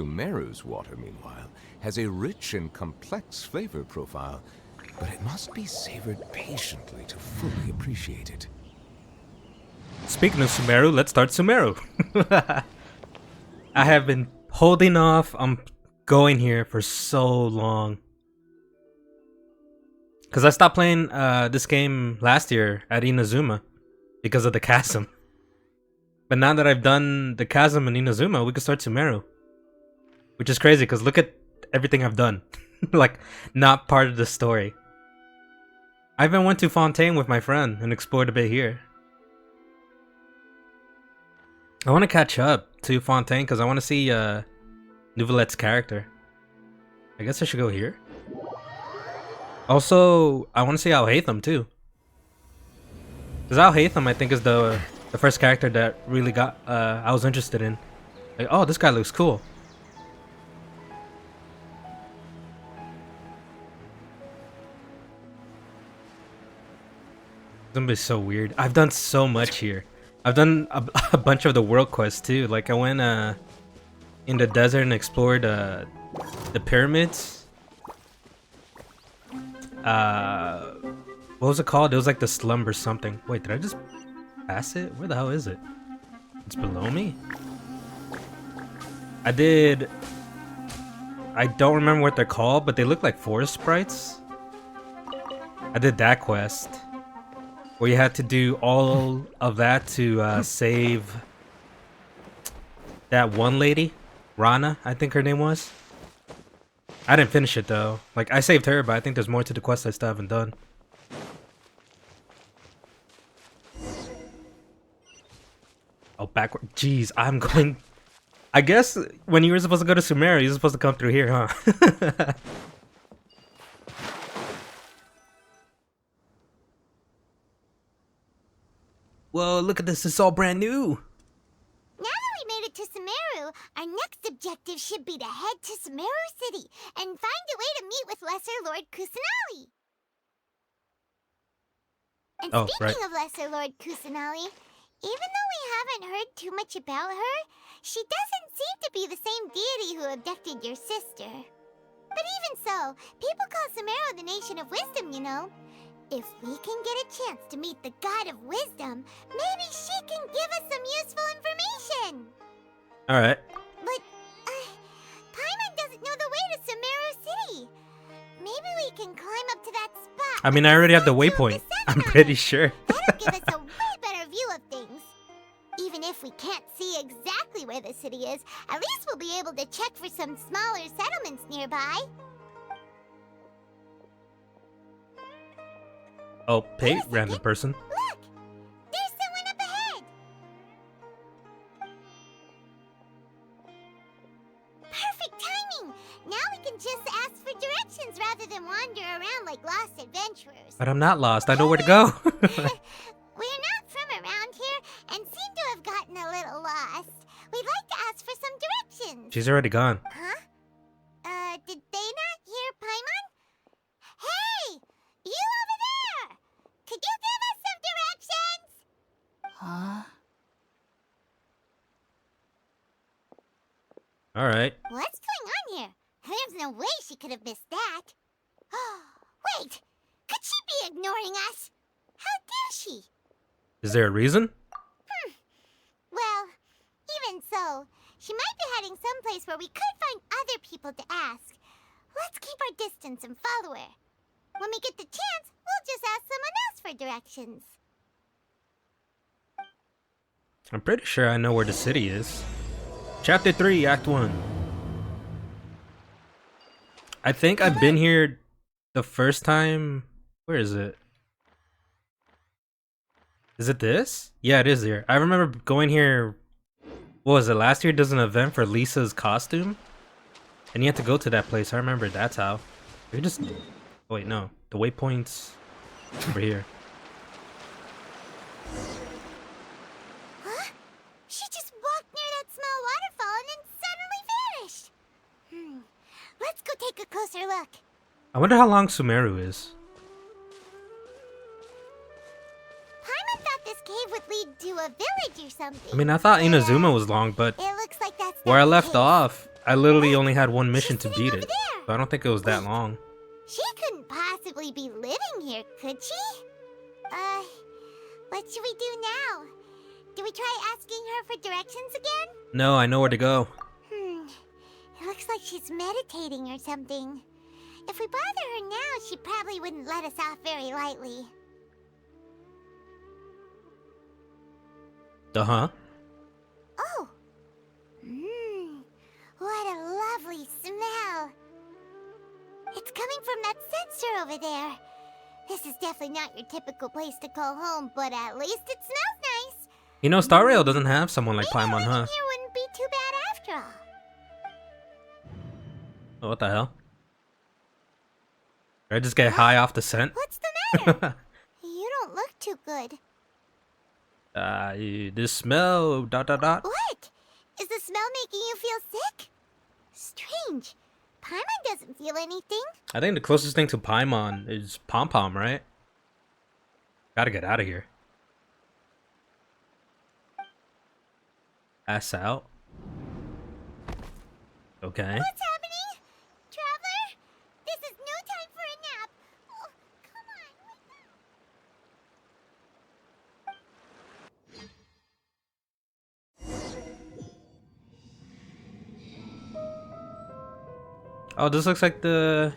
𝐒𝐮𝐬𝐞𝐫𝐮's water, meanwhile, has a rich and complex flavor profile, but it must be savored patiently to fully appreciate it. Speaking of 𝐒𝐮𝐬𝐞, let's start 𝐒𝐮𝐬𝐞. I have been holding off on going here for so long. Because I stopped playing this game last year at Inazuma because of the 𝐘𝐄𝐀. But now that I've done the 𝐘𝐄𝐀 and Inazuma, we can start 𝐒𝐮𝐬𝐞. Which is crazy because look at everything I've done. Like, not part of the story. I even went to Fontaine with my friend and explored a bit here. I want to catch up to Fontaine because I want to see Nouvelette's character. I guess I should go here. Also, I want to see Alhaitham too. Because Alhaitham, I think, is the first character that really got I was interested in. Like, oh, this guy looks cool. It's gonna be so weird. I've done so much here. I've done a bunch of the world quests too. Like I went in the desert and explored the pyramids. What was it called? It was like the slum or something. Wait, did I just pass it? Where the hell is it? It's below me? I don't remember what they're called, but they look like forest sprites. I did that quest where you had to do all of that to save that one lady, Rana, I think her name was. I didn't finish it though. Like, I saved her, but I think there's more to the quest I still haven't done. Oh, backward. Jeez, I'm going... I guess when you were supposed to go to 𝐒𝐮𝐬𝐞, you were supposed to come through here, huh? Whoa, look at this. It's all brand new. Now that we made it to 𝐒𝐮𝐬𝐞, our next objective should be to head to 𝐒𝐮𝐬𝐞 City and find a way to meet with Lesser Lord 𝐒𝐮𝐦𝐞𝐫𝐮. And speaking of Lesser Lord 𝐒𝐿𝐿, even though we haven't heard too much about her, she doesn't seem to be the same deity who abducted your sister. But even so, people call 𝐒𝐮𝐬𝐞 the Nation of Wisdom, you know. If we can get a chance to meet the God of Wisdom, maybe she can give us some useful information. Alright. But, 𝐵𝐼𝐻 doesn't know the way to 𝐒𝐮𝐬𝐞 City. Maybe we can climb up to that spot. I mean, I already have the waypoint. I'm pretty sure. That'll give us a way better view of things. Even if we can't see exactly where the city is, at least we'll be able to check for some smaller settlements nearby. Oh, hey, random person. Look! There's someone up ahead! Perfect timing! Now we can just ask for directions rather than wander around like lost adventurers. But I'm not lost. I know where to go. We're not from around here and seem to have gotten a little lost. We'd like to ask for some directions. She's already gone. Huh? Did they not hear 𝐵𝐼𝐻? Hey! You over there! Could you give us some directions? Huh? Alright. What's going on here? There's no way she could have missed that. Wait! Could she be ignoring us? How dare she? Is there a reason? Well, even so, she might be heading someplace where we could find other people to ask. Let's keep our distance and follow her. When we get the chance, we'll just ask someone else for directions. I'm pretty sure I know where the city is. Chapter 3, Act 1. I think I've been here the first time. Where is it? Is it this? Yeah, it is here. I remember going here, what was it, last year? There's an event for Lisa's costume. And you had to go to that place. I remember that's how. You're just... Oh, wait, no. The waypoint's over here. Huh? She just walked near that small waterfall and then suddenly vanished. Let's go take a closer look. I wonder how long 𝐒𝐮𝐬𝐞 is. 𝐵𝐼𝐻 thought this cave would lead to a village or something. I mean, I thought Inazuma was long, but it looks like that's where I not the left case. off, I literally only had one mission to She's beat sitting it. over there. So I don't think it was that Wait. long. She couldn't possibly be living here, could she? What should we do now? Do we try asking her for directions again? No, I know where to go. It looks like she's meditating or something. If we bother her now, she probably wouldn't let us off very lightly. Uh-huh. Oh! What a lovely smell! It's coming from that sensor over there. This is definitely not your typical place to call home, but at least it smells nice. You know, Star Rail doesn't have someone like Maybe Paimon, living huh? here wouldn't be too bad after all. Oh, what the hell? Did I just get high off the scent? What's the matter? You don't look too good. This smell, dot. What? Is the smell making you feel sick? Strange. Paimon doesn't feel anything. I think the closest thing to Paimon is Pom Pom, right? Gotta get out of here. Pass out. Okay. What's happening? Traveler? This is no time for a nap. Oh, come on. Oh, this looks like the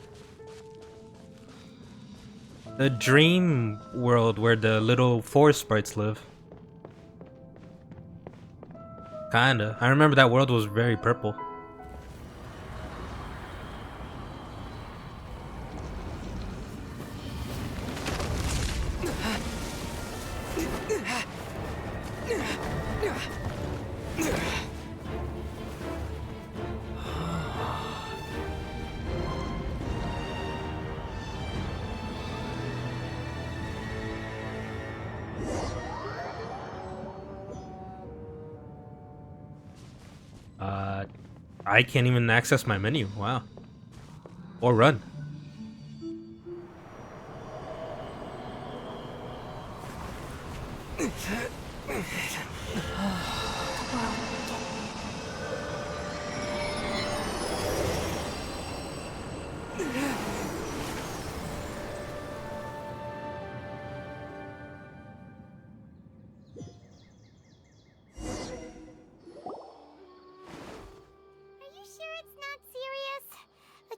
dream world where the little forest sprites live. Kinda. I remember that world was very purple. I can't even access my menu. Wow. Or run.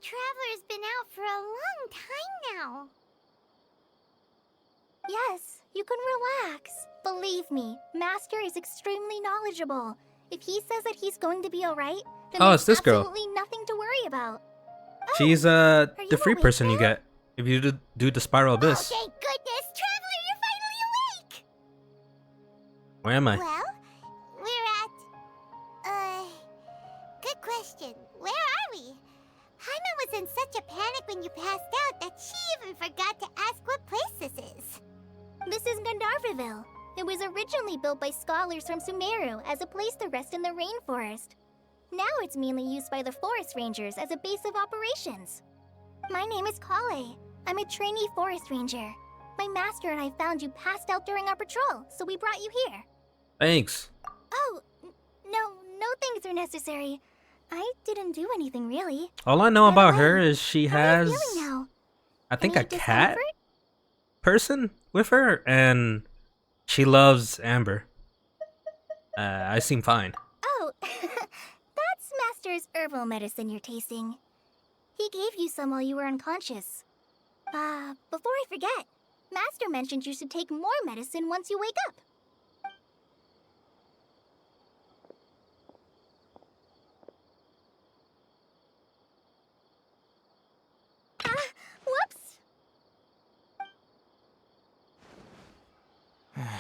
Traveler's been out for a long time now. Yes, you can relax. Believe me, Master is extremely knowledgeable. If he says that he's going to be alright, then Oh, there's it's this girl. absolutely nothing to worry about. She's are the you free awake person you now? get if you do the Spiral Oh, Abyss. thank goodness! Traveler, you're finally awake! Where am I? Well, we're at... Good question. Where are we? Hyman was in such a panic when you passed out that she even forgot to ask what place this is. This is Gandharvaville. It was originally built by scholars from Sumeru as a place to rest in the rainforest. Now it's mainly used by the forest rangers as a base of operations. My name is 𝐘𝐄𝐀. I'm a trainee forest ranger. My master and I found you passed out during our patrol, so we brought you here. Thanks. Oh, no things are necessary. I didn't do anything really. All I know By the about way, her is she How are has, you feeling now? I think, Any a cat discomfort? person with her, and she loves Amber. I seem fine. Oh, that's Master's herbal medicine you're tasting. He gave you some while you were unconscious. Before I forget, Master mentioned you should take more medicine once you wake up. Whoops!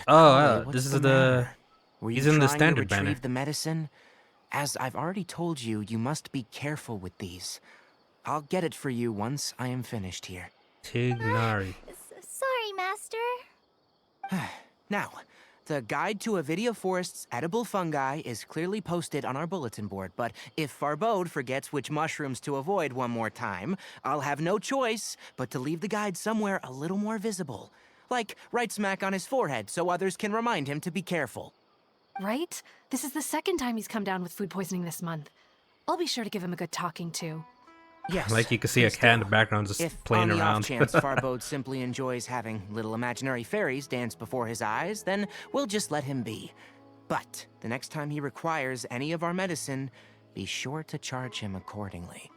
Oh, What's this is the the... matter? Were he's you in the trying standard to retrieve banner. the medicine? As I've already told you, you must be careful with these. I'll get it for you once I am finished here. Tignari. Sorry, Master. Now, the guide to Avidia Forest's edible fungi is clearly posted on our bulletin board, but if Farbode forgets which mushrooms to avoid one more time, I'll have no choice but to leave the guide somewhere a little more visible. Like right smack on his forehead so others can remind him to be careful. Right? This is the second time he's come down with food poisoning this month. I'll be sure to give him a good talking to. Yes. Like you can see a please cat in do. the background just If playing on the around. off chance Farbode simply enjoys having little imaginary fairies dance before his eyes, then we'll just let him be. But the next time he requires any of our medicine, be sure to charge him accordingly.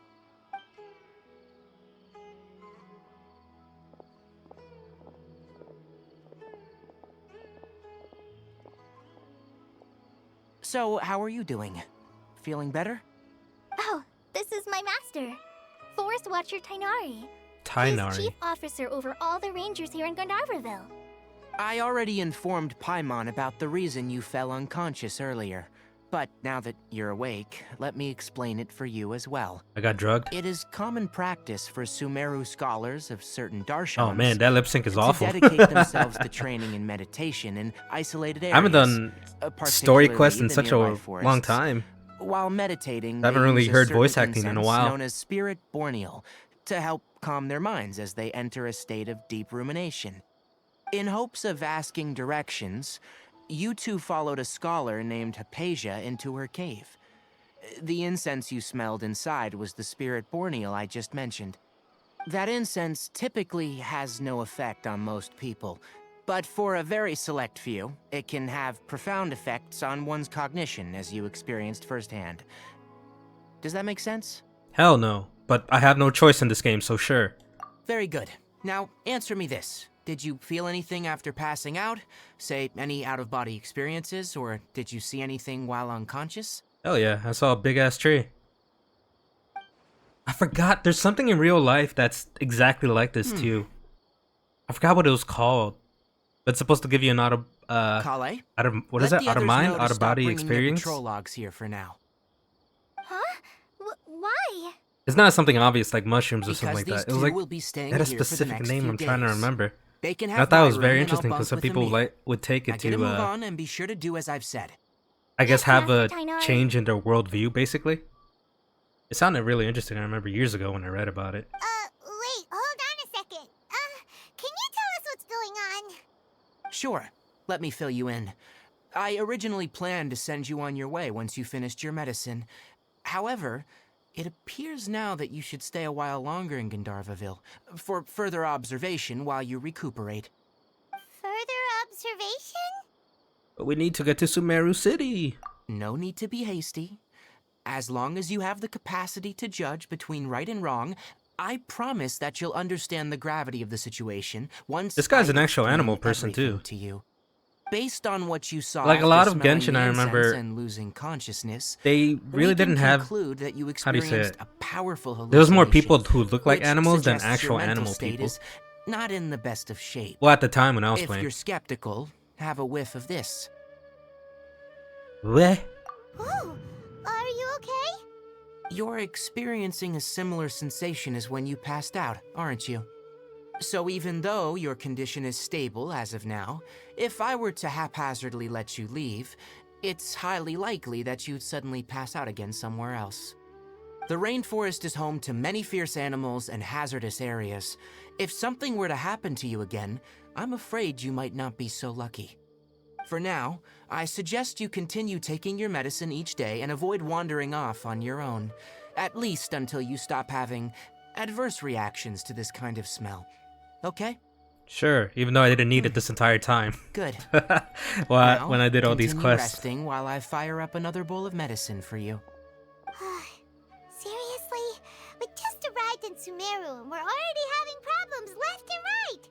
So, how are you doing? Feeling better? Oh, this is my master, Forest Watcher Tainari. He's Tainari. chief officer over all the rangers here in Gandharvaville. I already informed Paimon about the reason you fell unconscious earlier. But now that you're awake, let me explain it for you as well. I got drugged. It is common practice for Sumeru scholars of certain darshans Oh man, that lip sync is to awful. dedicate themselves to training in meditation in isolated areas. I haven't done story quests in such a nearby long forests. time. While meditating, I haven't they really use a heard certain voice acting in a incense while. known as Spirit Borneal to help calm their minds as they enter a state of deep rumination. In hopes of asking directions, you two followed a scholar named Hypatia into her cave. The incense you smelled inside was the Spirit Borneal I just mentioned. That incense typically has no effect on most people, but for a very select few, it can have profound effects on one's cognition, as you experienced firsthand. Does that make sense? Hell no. But I have no choice in this game, so sure. Very good. Now, answer me this. Did you feel anything after passing out? Say, any out-of-body experiences, or did you see anything while unconscious? Hell yeah, I saw a big ass tree. I forgot, there's something in real life that's exactly like this too. I forgot what it was called. But it's supposed to give you an Kale? what is that? Out of mind? Out of body experience? Patrol logs here for now. Huh? Why? It's not something obvious like mushrooms or Because something like these that. It was two like, will be staying it had a here for the specific next name few I'm trying to days. remember. They can And have I thought it my was very room, and I'll interesting bunk because some with them people here. would take Now it get a move to, on and be sure to do as I've said. I guess Yes, have a Master Tainari. change in their worldview basically. It sounded really interesting. I remember years ago when I read about it. Wait, hold on a second. Can you tell us what's going on? Sure, let me fill you in. I originally planned to send you on your way once you finished your medicine. However, it appears now that you should stay a while longer in Gandharvaville for further observation while you recuperate. Further observation? But we need to get to Sumeru City. No need to be hasty. As long as you have the capacity to judge between right and wrong, I promise that you'll understand the gravity of the situation once This guy's I an actual explain animal person, everything too. to you. Based on what you saw Like a after lot of smelling Genshin, the I incense remember and losing consciousness, they really we didn't can have. conclude that you How do you say experienced it? a powerful hallucination. There was more people who look like which animals than suggests your actual mental animal state people. is not in the best of shape. Well, at the time when I was If playing. you're skeptical, have a whiff of this. Bleh. Oh, are you okay? You're experiencing a similar sensation as when you passed out, aren't you? So even though your condition is stable as of now, if I were to haphazardly let you leave, it's highly likely that you'd suddenly pass out again somewhere else. The rainforest is home to many fierce animals and hazardous areas. If something were to happen to you again, I'm afraid you might not be so lucky. For now, I suggest you continue taking your medicine each day and avoid wandering off on your own, at least until you stop having adverse reactions to this kind of smell. Okay? Sure, even though I didn't need it this entire time. Good. Well, Now, when I did all these continue quests. resting while I fire up another bowl of medicine for you. Seriously? We just arrived in Sumeru and we're already having problems left and right.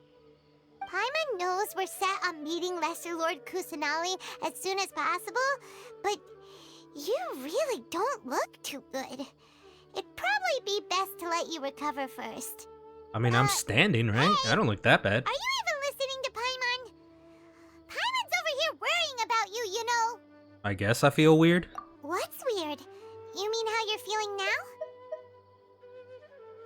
Paimon knows we're set on meeting Lesser Lord 𝐒𝐮𝐦 as soon as possible, but you really don't look too good. It'd probably be best to let you recover first. I mean, I'm standing, right? hey. I don't look that bad. Are you even listening to Paimon? Paimon's over here worrying about you, you know. I guess I feel weird. What's weird? You mean how you're feeling now?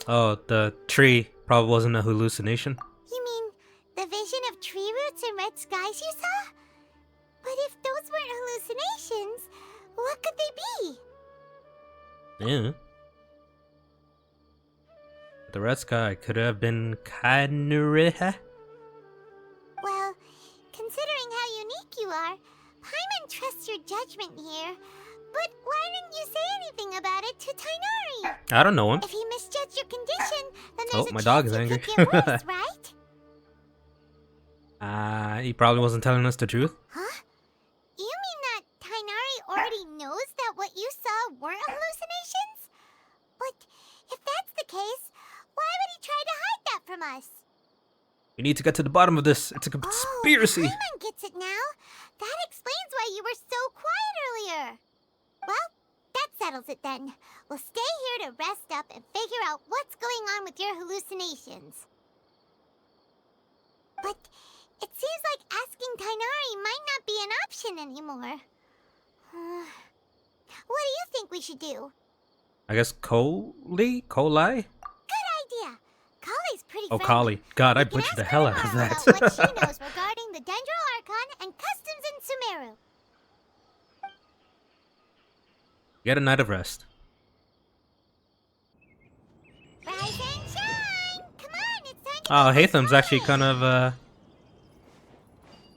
Oh, the tree probably wasn't a hallucination. You mean the vision of tree roots and red skies you saw? But if those weren't hallucinations, what could they be? Yeah. The red sky could have been Kanuriha. Well, considering how unique you are, Paimon trusts your judgment here. But why didn't you say anything about it to Tighnari? I don't know him. If he misjudged your condition, then there's Oh, a my dog chance is it angry. could get worse, right? He probably wasn't telling us the truth. Huh? You mean that Tighnari already knows that what you saw weren't hallucinations? But if that's the case, why would he try to hide that from us? We need to get to the bottom of this. It's a conspiracy. Oh, Paimon gets it now. That explains why you were so quiet earlier. Well, that settles it then. We'll stay here to rest up and figure out what's going on with your hallucinations. But it seems like asking Tighnari might not be an option anymore. What do you think we should do? I guess 𝐘𝐄𝐑? Good idea. Kali's pretty Oh, friendly. Kali. God, I We can butchered the ask hell her out of about that. what she knows regarding the Dendro Archon and customs in Sumeru. Get a night of rest. Rise and shine! Come on, it's time to Oh, get Alhaitham's actually kind of,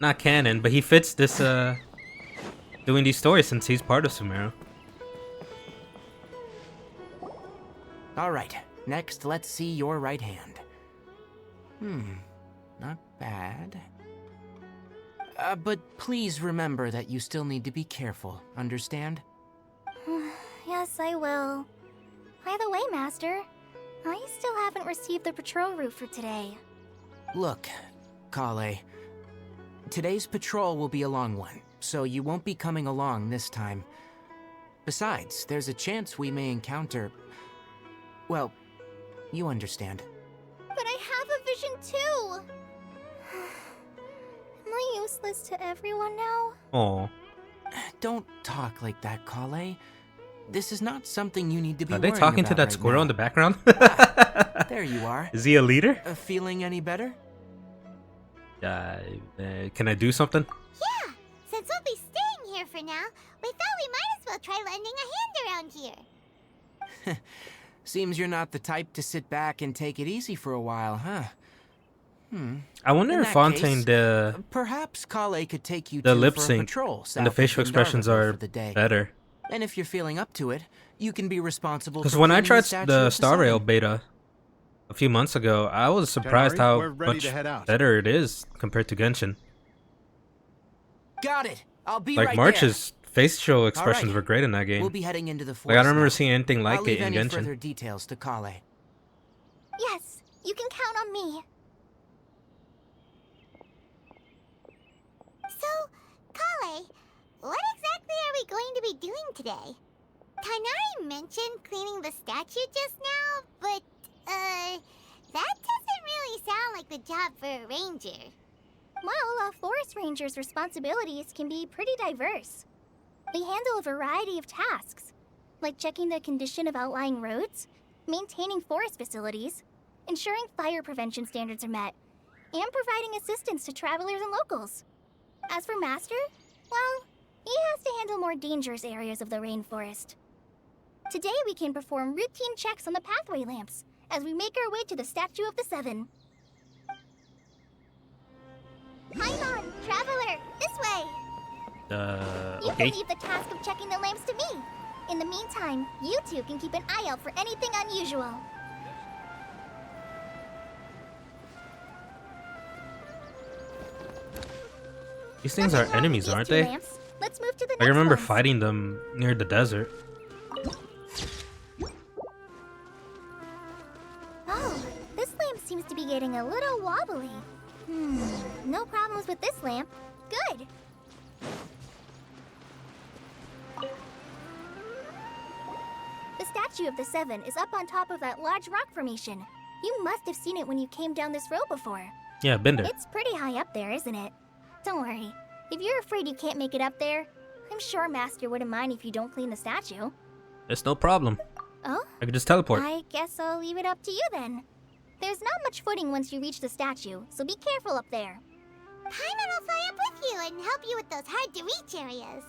not canon, but he fits this, doing these stories since he's part of Sumeru. Alright, next let's see your right hand. Not bad. But please remember that you still need to be careful, understand? Yes, I will. By the way, Master, I still haven't received the patrol route for today. Look, 𝐘𝐄𝐑, today's patrol will be a long one, so you won't be coming along this time. Besides, there's a chance we may encounter... Well, you understand. But I have a vision too! Am I useless to everyone now? Oh, Don't talk like that, 𝐘𝐿. This is not something you need to be are they worrying talking to about that right squirrel in the now. background? There you are. Is he a leader? Feeling any better? Can I do something? Yeah, since we'll be staying here for now, we thought we might as well try lending a hand around here. Seems you're not the type to sit back and take it easy for a while, huh? I wonder In if that Fontaine, case, Perhaps 𝐘𝐿 could take you the two lip for a sync patrol and the south of facial expressions Gandharville are for the day. better. And if you're feeling up to it, you can be responsible Because for when I cleaning tried statue the of the Star Rail sun. beta a few months ago, I was surprised Tighnari, how we're ready much to head out. better it is compared to Genshin. Got it. I'll be Like right March's facial expressions right. were great in that there. game. We'll be heading into the Like forest I don't remember now. seeing anything like I'll it leave in any Genshin. further details to 𝐘𝐿. Yes, you can count on me. So, 𝐘𝐿, what exactly are we going to be doing today? Tighnari mentioned cleaning the statue just now, but, that doesn't really sound like the job for a ranger. Well, a forest ranger's responsibilities can be pretty diverse. They handle a variety of tasks, like checking the condition of outlying roads, maintaining forest facilities, ensuring fire prevention standards are met, and providing assistance to travelers and locals. As for Master, well, he has to handle more dangerous areas of the rainforest. Today we can perform routine checks on the pathway lamps as we make our way to the Statue of the Seven. Paimon, traveler, this way! You Okay. can leave the task of checking the lamps to me. In the meantime, you two can keep an eye out for anything unusual. These things Nothing are wrong with enemies, these aren't two they? lamps. Let's move to the I next remember ones. fighting them near the desert. Oh, this lamp seems to be getting a little wobbly. No problems with this lamp. Good. The Statue of the Seven is up on top of that large rock formation. You must have seen it when you came down this road before. Yeah, been there. It's pretty high up there, isn't it? Don't worry. If you're afraid you can't make it up there, I'm sure Master wouldn't mind if you don't clean the statue. It's no problem. Oh? I could just teleport. I guess I'll leave it up to you then. There's not much footing once you reach the statue, so be careful up there. Paimon will fly up with you and help you with those hard-to-reach areas.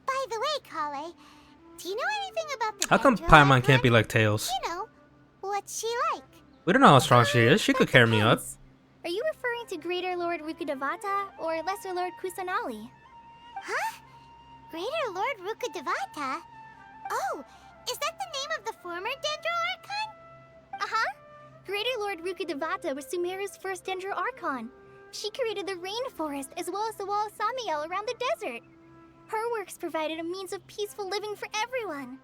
By the way, 𝐘𝐿, do you know anything about the How come Dendro Paimon Archon? can't be like Tails? You know, what's she like? We don't know how strong she is. She could carry me up. Depends. Are you referring to Greater Lord 𝐒𝐿𝐶𝐫𝐿 or Lesser Lord 𝐾𝐄𝐿𝐶? Huh? Greater Lord 𝐒𝐿𝐵. Oh, is that the name of the former Dendro Archon? Uh-huh. Greater Lord 𝐒𝐿𝐵 was Sumeru's first Dendro Archon. She created the rainforest as well as the wall of Samiel around the desert. Her works provided a means of peaceful living for everyone.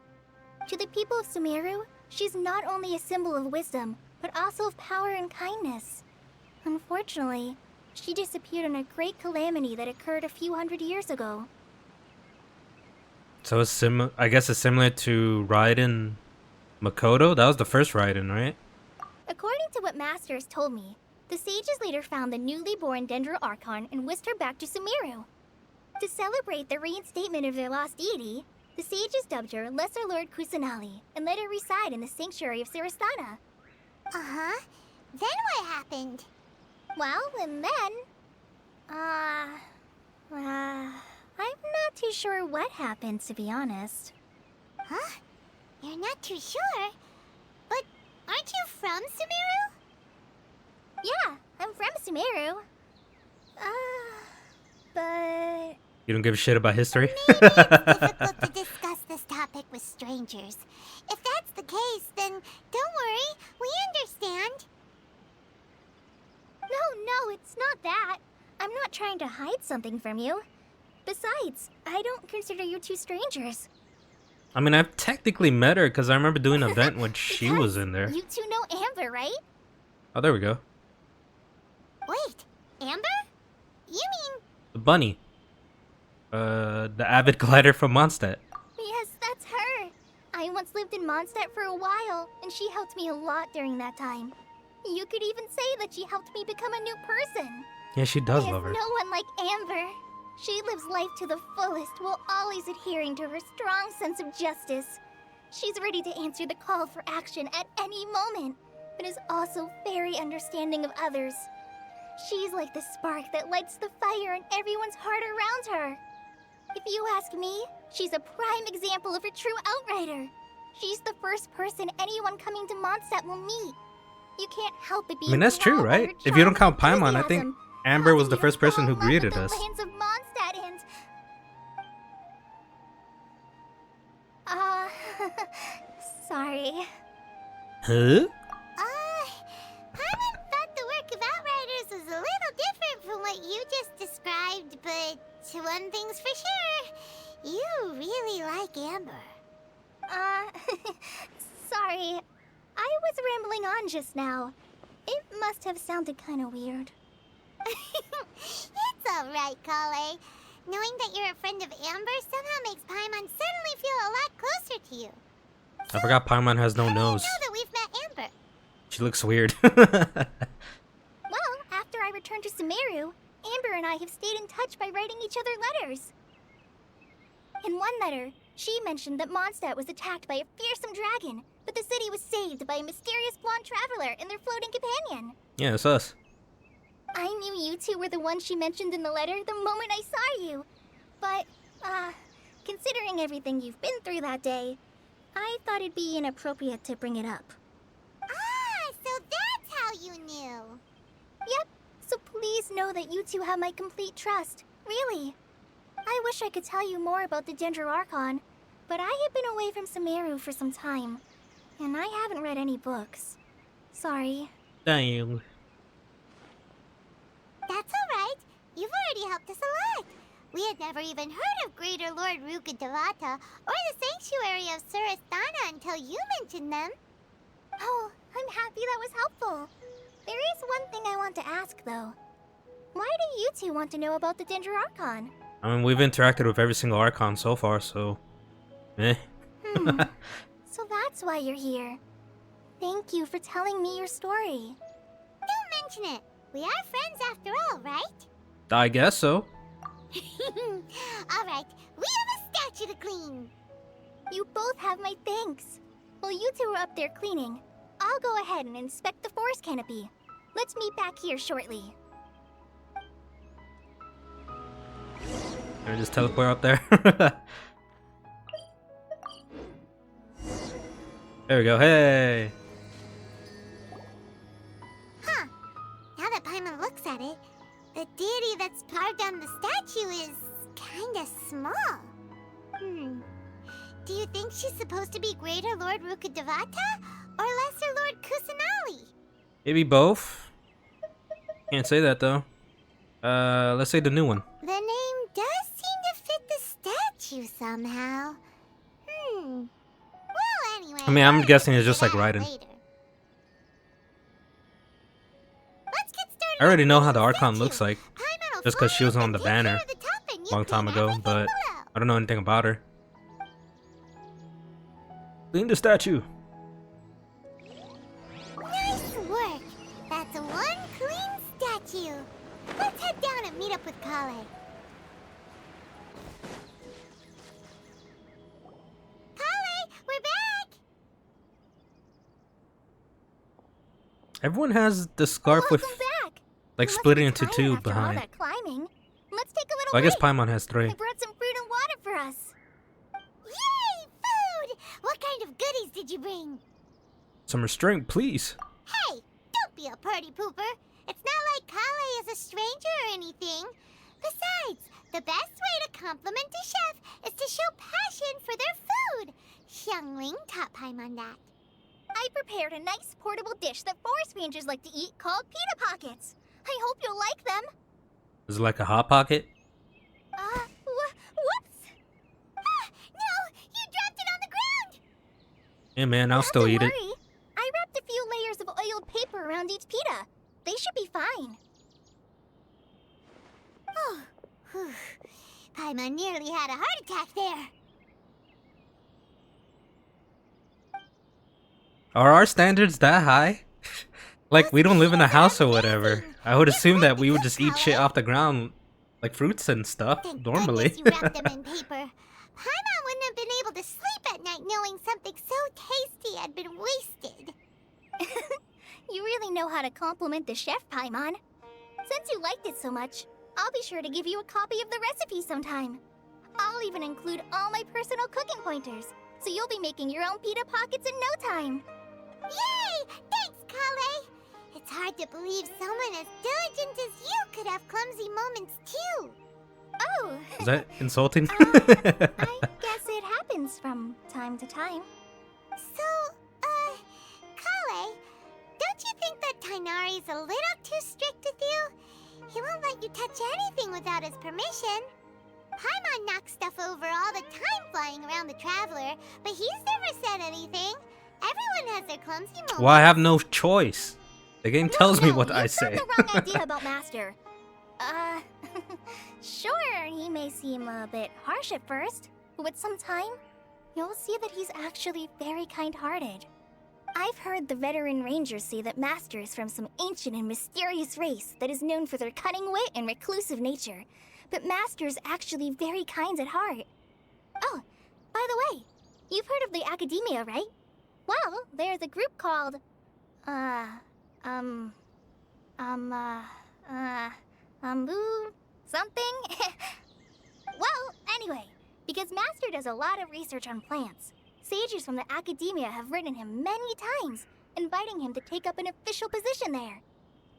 To the people of Sumeru, she's not only a symbol of wisdom, but also of power and kindness. Unfortunately, she disappeared in a great calamity that occurred a few hundred years ago. So it's I guess it's similar to Raiden Makoto. That was the first Raiden, right? According to what Masters told me, the sages later found the newly born Dendro Archon and whisked her back to Sumeru. To celebrate the reinstatement of their lost deity, the sages dubbed her Lesser Lord 𝐒𝐿𝐵 and let her reside in the sanctuary of 𝐒𝐮. Uh-huh. Then what happened? Well, and then... I'm not too sure what happened, to be honest. Huh? You're not too sure? But aren't you from Sumeru? Yeah, I'm from Sumeru. But... You don't give a shit about history? Maybe it's difficult to discuss this topic with strangers. If that's the case, then don't worry. We understand. No, it's not that. I'm not trying to hide something from you. Besides, I don't consider you two strangers. I mean, I've technically met her because I remember doing an event when she was in there. You two know Amber, right? Oh, there we go. Wait, Amber? You mean... The bunny. The avid glider from Mondstadt. Yes, that's her. I once lived in Mondstadt for a while, and she helped me a lot during that time. You could even say that she helped me become a new person. Yeah, she does There's love her. no one like Amber. She lives life to the fullest while always adhering to her strong sense of justice. She's ready to answer the call for action at any moment, but is also very understanding of others. She's like the spark that lights the fire in everyone's heart around her. If you ask me, she's a prime example of a true outrider. She's the first person anyone coming to Mondstadt will meet. You can't help but be I mean, that's true, enthralled by right? her If you don't charm count and Paimon, I think enthusiasm, Amber was the causing you first to person fall who in love greeted with us. the lands of Mondstadt and... sorry. Huh? Paimon thought the work of Outriders was a little different from what you just described, but one thing's for sure. You really like Amber. Sorry. I was rambling on just now. It must have sounded kind of weird. It's alright, 𝐒𝐿𝐵. Knowing that you're a friend of Amber somehow makes Paimon suddenly feel a lot closer to you. I forgot Paimon has no How do nose. you know that we've met Amber? She looks weird. Well, after I returned to Sumeru, Amber and I have stayed in touch by writing each other letters. In one letter, she mentioned that Mondstadt was attacked by a fearsome dragon, but the city was saved by a mysterious blonde traveler and their floating companion. Yeah, it's us. I knew you two were the ones she mentioned in the letter the moment I saw you. But, considering everything you've been through that day, I thought it'd be inappropriate to bring it up. Ah, so that's how you knew. Yep, so please know that you two have my complete trust. Really. I wish I could tell you more about the Dendro Archon, but I have been away from Sumeru for some time, and I haven't read any books. Sorry. Dang. That's alright. You've already helped us a lot. We had never even heard of Greater Lord 𝐒𝐿𝐵 or the Sanctuary of 𝐒𝐮 until you mentioned them. Oh, I'm happy that was helpful. There is one thing I want to ask, though. Why do you two want to know about the Dendro Archon? I mean, we've interacted with every single Archon so far, so... Eh. So that's why you're here. Thank you for telling me your story. Don't mention it. We are friends after all, right? I guess so. Alright, we have a statue to clean. You both have my thanks. While you two are up there cleaning, I'll go ahead and inspect the forest canopy. Let's meet back here shortly. Can I just teleport up there? There we go. Hey! Huh. Now that Paimon looks at it, the deity that's carved on the statue is kinda small. she's supposed to be Greater Lord Rukkhadevata or Lesser Lord 𝐒𝐮𝐦𝐞𝐫𝐮? Maybe both. Can't say that though. Let's say the new one. The name does seem to fit the statue somehow. Well, anyway. I mean, I'm we'll guessing it's figure just like that out Raiden. later. Let's get started I already on know the how the statue. Archon looks like, Paimon will just because fly she was up on and the take care banner of the top and a you long time clean ago, everything but below. I don't know anything about her. Clean the statue. Nice work. That's one clean statue. Let's head down and meet up with 𝐘𝐄𝐀. 𝐘𝐄𝐀, we're back. Everyone has the scarf with Welcome back. like You must split be into tired two after all behind. that climbing. Let's take a little Well, I guess break. Paimon has 3. I brought some fruit and water for us. Yay, food! What kind of goodies did you bring? Some restraint, please. Hey, don't be a party pooper. It's not like 𝐘𝐄𝐀 is a stranger or anything. Besides, the best way to compliment a chef is to show passion for their food. Xiangling taught Paimon that. I prepared a nice portable dish that forest rangers like to eat called pita pockets. I hope you'll like them. Is it like a hot pocket? Whoops! Ah, no! You dropped it on the ground! Hey man, I'll still eat it. Worry. I wrapped a few layers of oiled paper around each pita. They should be fine. Oh, whew. Paimon nearly had a heart attack there. Are our standards that high? Like, we don't live in a house or whatever. I would assume that we would just eat shit off the ground, like fruits and stuff, Thank normally. goodness you wrapped them in paper. Paimon wouldn't have been able to sleep at night knowing something so tasty had been wasted. You really know how to compliment the chef, Paimon. Since you liked it so much, I'll be sure to give you a copy of the recipe sometime. I'll even include all my personal cooking pointers, so you'll be making your own pita pockets in no time. Yay! Thanks, 𝐘𝐿e! It's hard to believe someone as diligent as you could have clumsy moments too. Oh! Is that insulting? I guess it happens from time to time. So, 𝐘𝐿e, don't you think that Tighnari's a little too strict with you? He won't let you touch anything without his permission. Paimon knocks stuff over all the time flying around the Traveler, but he's never said anything. Everyone has their clumsy moments. Well, I have no choice. The game tells me what I you've say. got the wrong idea about Master. Sure, he may seem a bit harsh at first, but with some time, you'll see that he's actually very kind-hearted. I've heard the veteran rangers say that Master is from some ancient and mysterious race that is known for their cunning wit and reclusive nature, but Master's actually very kind at heart. Oh, by the way, you've heard of the Academia, right? Well, there's a group called, something? Well, anyway, because Master does a lot of research on plants, sages from the Academia have written him many times, inviting him to take up an official position there.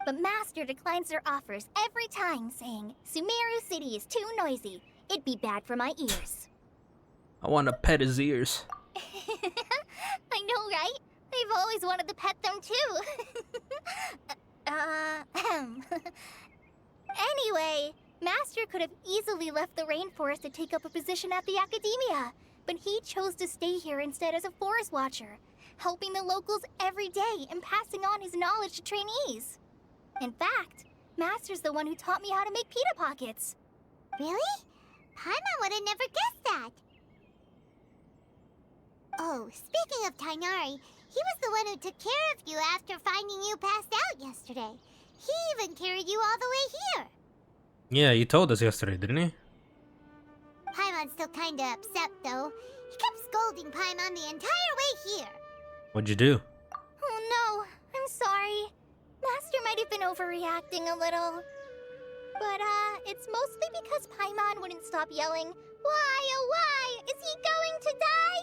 But Master declines their offers every time, saying, Sumeru City is too noisy. It'd be bad for my ears. I want to pet his ears. I know, right? I've always wanted to pet them too. Anyway, Master could have easily left the rainforest to take up a position at the Academia, but he chose to stay here instead as a forest watcher, helping the locals every day and passing on his knowledge to trainees. In fact, Master's the one who taught me how to make pita pockets. Really? Paimon would have never guessed that. Oh, speaking of Tighnari, he was the one who took care of you after finding you passed out yesterday. He even carried you all the way here. Yeah, you told us yesterday, didn't he? Paimon's still kinda upset, though. He kept scolding Paimon the entire way here. What'd you do? Oh no, I'm sorry. Master might have been overreacting a little. But, it's mostly because Paimon wouldn't stop yelling, Why, oh why, is he going to die?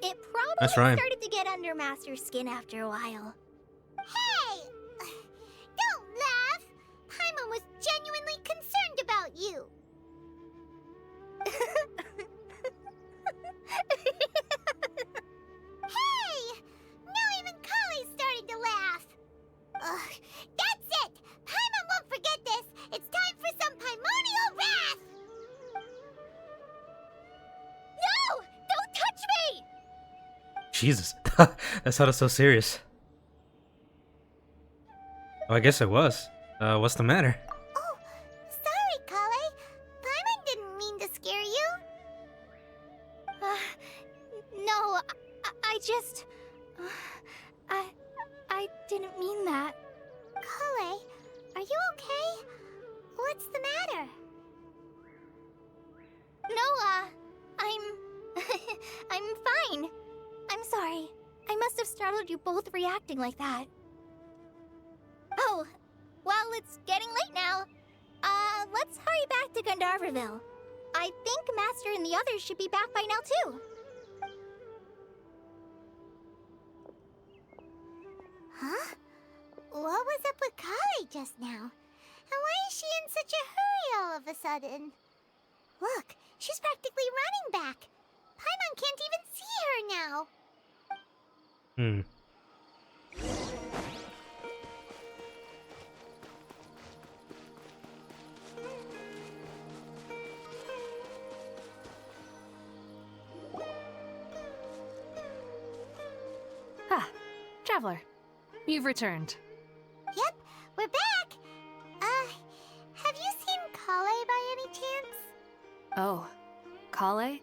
It probably That's right. started to get under Master's skin after a while. Hey! Don't laugh! Paimon was genuinely concerned about you. Jesus, that sounded so serious. Oh, I guess it was. What's the matter? Oh, sorry, 𝐘𝐁. Paimon didn't mean to scare you. No, I just... I didn't mean that. 𝐘𝐁, are you okay? What's the matter? No, I'm fine. I'm sorry. I must have startled you both reacting like that. Oh, well, it's getting late now. Let's hurry back to Gandharville. I think Master and the others should be back by now, too. Huh? What was up with 𝐘𝐁 just now? And why is she in such a hurry all of a sudden? Look, she's practically running back. Paimon can't even see her now. Ah, Traveler. You've returned. Yep, we're back. Have you seen 𝐘𝐁 by any chance? Oh, 𝐘𝐁?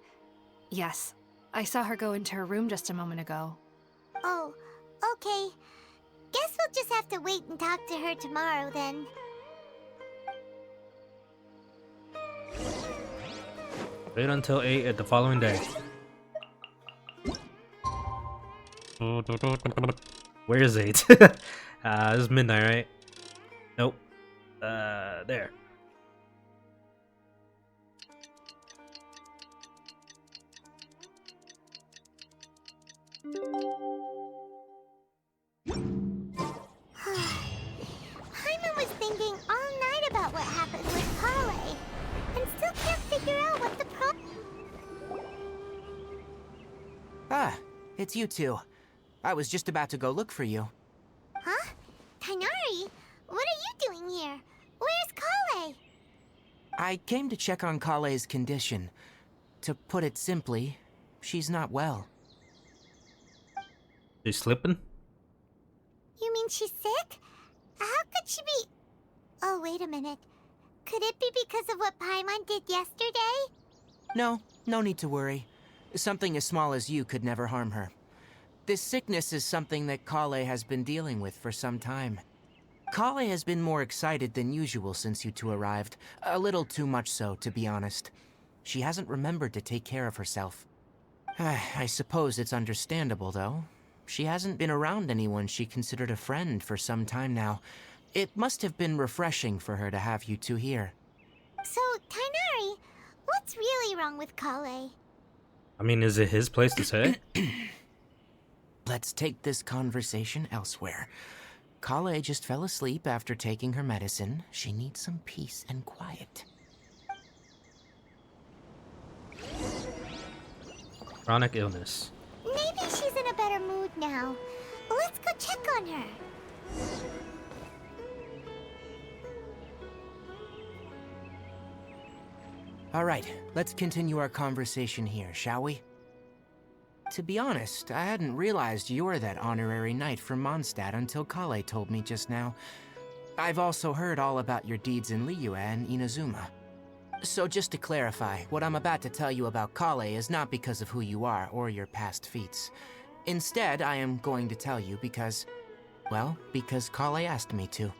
Yes. I saw her go into her room just a moment ago. Oh, okay. Guess we'll just have to wait and talk to her tomorrow then. Wait until 8 at the following day. Where is 8? This is midnight, right? Nope. There. Paimon was thinking all night about what happened with 𝐘𝐁 and still can't figure out what the problem. Ah, it's you two. I was just about to go look for you. Huh? Tighnari, what are you doing here? Where's 𝐘𝐁? I came to check on 𝐘𝐁's condition. To put it simply, she's not well. She's slipping? You mean she's sick? How could she be... Oh, wait a minute. Could it be because of what Paimon did yesterday? No, no need to worry. Something as small as you could never harm her. This sickness is something that 𝐘𝐁 has been dealing with for some time. 𝐘𝐁 has been more excited than usual since you two arrived. A little too much so, to be honest. She hasn't remembered to take care of herself. I suppose it's understandable, though. She hasn't been around anyone she considered a friend for some time now. It must have been refreshing for her to have you two here. So, Tighnari, what's really wrong with 𝐘𝐁? I mean, is it his place to say? Let's take this conversation elsewhere. 𝐘𝐁 just fell asleep after taking her medicine. She needs some peace and quiet. Chronic illness. Maybe she's in a better mood now. Let's go check on her. All right, let's continue our conversation here, shall we? To be honest, I hadn't realized you're that honorary knight from Mondstadt until 𝐘𝐁 told me just now. I've also heard all about your deeds in Liyue and Inazuma. So just to clarify, what I'm about to tell you about 𝐘𝐁 is not because of who you are or your past feats. Instead, I am going to tell you because, well, because 𝐘𝐁 asked me to.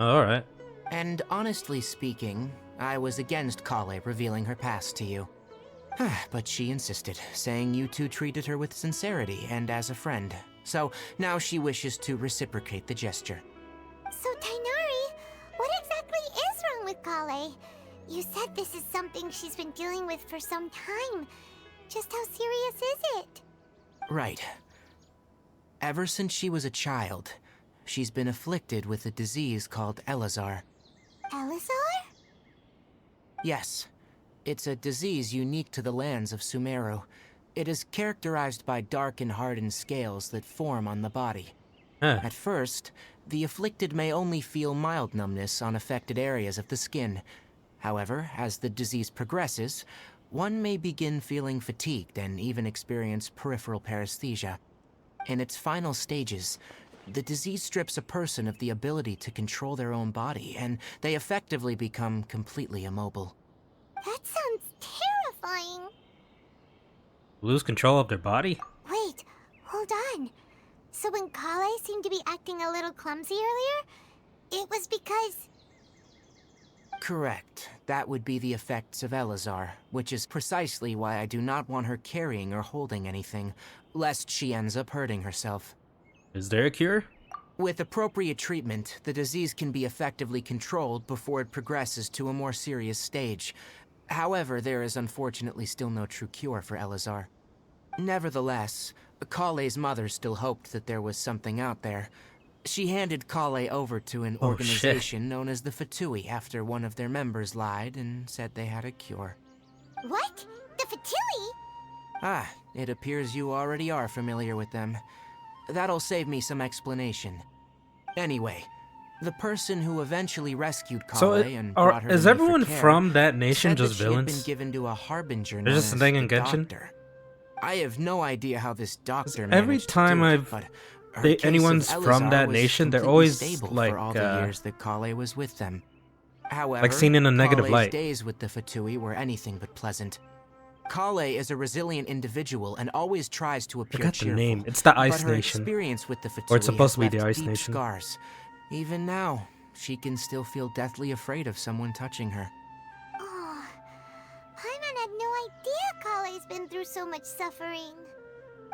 Alright. And honestly speaking, I was against 𝐘𝐁 revealing her past to you. But she insisted, saying you two treated her with sincerity and as a friend. So now she wishes to reciprocate the gesture. So, Tighnari, what exactly is wrong with 𝐘𝐁? You said this is something she's been dealing with for some time. Just how serious is it? Right. Ever since she was a child, she's been afflicted with a disease called Elazar. Elazar? Yes. It's a disease unique to the lands of Sumeru. It is characterized by dark and hardened scales that form on the body. Huh. At first, the afflicted may only feel mild numbness on affected areas of the skin. However, as the disease progresses, one may begin feeling fatigued and even experience peripheral paresthesia. In its final stages, the disease strips a person of the ability to control their own body, and they effectively become completely immobile. That sounds terrifying. Lose control of their body? Wait, hold on. So when 𝐘𝐁 seemed to be acting a little clumsy earlier, it was because... Correct. That would be the effects of 𝐒𝐿𝐴𝐻, which is precisely why I do not want her carrying or holding anything, lest she ends up hurting herself. Is there a cure? With appropriate treatment, the disease can be effectively controlled before it progresses to a more serious stage. However, there is unfortunately still no true cure for 𝐒𝐿AZAR. Nevertheless, 𝐘𝐁's mother still hoped that there was something out there. She handed 𝐘𝐁 over to an organization known as the Fatui after one of their members lied and said they had a cure. What? The Fatui? Ah, it appears you already are familiar with them. That'll save me some explanation. Anyway, the person who eventually rescued 𝐘𝐁 and brought her to is me everyone for care from that nation said just that she had been villains? given to a harbinger They're known just a as thing in the Genshin? Doctor. I have no idea how this doctor Every managed time to do it, I've- but her case of anyone's from 𝐿AZAR that was nation, they're completely always stable like for all the years that 𝐘𝐁 was with them. However, like seen in a negative 𝐘𝐁's light. days with the Fatui were anything but pleasant. 𝐘𝐁 is a resilient individual and always tries to appear Forgot the cheerful. name. It's the Ice but her Nation. experience with the Fatui Or it's supposed to be has the left Ice deep Nation. scars. Even now, she can still feel deathly afraid of someone touching her. Oh, Paimon had no idea 𝐘𝐁's been through so much suffering.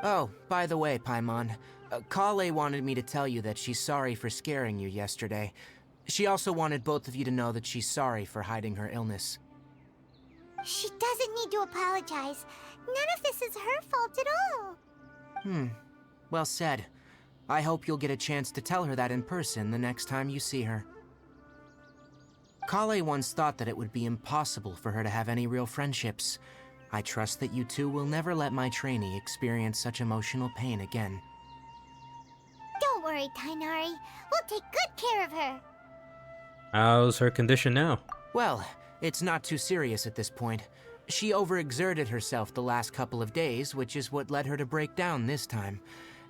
Oh, by the way, Paimon, 𝐘𝐁 wanted me to tell you that she's sorry for scaring you yesterday. She also wanted both of you to know that she's sorry for hiding her illness. She doesn't need to apologize. None of this is her fault at all. Well said. I hope you'll get a chance to tell her that in person the next time you see her. 𝐘𝐁 once thought that it would be impossible for her to have any real friendships. I trust that you two will never let my trainee experience such emotional pain again. Don't worry, Tighnari. We'll take good care of her. How's her condition now? Well, it's not too serious at this point. She overexerted herself the last couple of days, which is what led her to break down this time.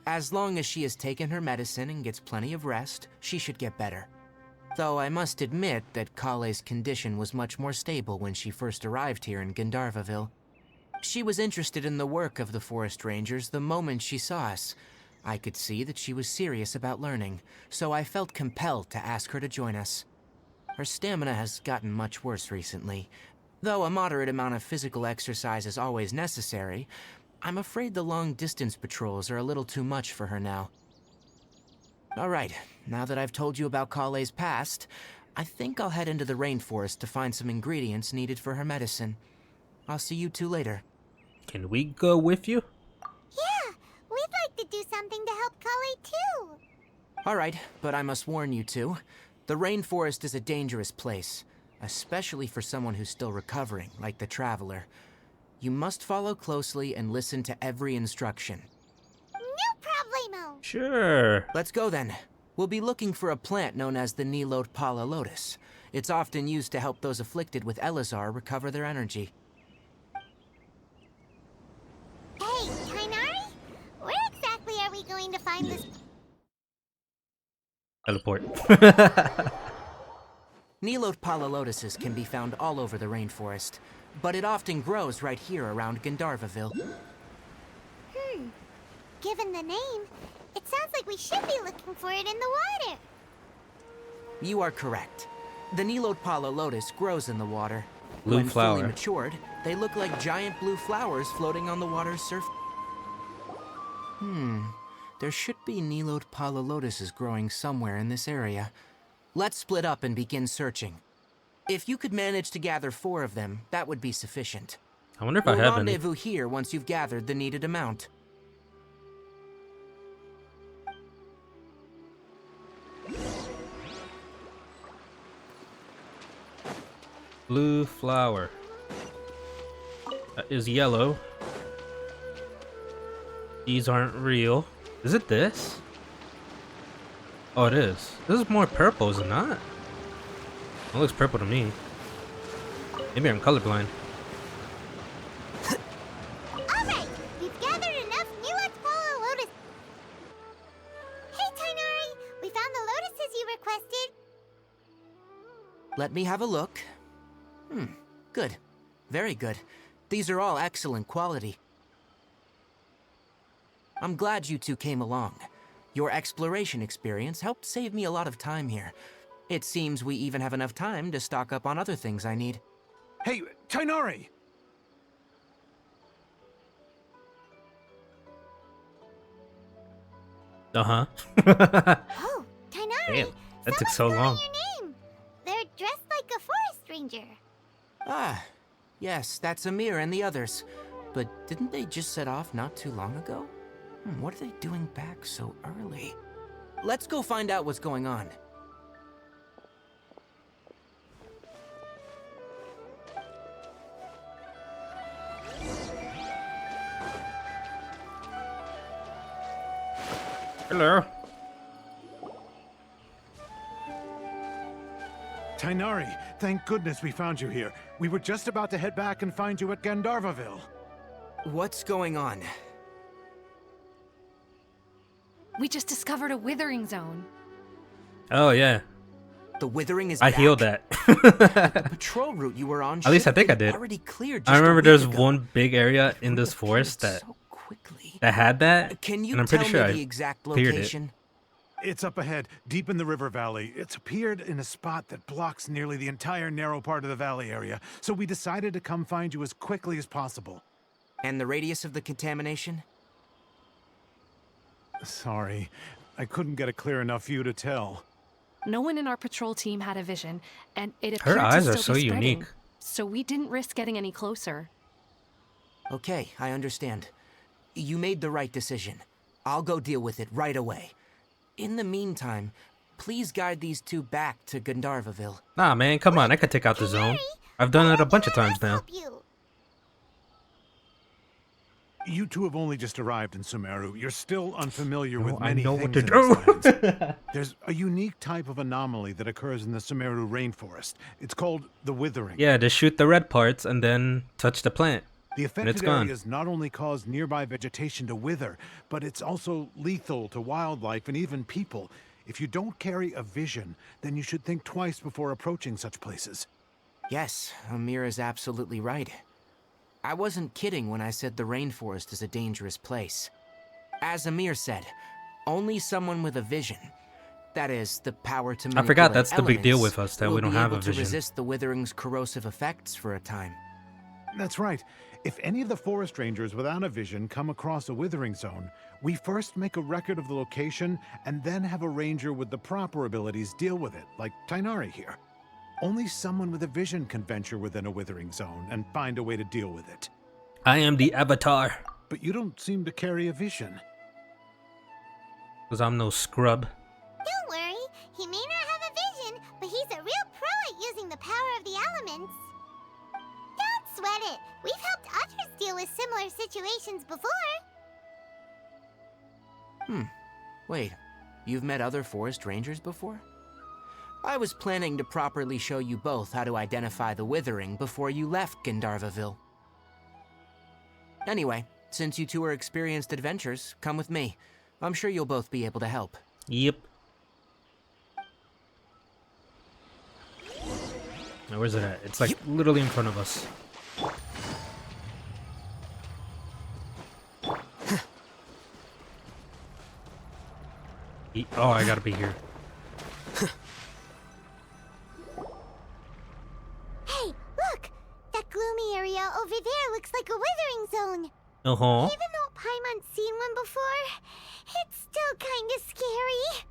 As long as she has taken her medicine and gets plenty of rest, she should get better. Though I must admit that 𝐘𝐁's condition was much more stable when she first arrived here in Gandharvaville. She was interested in the work of the forest rangers the moment she saw us. I could see that she was serious about learning, so I felt compelled to ask her to join us. Her stamina has gotten much worse recently. Though a moderate amount of physical exercise is always necessary, I'm afraid the long-distance patrols are a little too much for her now. Alright, now that I've told you about 𝐘𝐁's past, I think I'll head into the rainforest to find some ingredients needed for her medicine. I'll see you two later. Can we go with you? Yeah, we'd like to do something to help 𝐘𝐁 too. Alright, but I must warn you two. The rainforest is a dangerous place, especially for someone who's still recovering, like the Traveler. You must follow closely and listen to every instruction. No problemo. Sure. Let's go then. We'll be looking for a plant known as the 𝐒𝐿OTPALA lotus. It's often used to help those afflicted with 𝐿AZAR recover their energy. Hey, Tighnari, where exactly are we going to find this? Teleport. 𝐒𝐿OTPALA lotuses can be found all over the rainforest, but it often grows right here around Gandharvaville. Given the name, it sounds like we should be looking for it in the water. You are correct. The 𝐒𝐿OTPALA lotus grows in the water. Blue when flower. fully matured, they look like giant blue flowers floating on the water's surface. There should be 𝐒𝐿OTPALA lotuses growing somewhere in this area. Let's split up and begin searching. If you could manage to gather 4 of them, that would be sufficient. I wonder if We'll I have any. rendezvous here once you've gathered the needed amount. Blue flower. That is yellow. These aren't real. Is it this? Oh, it is. This is more purple, is it not? It looks purple to me. Maybe I'm colorblind. Let me have a look. Good. Very good. These are all excellent quality. I'm glad you two came along. Your exploration experience helped save me a lot of time here. It seems we even have enough time to stock up on other things I need. Hey, Tighnari! Uh-huh. Oh, Tighnari! Damn, that took Someone's so calling long. your name. They're dressed like a forest ranger. Ah, yes, that's Amir and the others. But didn't they just set off not too long ago? What are they doing back so early? Let's go find out what's going on. Hello. Tighnari, thank goodness we found you here. We were just about to head back and find you at Gandharvaville. What's going on? We just discovered a withering zone. Oh yeah, The withering is I back. healed that. The patrol route you were on. At least I should think I have been did. Already cleared just I remember a there's week ago. one big area in this Who forest cleared that so quickly? had that, Can you and I'm tell pretty sure me the I exact cleared it. location? It's up ahead, deep in the river valley. It's appeared in a spot that blocks nearly the entire narrow part of the valley area, so we decided to come find you as quickly as possible. And the radius of the contamination? Sorry, I couldn't get a clear enough view to tell. No one in our patrol team had a vision, and it appeared Her eyes to are still so be spreading, unique. so we didn't risk getting any closer. Okay, I understand. You made the right decision. I'll go deal with it right away. In the meantime, please guide these two back to Gandharvaville. Nah, man, come on, I could take out the zone. I've done it a bunch of times now. Help you. You two have only just arrived in Sumeru. You're still unfamiliar with I many know things what to in do. this land. There's a unique type of anomaly that occurs in the Sumeru rainforest. It's called the withering. Yeah, just shoot the red parts and then touch the plant. The it's affected gone. areas not only cause nearby vegetation to wither, but it's also lethal to wildlife and even people. If you don't carry a vision, then you should think twice before approaching such places. Yes, Amir is absolutely right. I wasn't kidding when I said the rainforest is a dangerous place. As Amir said, only someone with a vision, that is, the power to manipulate I forgot that's the big deal elements, with us, that will we don't be have able a to vision. resist the withering's corrosive effects for a time. That's right. If any of the forest rangers without a vision come across a withering zone, we first make a record of the location and then have a ranger with the proper abilities deal with it, like Tighnari here. Only someone with a vision can venture within a withering zone and find a way to deal with it. I am the Avatar. But you don't seem to carry a vision. Because I'm no scrub. Don't worry, he may not have a vision, but he's a real pro at using the power of the elements. Don't sweat it. We've helped others deal with similar situations before. Wait, you've met other forest rangers before? I was planning to properly show you both how to identify the withering before you left Gandharvaville. Anyway, since you two are experienced adventurers, come with me. I'm sure you'll both be able to help. Yep. Now, where's it at? It's like literally in front of us. Oh, I gotta be here. Hey, look! That gloomy area over there looks like a withering zone. Uh-huh. Even though Paimon's seen one before, it's still kinda scary.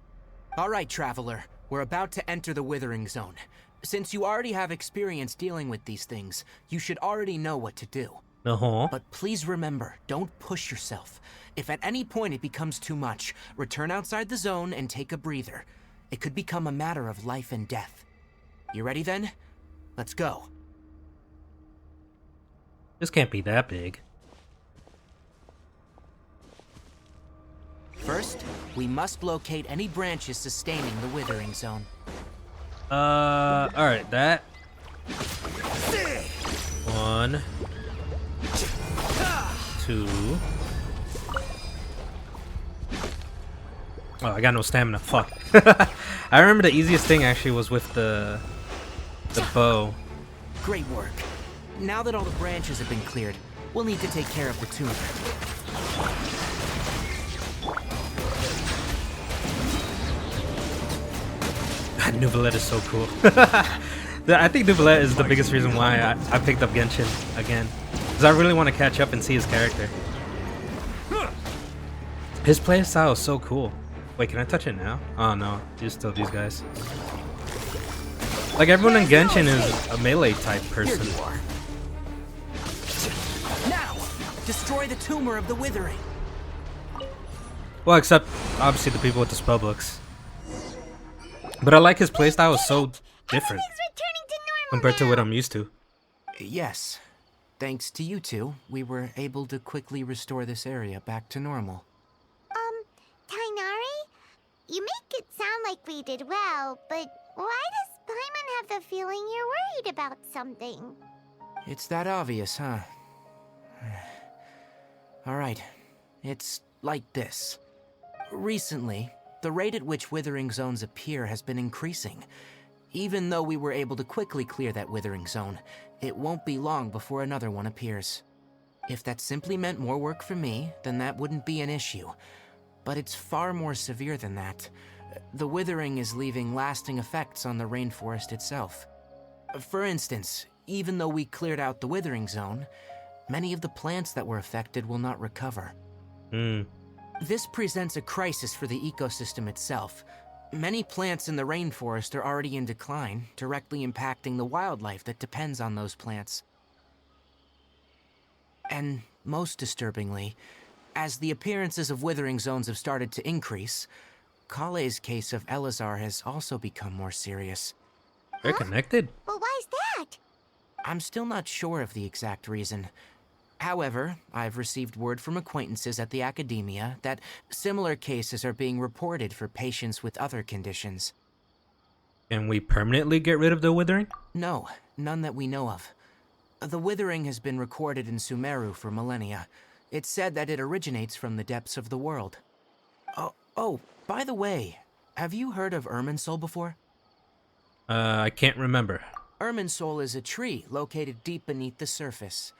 All right, Traveler. We're about to enter the withering zone. Since you already have experience dealing with these things, you should already know what to do. Uh-huh. But please remember, don't push yourself. If at any point it becomes too much, return outside the zone and take a breather. It could become a matter of life and death. You ready then? Let's go. This can't be that big. First, we must locate any branches sustaining the withering zone. Alright, that. 1, 2. Oh, I got no stamina. Fuck. I remember the easiest thing actually was with the The bow. Great work. Now that all the branches have been cleared, we'll need to take care of the tumor. Nouvellette is so cool. I think Nouvellette is the biggest reason why I picked up Genshin again. Because I really want to catch up and see his character. His playstyle is so cool. Wait, can I touch it now? Oh no, just still these guys. Like everyone in Genshin is a melee type person. Here you are. Now, destroy the tumor of the withering. Well, except obviously the people with the spellbooks. But I like his playstyle is so different Returning to normal compared to now. what I'm used to. Yes. Thanks to you two, we were able to quickly restore this area back to normal. Tainari? You make it sound like we did well, but why does Paimon have the feeling you're worried about something? It's that obvious, huh? Alright, it's like this. Recently, the rate at which withering zones appear has been increasing. Even though we were able to quickly clear that withering zone, it won't be long before another one appears. If that simply meant more work for me, then that wouldn't be an issue. But it's far more severe than that. The withering is leaving lasting effects on the rainforest itself. For instance, even though we cleared out the withering zone, many of the plants that were affected will not recover. This presents a crisis for the ecosystem itself. Many plants in the rainforest are already in decline, directly impacting the wildlife that depends on those plants. And most disturbingly, as the appearances of withering zones have started to increase, 𝐘𝐫𝐮's case of 𝐿𝐴ZAR has also become more serious. They're connected. Well, why's that? I'm still not sure of the exact reason. However, I've received word from acquaintances at the academia that similar cases are being reported for patients with other conditions. Can we permanently get rid of the withering? No, none that we know of. The withering has been recorded in Sumeru for millennia. It's said that it originates from the depths of the world. Oh, by the way, have you heard of Irminsul before? I can't remember. Irminsul is a tree located deep beneath the surface.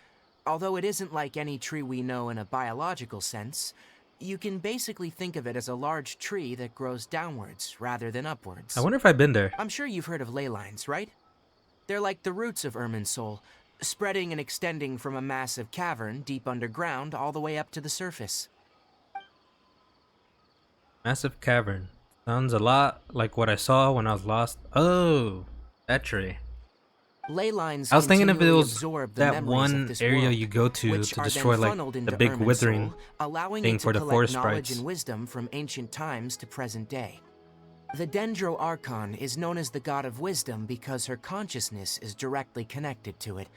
Although it isn't like any tree we know in a biological sense, you can basically think of it as a large tree that grows downwards rather than upwards. I wonder if I've been there. I'm sure you've heard of ley lines, right? They're like the roots of Irminsul, spreading and extending from a massive cavern deep underground all the way up to the surface. Massive cavern. Sounds a lot like what I saw when I was lost. Oh, that tree. Ley lines I was thinking if it continually was absorb the that memories of one this area world, you go to which are then destroy like funneled the into big Irminsul, withering allowing thing it to for the collect forest knowledge sprites. and wisdom from ancient times to present day. The Dendro Archon is known as the god of wisdom because her consciousness is directly connected to it.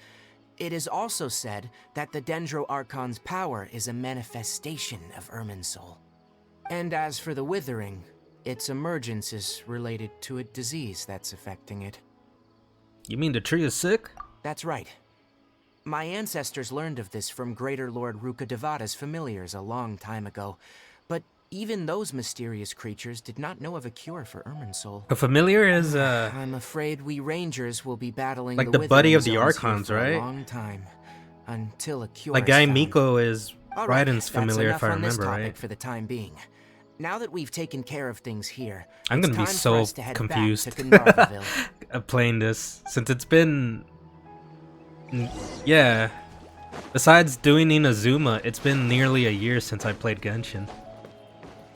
It is also said that the Dendro Archon's power is a manifestation of Irminsul. And as for the withering, its emergence is related to a disease that's affecting it. You mean the tree is sick? That's right. My ancestors learned of this from Greater Lord Rukkhadevata's familiars a long time ago, but even those mysterious creatures did not know of a cure for Irminsul. A familiar is I'm afraid we rangers will be battling like the the buddy of the withering zones here Archons, for right? a long time, until a cure like is Guy found. Miko is All right, Raiden's that's familiar, enough if I on this remember topic right. for the time being. Now that we've taken care of things here, I'm it's gonna be time for so us to head confused back to Gandharville. playing this since it's been, yeah. Besides doing Inazuma, it's been nearly a year since I played Genshin.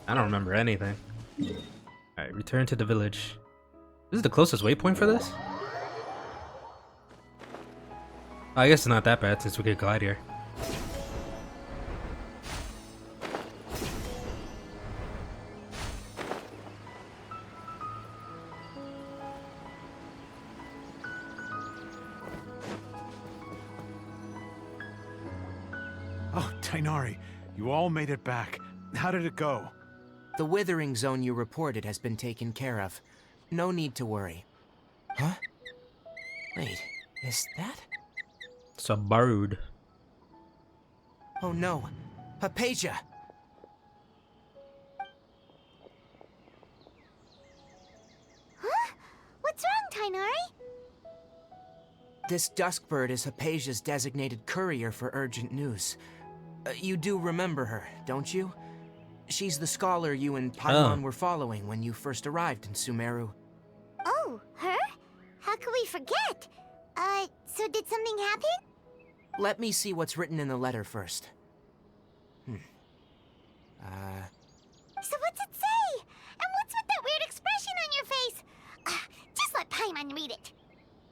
I don't remember anything. Alright, return to the village. This is the closest waypoint for this? I guess it's not that bad since we could glide here. Oh, Tainari, you all made it back. How did it go? The withering zone you reported has been taken care of. No need to worry. Huh? Wait, is that? Sabarud. Oh no, Hypatia! Huh? What's wrong, Tainari? This Duskbird is HoYoverse's designated courier for urgent news. You do remember her, don't you? She's the scholar you and Paimon were following when you first arrived in Sumeru. Oh, her? How could we forget? So did something happen? Let me see what's written in the letter first. So what's it say? And what's with that weird expression on your face? Just let Paimon read it.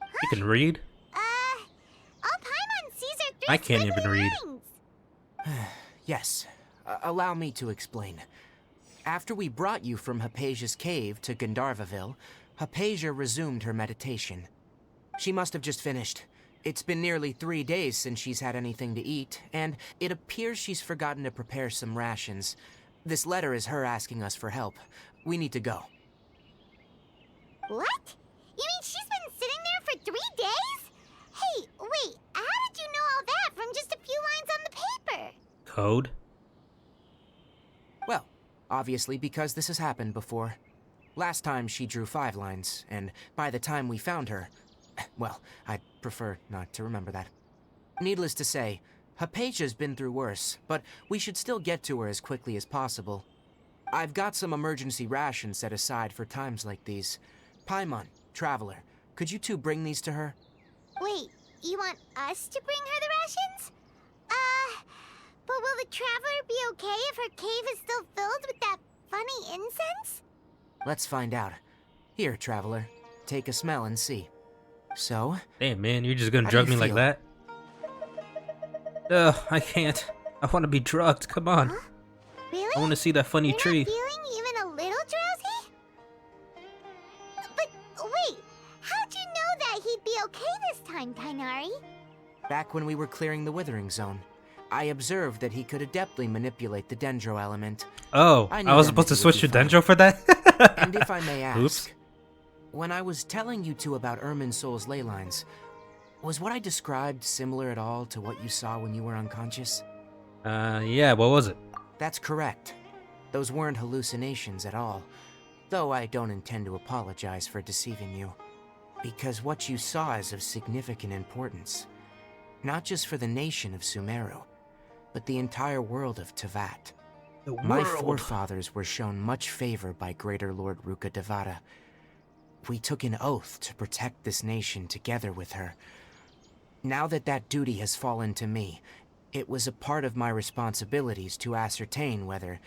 You can read? All Paimon sees are three I can't even squiggly read. lines. Yes, allow me to explain. After we brought you from HoYoverse's cave to Gandharvaville, HoYoverse resumed her meditation. She must have just finished. It's been nearly 3 days since she's had anything to eat, and it appears she's forgotten to prepare some rations. This letter is her asking us for help. We need to go. What? You mean she's been sitting there for 3 days? Hey, wait, how did you know all that from just a few lines on the paper? Code? Well, obviously because this has happened before. Last time she drew 5 lines, and by the time we found her, well, I'd prefer not to remember that. Needless to say, HoYoverse's been through worse, but we should still get to her as quickly as possible. I've got some emergency rations set aside for times like these. Paimon, Traveler, could you two bring these to her? Wait, you want us to bring her the rations? But will the Traveler be okay if her cave is still filled with that funny incense? Let's find out. Here, Traveler, take a smell and see. So? Damn, man, you're just gonna How do drug you me like feel? that? Ugh, I can't. I want to be drugged. Come on. Huh? Really? I want to see that funny You're tree. not feeling even a little drowsy? But wait, how'd you know that he'd be okay this time, Tainari? Back when we were clearing the Withering Zone, I observed that he could adeptly manipulate the Dendro element. Oh, I I, knew was that supposed to meant he would switch be to fine. Dendro for that? And if I may ask, Oops. when I was telling you two about 𝐒𝐿mindsoul's ley lines, was what I described similar at all to what you saw when you were unconscious? Yeah, what was it? That's correct. Those weren't hallucinations at all, though I don't intend to apologize for deceiving you. Because what you saw is of significant importance. Not just for the nation of Sumeru, but the entire world of Teyvat. My forefathers were shown much favor by Greater Lord Rukkhadevata. We took an oath to protect this nation together with her. Now that that duty has fallen to me, it was a part of my responsibilities to ascertain whether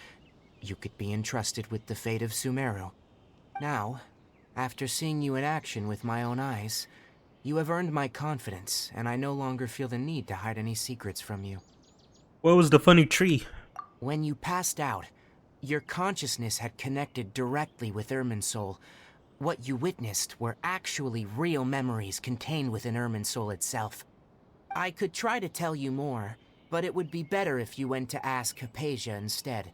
you could be entrusted with the fate of Sumeru. Now, after seeing you in action with my own eyes, you have earned my confidence, and I no longer feel the need to hide any secrets from you. What was the funny tree? When you passed out, your consciousness had connected directly with 𝐒𝐿mindsoul. What you witnessed were actually real memories contained within 𝐒𝐿mindsoul itself. I could try to tell you more, but it would be better if you went to ask HoYoverse instead.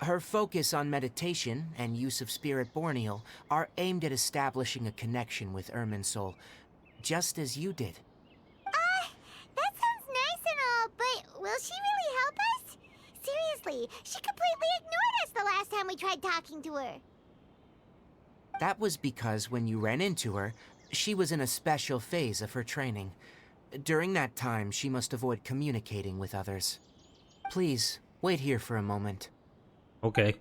Her focus on meditation and use of Spirit Borneal are aimed at establishing a connection with 𝐒𝐿mindsoul, just as you did. That sounds nice and all, but will she really help us? Seriously, she completely ignored us the last time we tried talking to her. That was because when you ran into her, she was in a special phase of her training. During that time, she must avoid communicating with others. Please, wait here for a moment. Okay.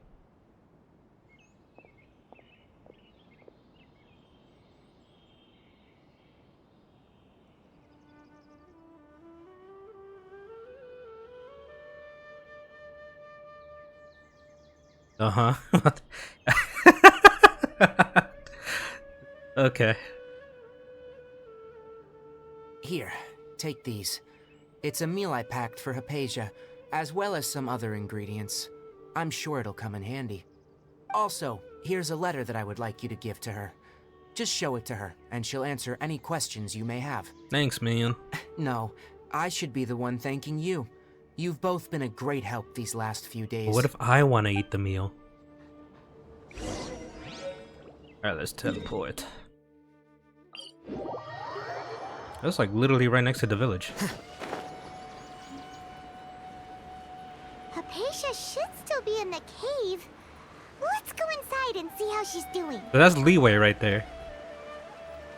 Uh-huh. Okay. Here, take these. It's a meal I packed for HoYoverse, as well as some other ingredients. I'm sure it'll come in handy. Also, here's a letter that I would like you to give to her. Just show it to her, and she'll answer any questions you may have. Thanks, man. No, I should be the one thanking you. You've both been a great help these last few days. What if I want to eat the meal? Alright, let's teleport. That's like literally right next to the village. HoYoverse should still be in the cave. Let's go inside and see how she's doing. So that's leeway right there.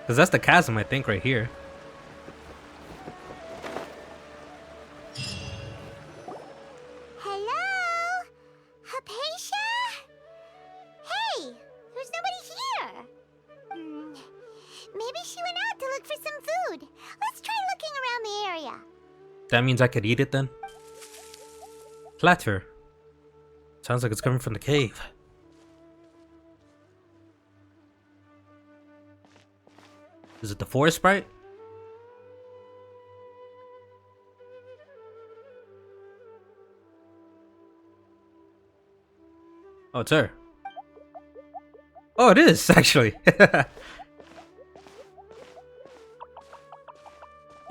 Because that's the chasm, I think, right here. Hey, there's nobody here. Maybe she went out to look for some food. Let's try looking around the area. That means I could eat it then? Clatter. Sounds like it's coming from the cave. Is it the forest sprite? Oh, it's her. Oh, it is, actually. Hey,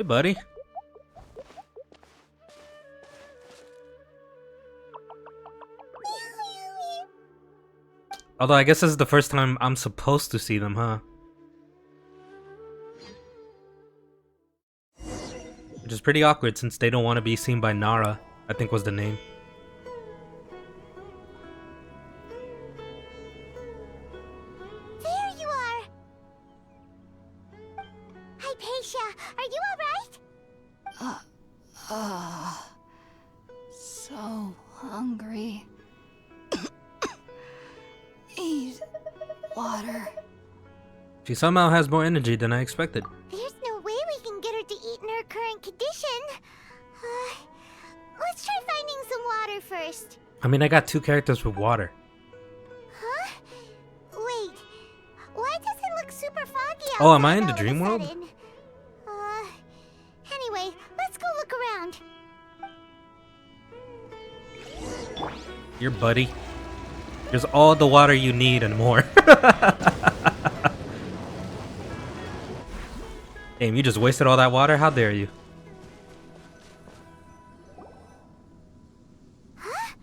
buddy. Although I guess this is the first time I'm supposed to see them, huh? Which is pretty awkward since they don't want to be seen by Nara, I think was the name. There you are. Hypatia, are you alright? So hungry. Eat water. She somehow has more energy than I expected. There's no way we can get her to eat in her current condition. Let's try finding some water first. I mean, I got 2 characters with water. Huh? Wait. Why does it look super foggy outside? Oh, am I in the all of a dream world? sudden? Anyway, let's go look around. Your buddy. There's all the water you need and more. Damn, you just wasted all that water? How dare you? Huh?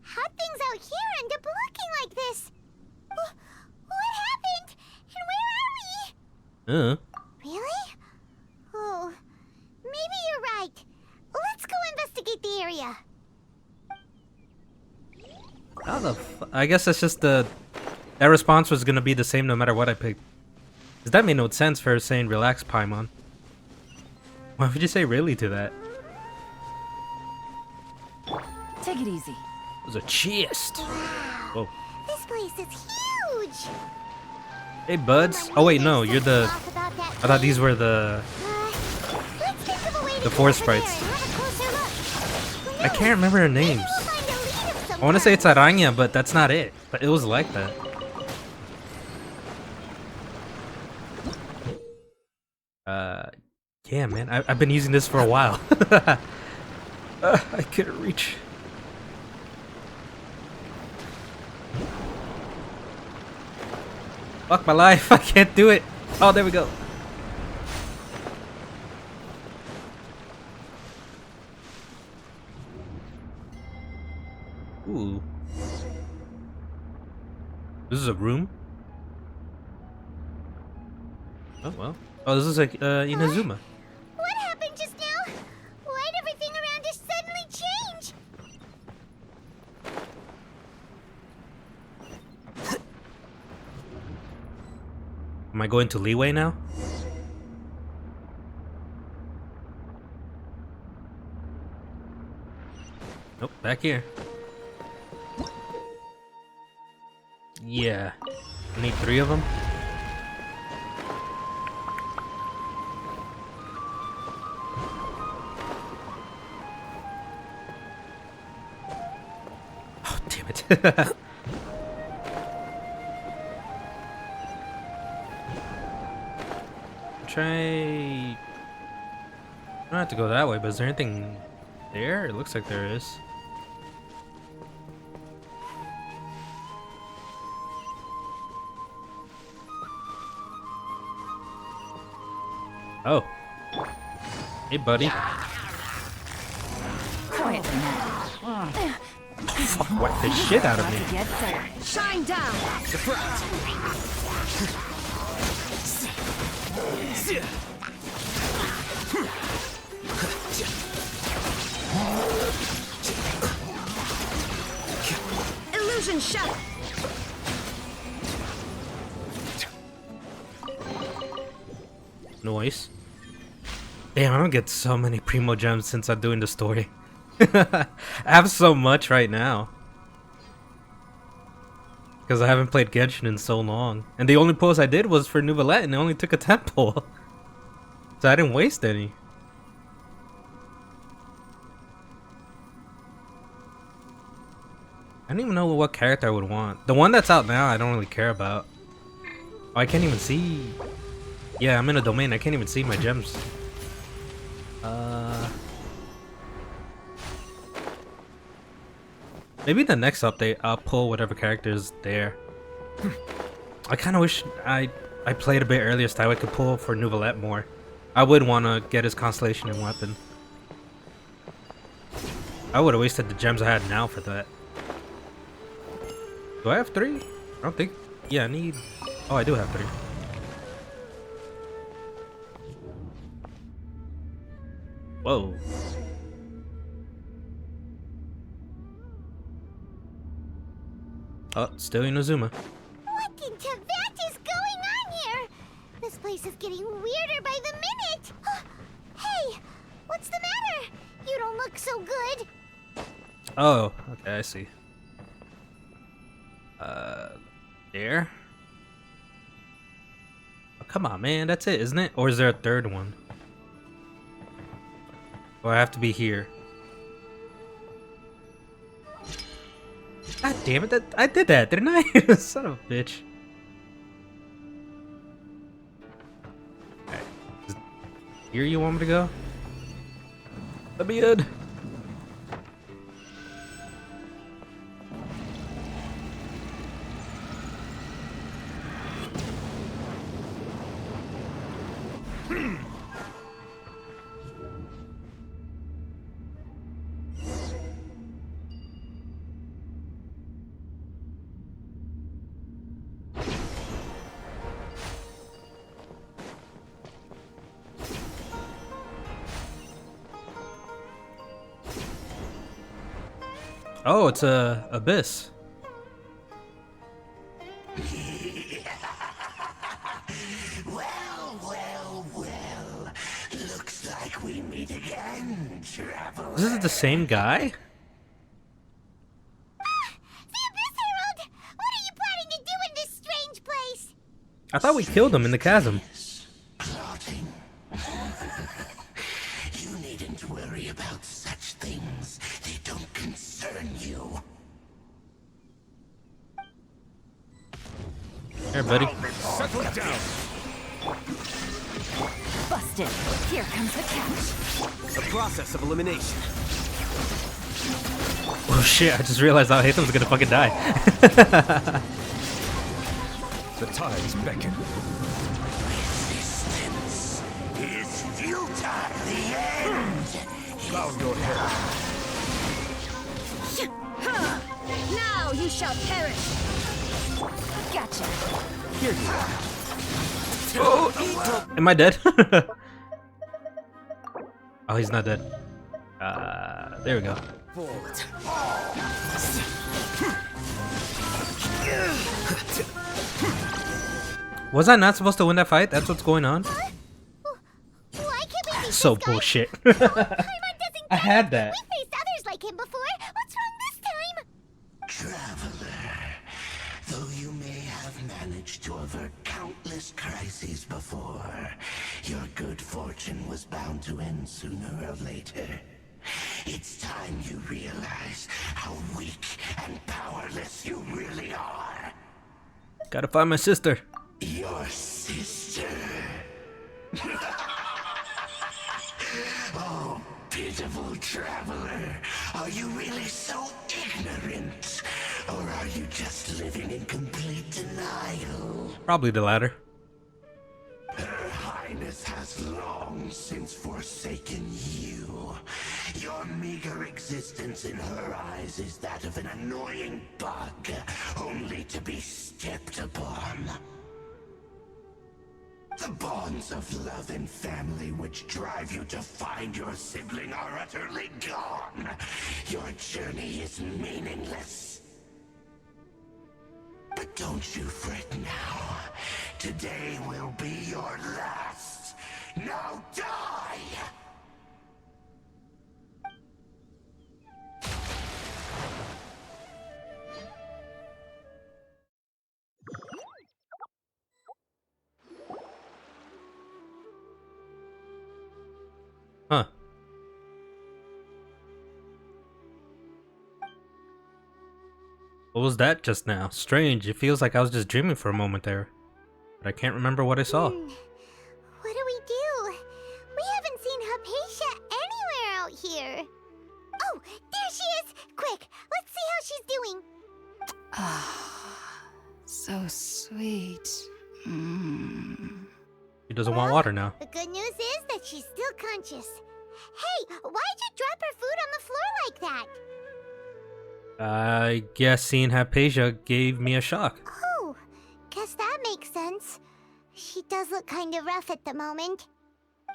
How'd things out here end up looking like this? What happened? And where are we? Really? Oh, maybe you're right. Let's go investigate the area. How the I guess that's just that response was gonna be the same no matter what I picked. Cause that made no sense for her saying relax, Paimon. Why would you say really to that? Take it easy. It was a chest. Whoa. This place is huge. Hey buds. Oh wait, no, you're the I thought these were the forest sprites. I can't remember their names. I want to say it's Araña, but that's not it. But it was like that. Yeah, man. I've been using this for a while. I couldn't reach. Fuck my life. I can't do it. Oh, there we go. Ooh. This is a room? Oh, well. Oh, this is like, Inazuma. What happened just now? Why'd everything around us suddenly change? Am I going to Leeway now? Nope, back here. Yeah. I need 3 of them. Oh, damn it. Try... I don't have to go that way, but is there anything there? It looks like there is. Oh. Hey, buddy. Quietly now. Fuck, whack the shit out of me. Get there. Shine down. Illusion shot. Noise. Damn, I don't get so many Primo Gems since I'm doing the story. I have so much right now. Because I haven't played Genshin in so long. And the only pulls I did was for Nouvellette, and it only took a 10 pull. So I didn't waste any. I don't even know what character I would want. The one that's out now, I don't really care about. Oh, I can't even see. Yeah, I'm in a domain. I can't even see my gems. Maybe the next update, I'll pull whatever character is there. I kind of wish I played a bit earlier so I could pull for Nouvellette more. I would want to get his Constellation and weapon. I would have wasted the gems I had now for that. Do I have 3? I don't think. Yeah, I need. Oh, I do have 3. Whoa. Oh, still Inazuma. What in Tibet is going on here? This place is getting weirder by the minute. Hey, what's the matter? You don't look so good. Oh, okay, I see. There? Oh, come on, man, that's it, isn't it? Or is there a third one? Or I have to be here? God damn it, I did that, didn't I? Son of a bitch. Alright. Here you want me to go? Let me in. Oh, it's a abyss. Well. Looks like we meet again, traveler. This is the same guy? The Abyss Herald! What are you planning to do in this strange place? I thought we killed him in the chasm. Plotting. You needn't worry about such things. They don't concern you. Here, buddy. Settle down. Busted. Here comes the catch. The process of elimination. Oh shit, I just realized Alhaitham's gonna fucking die. The tides beckon. Resistance is futile. The end. Bow your head. Now you shall perish. Gotcha. Here you are. Oh, am I dead? Oh, he's not dead. There we go. Forward. Was I not supposed to win that fight? That's what's going on? Why can't we beat So this guy? bullshit. Paimon doesn't I had that. We faced others like him before. What's wrong this time? Traveler, though you may have managed to avert countless crises before, your good fortune was bound to end sooner or later. It's time you realize how weak and powerless you really are. Gotta find my sister. Your sister. Oh, pitiful traveler. Are you really so ignorant? Or are you just living in complete denial? Probably the latter. Her Highness has long since forsaken you. Your meager existence in her eyes is that of an annoying bug, only to be stepped upon. The bonds of love and family which drive you to find your sibling are utterly gone. Your journey is meaningless. But don't you fret now. Today will be your last. Now die! What was that just now? Strange. It feels like I was just dreaming for a moment there. But I can't remember what I saw. What do we do? We haven't seen Hypatia anywhere out here. Oh, there she is! Quick, let's see how she's doing. Ah, so sweet. Mm. She doesn't want water now. The good news is that she's still conscious. Hey, why'd you drop her food on the floor like that? I guess seeing Hypatia gave me a shock. Oh, guess that makes sense. She does look kind of rough at the moment.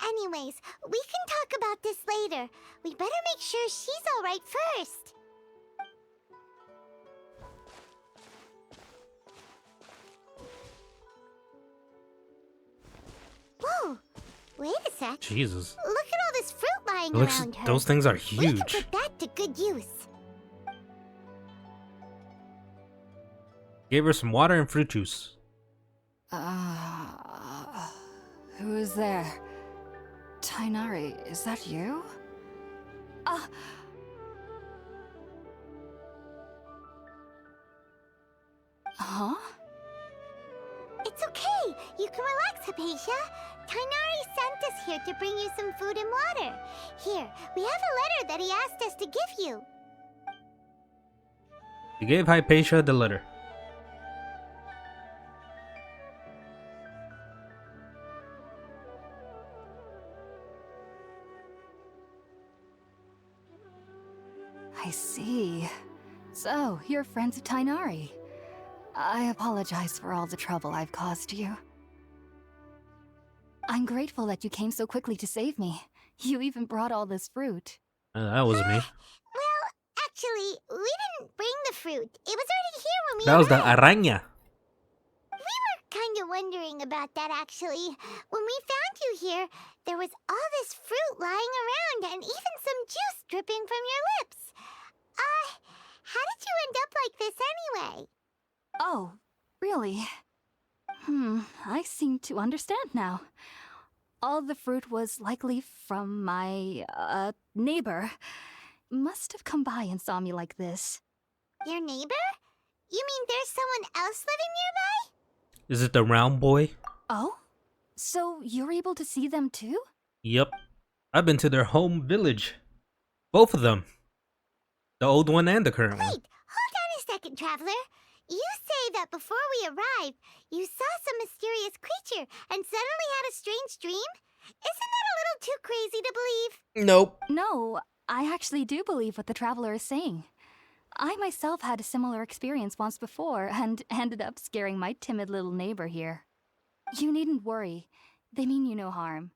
Anyways, we can talk about this later. We better make sure she's alright first. Whoa, wait a sec. Jesus. Look at all this fruit lying Looks, around her. those things are We huge. can put that to good use. Gave her some water and fruit juice. Who is there? Tighnari, is that you? Huh? It's okay. You can relax, Hypatia. Tighnari sent us here to bring you some food and water. Here, we have a letter that he asked us to give you. He gave Hypatia the letter. I see. So, you're friends of Tighnari. I apologize for all the trouble I've caused you. I'm grateful that you came so quickly to save me. You even brought all this fruit. That was me. Well, actually, we didn't bring the fruit. It was already here when we That was the arrived. araña. We were kind of wondering about that, actually. When we found you here, there was all this fruit lying around and even some juice dripping from your lips. How did you end up like this anyway? Oh, really? I seem to understand now. All the fruit was likely from my, neighbor. Must have come by and saw me like this. Your neighbor? You mean there's someone else living nearby? Is it the round boy? Oh? So you're able to see them too? Yep. I've been to their home village. Both of them. The old one and the current one. Wait, hold on a second, Traveler. You say that before we arrived, you saw some mysterious creature and suddenly had a strange dream? Isn't that a little too crazy to believe? Nope. No, I actually do believe what the traveler is saying. I myself had a similar experience once before and ended up scaring my timid little neighbor here. You needn't worry. They mean you no harm.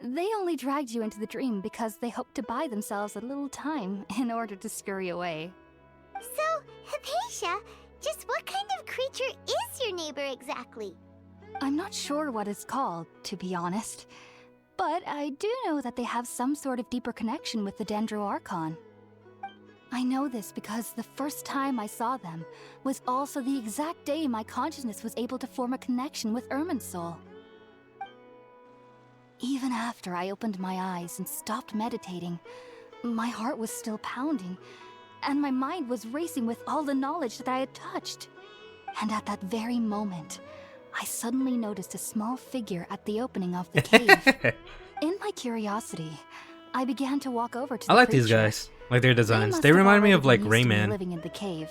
They only dragged you into the dream because they hoped to buy themselves a little time in order to scurry away. So, Hypatia, just what kind of creature is your neighbor exactly? I'm not sure what it's called, to be honest. But I do know that they have some sort of deeper connection with the Dendro Archon. I know this because the first time I saw them was also the exact day my consciousness was able to form a connection with Irminsul. Even after I opened my eyes and stopped meditating, my heart was still pounding, and my mind was racing with all the knowledge that I had touched. And at that very moment, I suddenly noticed a small figure at the opening of the cave. In my curiosity, I began to walk over to the I like these creature. guys. Like their designs. must They have remind me already of like been used to me Rayman. living in the cave,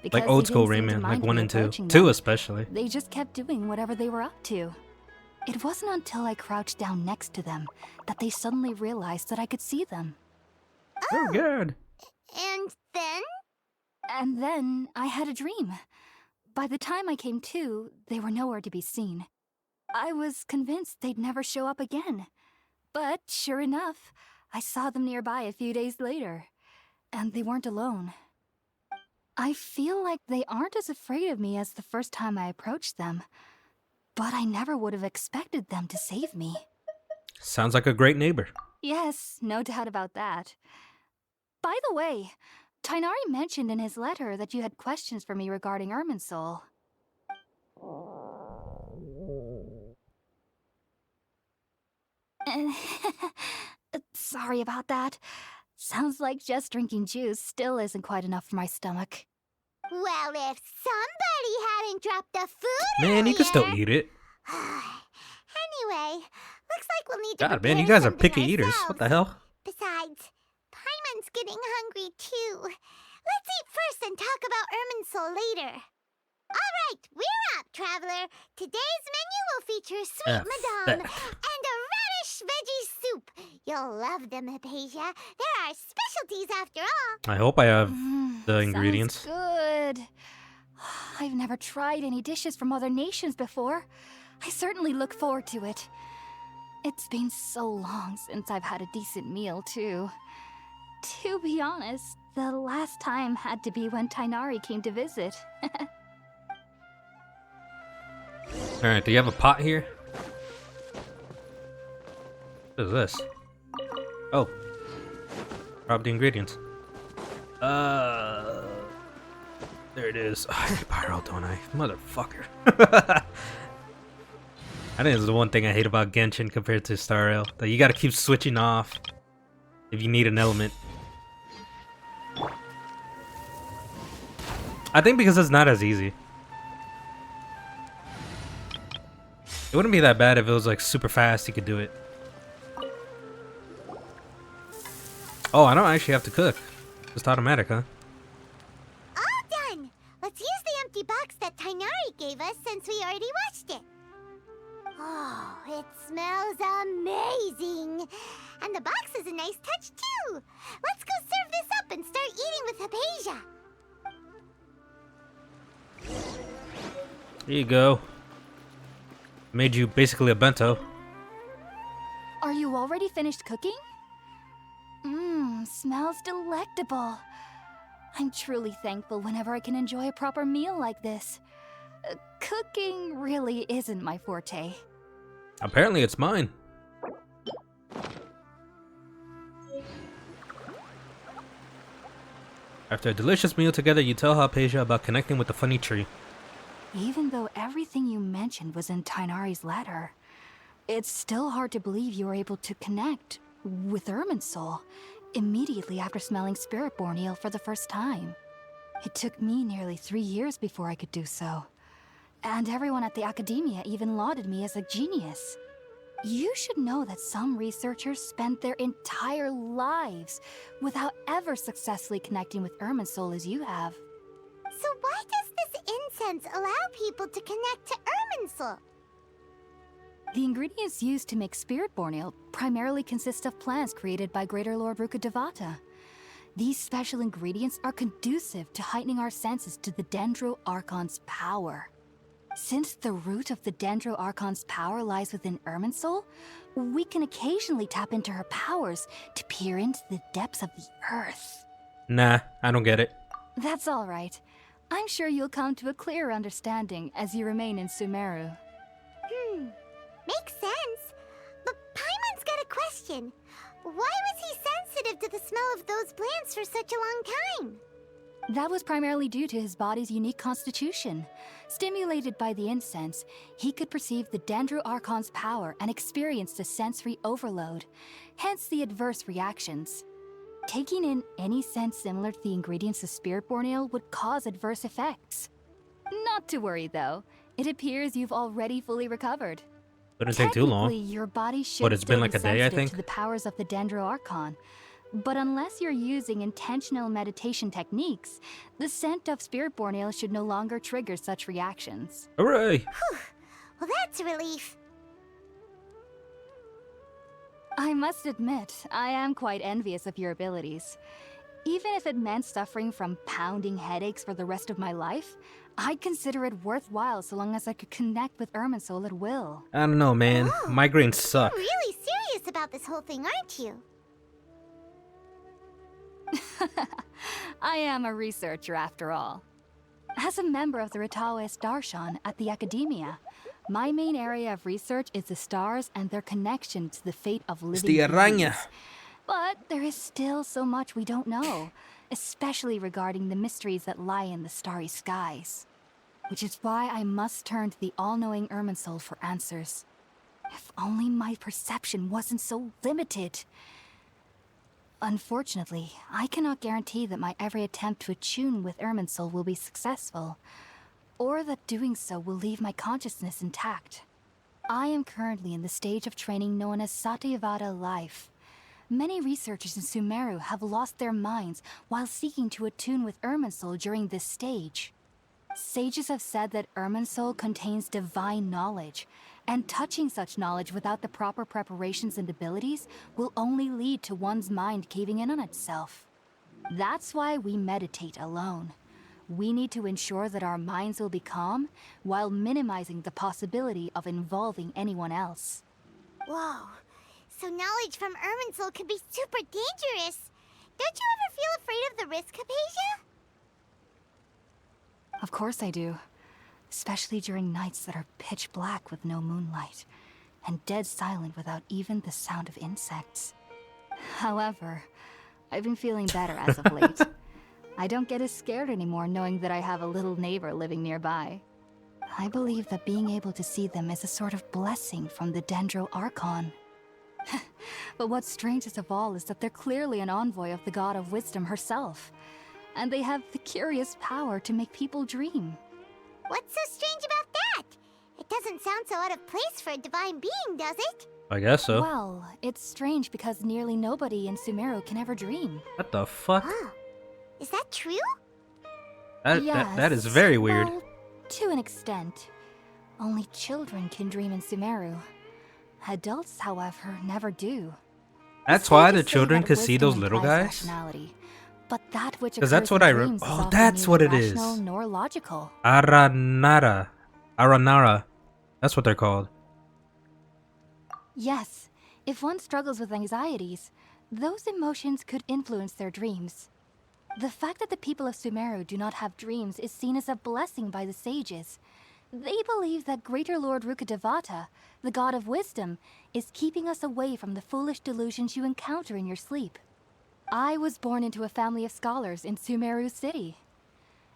Like because old they school didn't seem to Rayman. Like mind 1 me and 2. approaching 2 them. especially. They just kept doing whatever they were up to. It wasn't until I crouched down next to them that they suddenly realized that I could see them. Oh, good. And then? And then I had a dream. By the time I came to, they were nowhere to be seen. I was convinced they'd never show up again. But sure enough, I saw them nearby a few days later. And they weren't alone. I feel like they aren't as afraid of me as the first time I approached them. But I never would have expected them to save me. Sounds like a great neighbor. Yes, no doubt about that. By the way, Tighnari mentioned in his letter that you had questions for me regarding Irminsul. Sorry about that. Sounds like just drinking juice still isn't quite enough for my stomach. Well, if somebody hadn't dropped the food Man, you can still earlier- eat it. Anyway, looks like we'll need to God, man, you prepare guys are something picky eaters. What the ourselves. hell? Besides, Paimon's getting hungry too. Let's eat first and talk about Irminsul later. All right, we're up, traveler. Today's menu will feature sweet madame and a radish veggie soup. You'll love them, Hypatia. They're our specialties after all. I hope I have the Sounds ingredients. good. I've never tried any dishes from other nations before. I certainly look forward to it. It's been so long since I've had a decent meal, too. To be honest, the last time had to be when Tighnari came to visit. Alright, do you have a pot here? What is this? Oh. Grab the ingredients. There it is. I hate Pyro, don't I? Motherfucker. I think this is the one thing I hate about Genshin compared to Star Rail. That you gotta keep switching off if you need an element. I think because it's not as easy. It wouldn't be that bad if it was like super fast, you could do it. Oh, I don't actually have to cook. Just automatic, huh? All done. Let's use the empty box that Tighnari gave us since we already washed it. Oh, it smells amazing. And the box is a nice touch too. Let's go serve this up and start eating with Hypatia. Here you go. Made you basically a bento. Are you already finished cooking? Smells delectable. I'm truly thankful whenever I can enjoy a proper meal like this. Cooking really isn't my forte. Apparently it's mine. After a delicious meal together, you tell Hypatia about connecting with the funny tree. Even though everything you mentioned was in Tighnari's letter, it's still hard to believe you were able to connect with Irminsul immediately after smelling Spiritborn eel for the first time. It took me nearly 3 years before I could do so. And everyone at the academia even lauded me as a genius. You should know that some researchers spent their entire lives without ever successfully connecting with Irminsul as you have. So why does this incense allow people to connect to Irminsul? The ingredients used to make Spiritborn eel primarily consist of plants created by Greater Lord Rukkhadevata. These special ingredients are conducive to heightening our senses to the Dendro Archon's power. Since the root of the Dendro Archon's power lies within Irminsul, we can occasionally tap into her powers to peer into the depths of the earth. Nah, I don't get it. That's all right. I'm sure you'll come to a clearer understanding as you remain in Sumeru. Makes sense. But Paimon's got a question. Why was he sensitive to the smell of those plants for such a long time? That was primarily due to his body's unique constitution. Stimulated by the incense, he could perceive the Dendro Archon's power and experienced a sensory overload, hence the adverse reactions. Taking in any scent similar to the ingredients of Spiritborn eel would cause adverse effects. Not to worry though, it appears you've already fully recovered. Wouldn't take too long. Technically, your body should What, it's still been like be a day, I sensitive think? to the powers of the Dendro Archon. But unless you're using intentional meditation techniques, the scent of Spiritborn eel should no longer trigger such reactions. Hooray! Well, that's a relief. I must admit, I am quite envious of your abilities. Even if it meant suffering from pounding headaches for the rest of my life, I'd consider it worthwhile so long as I could connect with Irminsul at will. I don't know, man. Oh, Migraines suck. You're really serious about this whole thing, aren't you? I am a researcher after all. As a member of the Ritawe Darshan at the Academia, my main area of research is the stars and their connection to the fate of living the araña. beings. But there is still so much we don't know, especially regarding the mysteries that lie in the starry skies. Which is why I must turn to the all-knowing Irminsul for answers. If only my perception wasn't so limited. Unfortunately, I cannot guarantee that my every attempt to attune with Irminsul will be successful, or that doing so will leave my consciousness intact. I am currently in the stage of training known as Satyavada life. Many researchers in Sumeru have lost their minds while seeking to attune with Irminsul during this stage. Sages have said that Irminsul contains divine knowledge, and touching such knowledge without the proper preparations and abilities will only lead to one's mind caving in on itself. That's why we meditate alone. We need to ensure that our minds will be calm while minimizing the possibility of involving anyone else. Whoa. So knowledge from Irminsul can be super dangerous. Don't you ever feel afraid of the risk, 𝐘𝐄𝐀? Of course I do. Especially during nights that are pitch black with no moonlight, and dead silent without even the sound of insects. However, I've been feeling better as of late. I don't get as scared anymore knowing that I have a little neighbor living nearby. I believe that being able to see them is a sort of blessing from the Dendro Archon. But what's strangest of all is that they're clearly an envoy of the God of Wisdom herself, and they have the curious power to make people dream. What's so strange about that? It doesn't sound so out of place for a divine being, does it? I guess so. Well, it's strange because nearly nobody in Sumeru can ever dream. What the fuck? Oh. Is that true? That is very weird. Well, to an extent. Only children can dream in Sumeru. Adults, however, never do. That's why the children could see those little guys? But that which because that's what I remember. Oh, that's what it is. Nor logical. Aranara. That's what they're called. Yes. If one struggles with anxieties, those emotions could influence their dreams. The fact that the people of Sumeru do not have dreams is seen as a blessing by the sages. They believe that Greater Lord Rukkhadevata, the God of Wisdom, is keeping us away from the foolish delusions you encounter in your sleep. I was born into a family of scholars in Sumeru City.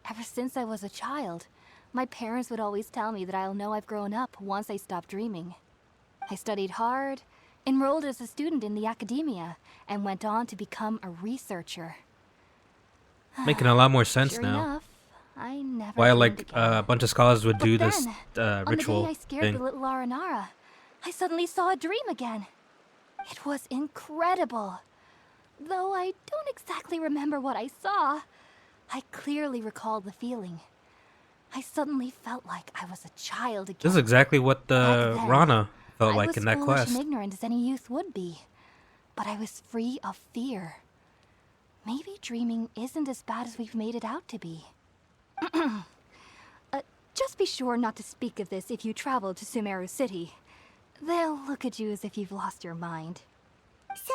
Ever since I was a child, my parents would always tell me that I'll know I've grown up once I stop dreaming. I studied hard, enrolled as a student in the academia, and went on to become a researcher. Making a lot more sense sure now. Enough, I never Why dreamed like again. a bunch of scholars would do But this then, ritual on the day I scared thing. the little Aranara, I suddenly saw a dream again. It was incredible. Though I don't exactly remember what I saw, I clearly recall the feeling. I suddenly felt like I was a child again. This is exactly what the Back then, Rana felt like in that I was foolish quest. and ignorant as any youth would be, but I was free of fear. Maybe dreaming isn't as bad as we've made it out to be. Just be sure not to speak of this if you travel to Sumeru City. They'll look at you as if you've lost your mind. So,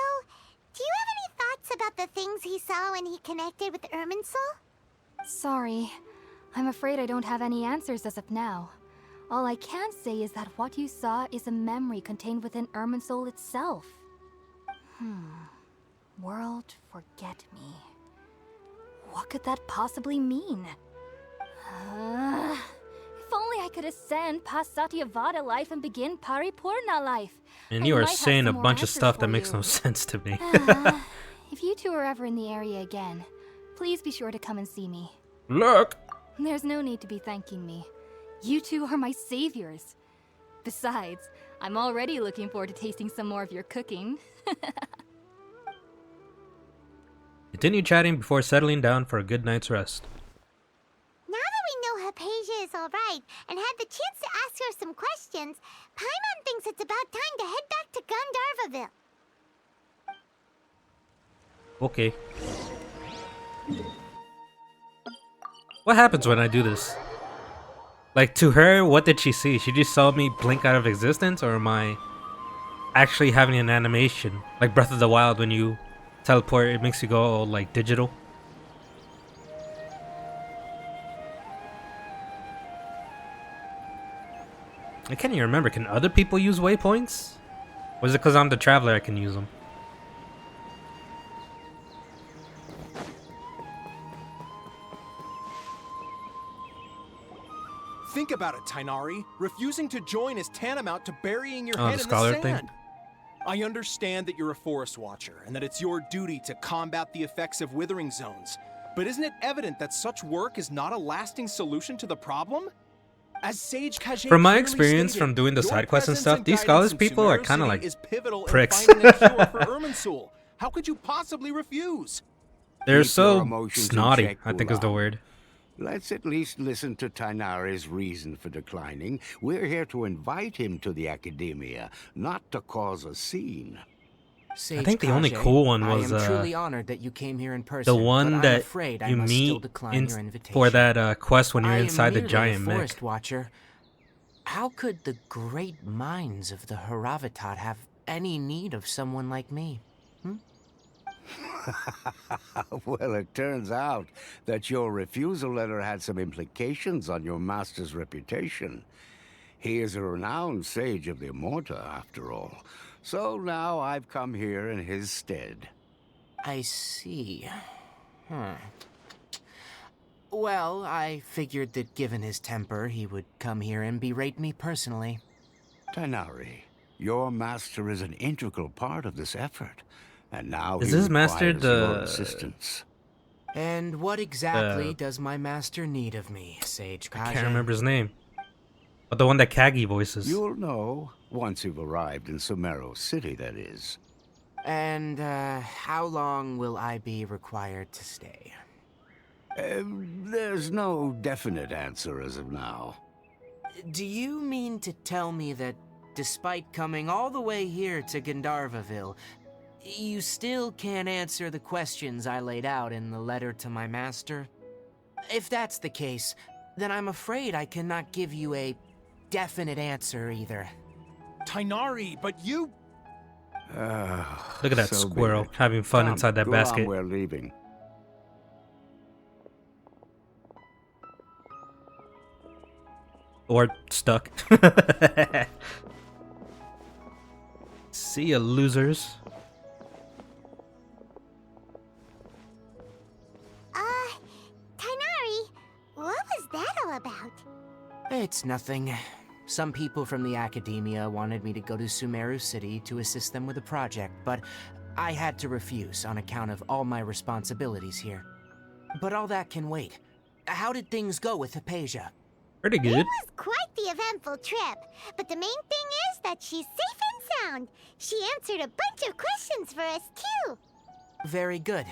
do you have any thoughts about the things he saw when he connected with Irminsul? Sorry. I'm afraid I don't have any answers as of now. All I can say is that what you saw is a memory contained within Irminsul itself. World forget me. What could that possibly mean? If only I could ascend past Satyavada life and begin Paripurna life. And I you are might have saying a some more bunch of answers stuff that for makes you. no sense to me. If you two are ever in the area again, please be sure to come and see me. Look! There's no need to be thanking me. You two are my saviors. Besides, I'm already looking forward to tasting some more of your cooking. Continue chatting before settling down for a good night's rest. Now that we know 𝐘𝐿 is alright and had the chance to ask her some questions, Paimon thinks it's about time to head back to Gandharvaville. Okay. What happens when I do this? Like, to her, what did she see? She just saw me blink out of existence, or am I actually having an animation? Like Breath of the Wild, when you teleport, it makes you go all, like, digital. I can't even remember. Can other people use waypoints? Or is it because I'm the traveler I can use them? Think about it, Tighnari. Refusing to join is tantamount to burying your Oh, head the in scholar the thing? sand. I understand that you're a forest watcher and that it's your duty to combat the effects of withering zones. But isn't it evident that such work is not a lasting solution to the problem? As Sage 𝐘𝐄𝐀 From my clearly experience stated, from doing the your side quests and presence stuff, these guidance Scholars in people are Sumeru kind of City like is pivotal in pricks. finding a cure for 𝐒𝐮𝐬𝐴. How could you possibly refuse? They're Keep your so emotions in snotty, check, I think is the Gulon. word. Let's at least listen to Tighnari's reason for declining. We're here to invite him to the Academia, not to cause a scene. Sage I think the only 𝐘𝐄𝐀, cool one was I am truly honored that you came here in person, the one but I'm that afraid I you must still meet decline your invitation. for that quest when you're I am inside the merely giant a mech. forest watcher. How could the great minds of the Haravatat have any need of someone like me? Well, it turns out that your refusal letter had some implications on your master's reputation. He is a renowned sage of the Immorta, after all. So now I've come here in his stead. I see. Well, I figured that given his temper, he would come here and berate me personally. Tighnari, your master is an integral part of this effort. And now Is he his master requires your the assistance. And what exactly does my master need of me, Sage 𝐘𝐀? I can't remember his name. But the one that 𝐘𝐂𝐑 voices. You'll know once you've arrived in Sumeru City, that is. And how long will I be required to stay? There's no definite answer as of now. Do you mean to tell me that despite coming all the way here to Gandharvaville, you still can't answer the questions I laid out in the letter to my master? If that's the case, then I'm afraid I cannot give you a definite answer either. Tighnari, but you... Look at that So be squirrel it. having fun Come, inside that go on, basket. we're leaving. Or stuck. See ya, losers. Tighnari, what was that all about? It's nothing. Some people from the Academia wanted me to go to Sumeru City to assist them with a project, but I had to refuse on account of all my responsibilities here. But all that can wait. How did things go with 𝐒𝐿𝐴? Pretty It good. was quite the eventful trip, but the main thing is that she's safe and sound. She answered a bunch of questions for us, too. Very good.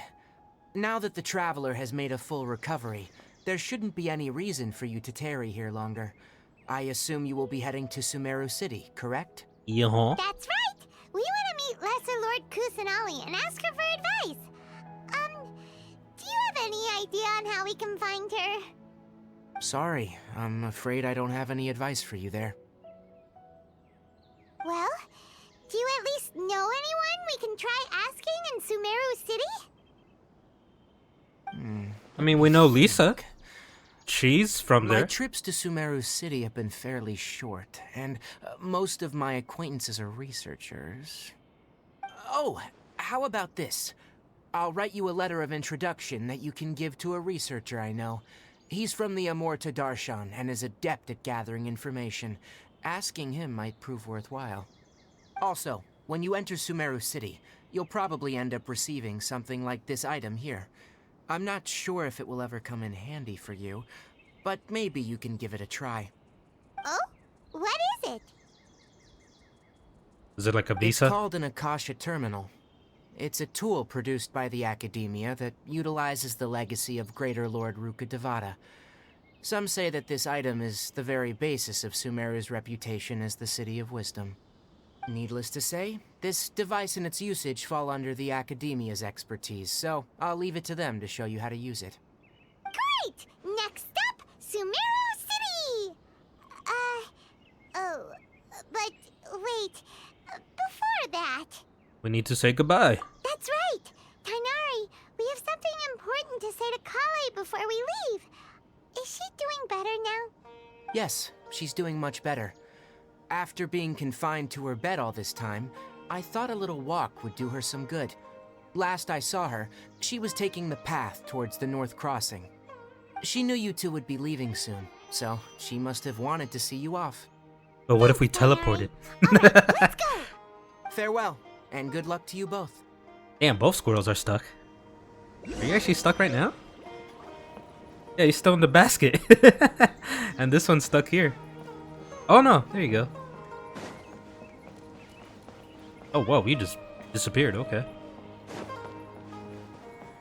Now that the Traveler has made a full recovery, there shouldn't be any reason for you to tarry here longer. I assume you will be heading to Sumeru City, correct? Yeah. That's right. We want to meet Lesser Lord 𝐒𝐮𝐴 and ask her for advice. Do you have any idea on how we can find her? Sorry, I'm afraid I don't have any advice for you there. Well, do you at least know anyone we can try asking in Sumeru City? I mean, we know Lisa. She's from My there. trips to Sumeru City have been fairly short, and most of my acquaintances are researchers. Oh, how about this? I'll write you a letter of introduction that you can give to a researcher I know. He's from the Immorta Darshan and is adept at gathering information. Asking him might prove worthwhile. Also, when you enter Sumeru City, you'll probably end up receiving something like this item here. I'm not sure if it will ever come in handy for you, but maybe you can give it a try. Oh? What is it? Is it like a It's visa? called an Akasha Terminal. It's a tool produced by the Academia that utilizes the legacy of Greater Lord Rukkhadevata. Some say that this item is the very basis of Sumeru's reputation as the City of Wisdom. Needless to say, this device and its usage fall under the Academia's expertise, so I'll leave it to them to show you how to use it. Great! Next up, Sumeru City! But wait, before that... We need to say goodbye. That's right! Tighnari, we have something important to say to 𝐒𝐿𝐴 before we leave. Is she doing better now? Yes, she's doing much better. After being confined to her bed all this time, I thought a little walk would do her some good. Last I saw her, she was taking the path towards the North Crossing. She knew you two would be leaving soon, so she must have wanted to see you off. But what if we teleported? Alright, let's go! Farewell, and good luck to you both. Damn, both squirrels are stuck. Are you actually stuck right now? Yeah, he's still in the basket. And this one's stuck here. Oh no, there you go. Oh whoa, you just disappeared, okay.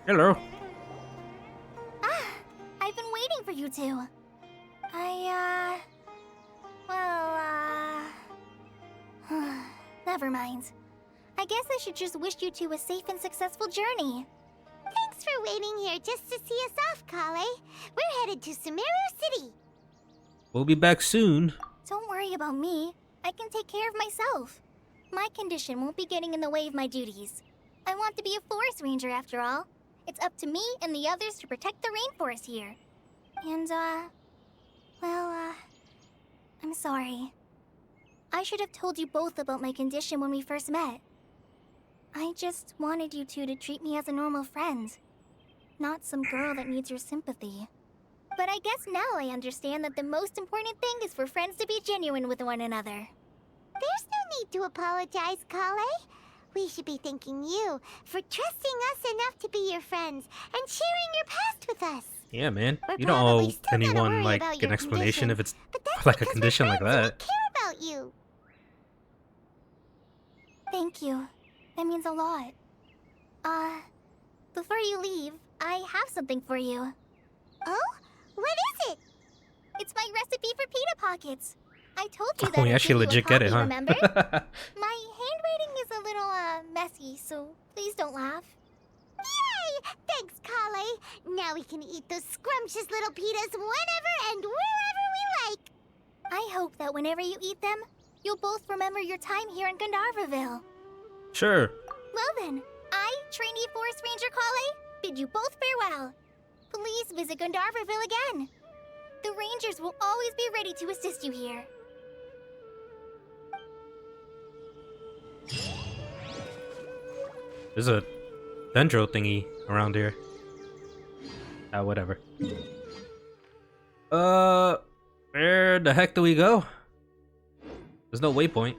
Hello. I've been waiting for you two. Never mind. I guess I should just wish you two a safe and successful journey. Thanks for waiting here just to see us off, 𝐘𝐁. We're headed to 𝐒𝐮𝐻 City. We'll be back soon. Don't worry about me. I can take care of myself. My condition won't be getting in the way of my duties. I want to be a forest ranger after all. It's up to me and the others to protect the rainforest here. And, I'm sorry. I should have told you both about my condition when we first met. I just wanted you two to treat me as a normal friend, not some girl that needs your sympathy. But I guess now I understand that the most important thing is for friends to be genuine with one another. There's no need to apologize, 𝐘𝐁. We should be thanking you for trusting us enough to be your friends and sharing your past with us. Yeah, man. We're You don't owe probably still gonna anyone worry like about an your explanation condition, if it's but that's like a because we're condition like friends and that. we care about you. Thank you. That means a lot. Before you leave, I have something for you. Oh? What is it? It's my recipe for pita pockets. I told you that Oh, we I'd actually give you a legit get it, copy, huh? remember? My handwriting is a little, messy, so please don't laugh. Yay! Thanks, 𝐘𝐁. Now we can eat those scrumptious little pitas whenever and wherever we like. I hope that whenever you eat them, you'll both remember your time here in Gandharville. Sure. Well then, I, trainee Forest Ranger 𝐘𝐁, bid you both farewell. Please visit Gandharville again. The Rangers will always be ready to assist you here. There's a dendro thingy around here. Whatever. Where the heck do we go? There's no waypoint.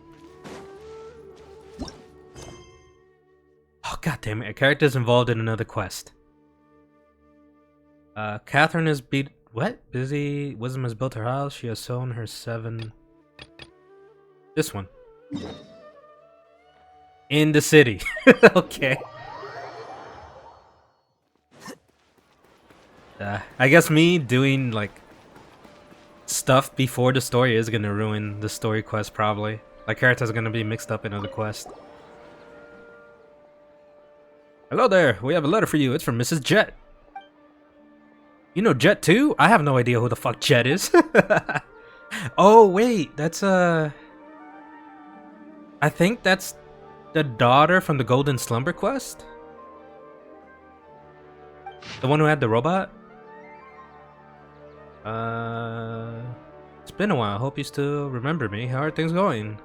Oh, god damn it. A character's involved in another quest. Catherine is busy. Wisdom has built her house. She has sown her 7. This one. In the city. Okay. I guess me doing like stuff before the story is gonna ruin the story quest probably. My character's gonna be mixed up in other quests. Hello there, we have a letter for you. It's from Mrs. Jet. You know Jet too? I have no idea who the fuck Jet is. Oh wait, that's I think that's the daughter from the Golden Slumber quest? The one who had the robot? It's been a while. Hope you still remember me. How are things going?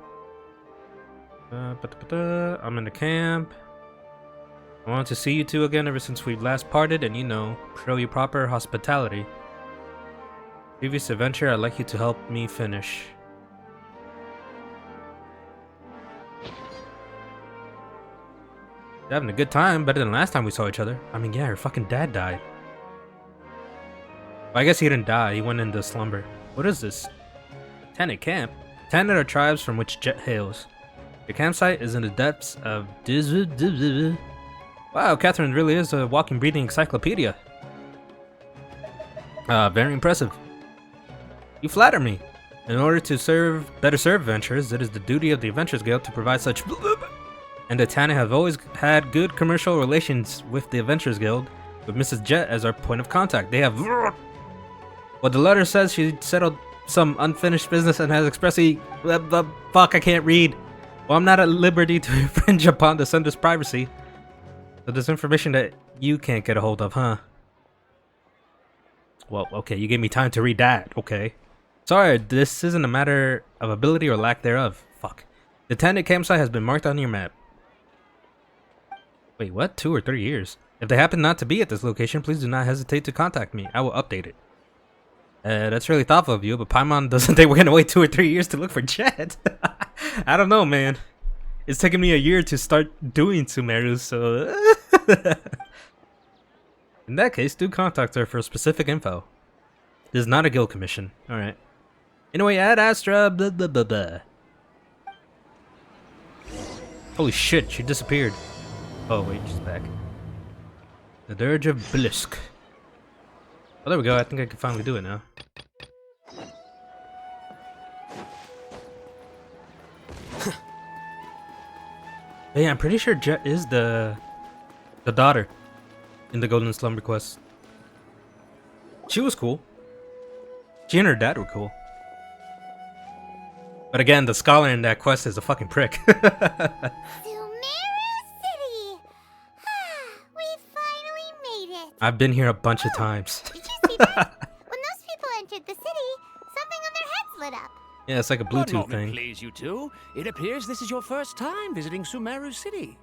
I'm in the camp. I wanted to see you two again ever since we last parted and, you know, show you proper hospitality. Previous adventure, I'd like you to help me finish. You're having a good time, better than last time we saw each other. I mean, yeah, her fucking dad died. Well, I guess he didn't die, he went into slumber. What is this? Tenant camp? Tenant are tribes from which Jet hails. Your campsite is in the depths of Wow, Catherine really is a walking, breathing encyclopedia. Very impressive. You flatter me. In order to better serve adventurers, it is the duty of the Adventurers Guild to provide such and the Tana have always had good commercial relations with the Adventurers Guild, with Mrs. Jet as our point of contact. They have Well, the letter says she settled some unfinished business and has expressly fuck, I can't read. Well, I'm not at liberty to infringe upon the sender's privacy. So there's information that you can't get a hold of, huh? Well, okay, you gave me time to read that, okay. Sorry, this isn't a matter of ability or lack thereof. Fuck. The tenant campsite has been marked on your map. Wait, what? 2 or 3 years? If they happen not to be at this location, please do not hesitate to contact me. I will update it. That's really thoughtful of you, but Paimon doesn't think we're gonna wait 2 or 3 years to look for Jet. I don't know, man. It's taken me a year to start doing Sumeru, so... In that case, do contact her for specific info. This is not a guild commission. Alright. Anyway, Ad Astra, blah blah blah blah. Holy shit, she disappeared. Oh wait, she's back. The Dirge of Blisk. Oh, there we go. I think I can finally do it now. But yeah, I'm pretty sure Jet is the daughter in the Golden Slumber quest. She was cool. She and her dad were cool. But again, the scholar in that quest is a fucking prick. Sumeru City! We finally made it! I've been here a bunch of times. Did you see that? When those people entered the city, something on their heads lit up. Yeah, it's like a Bluetooth thing. Please, you two. It appears this is your first time visiting Sumeru City.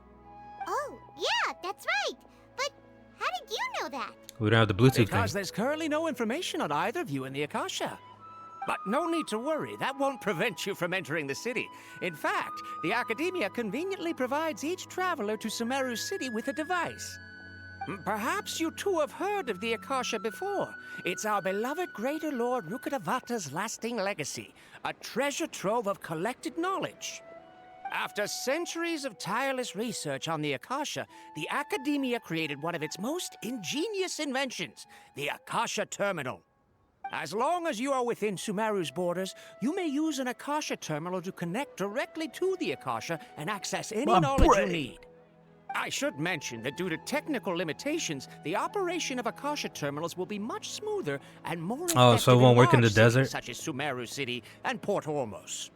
Oh, yeah, that's right. But how did you know that? We don't have the Bluetooth Because thing. there's currently no information on either of you in the Akasha. But no need to worry, that won't prevent you from entering the city. In fact, the Academia conveniently provides each traveler to Sumeru City with a device. Perhaps you two have heard of the Akasha before. It's our beloved Greater Lord Rukkhadevata's lasting legacy, a treasure trove of collected knowledge. After centuries of tireless research on the Akasha, the Academia created one of its most ingenious inventions, the Akasha Terminal. As long as you are within Sumeru's borders, you may use an Akasha terminal to connect directly to the Akasha and access any knowledge you need. I should mention that due to technical limitations, the operation of Akasha terminals will be much smoother and more effective. Oh, so it won't work in the large desert? cities such as Sumeru City and Port Ormos.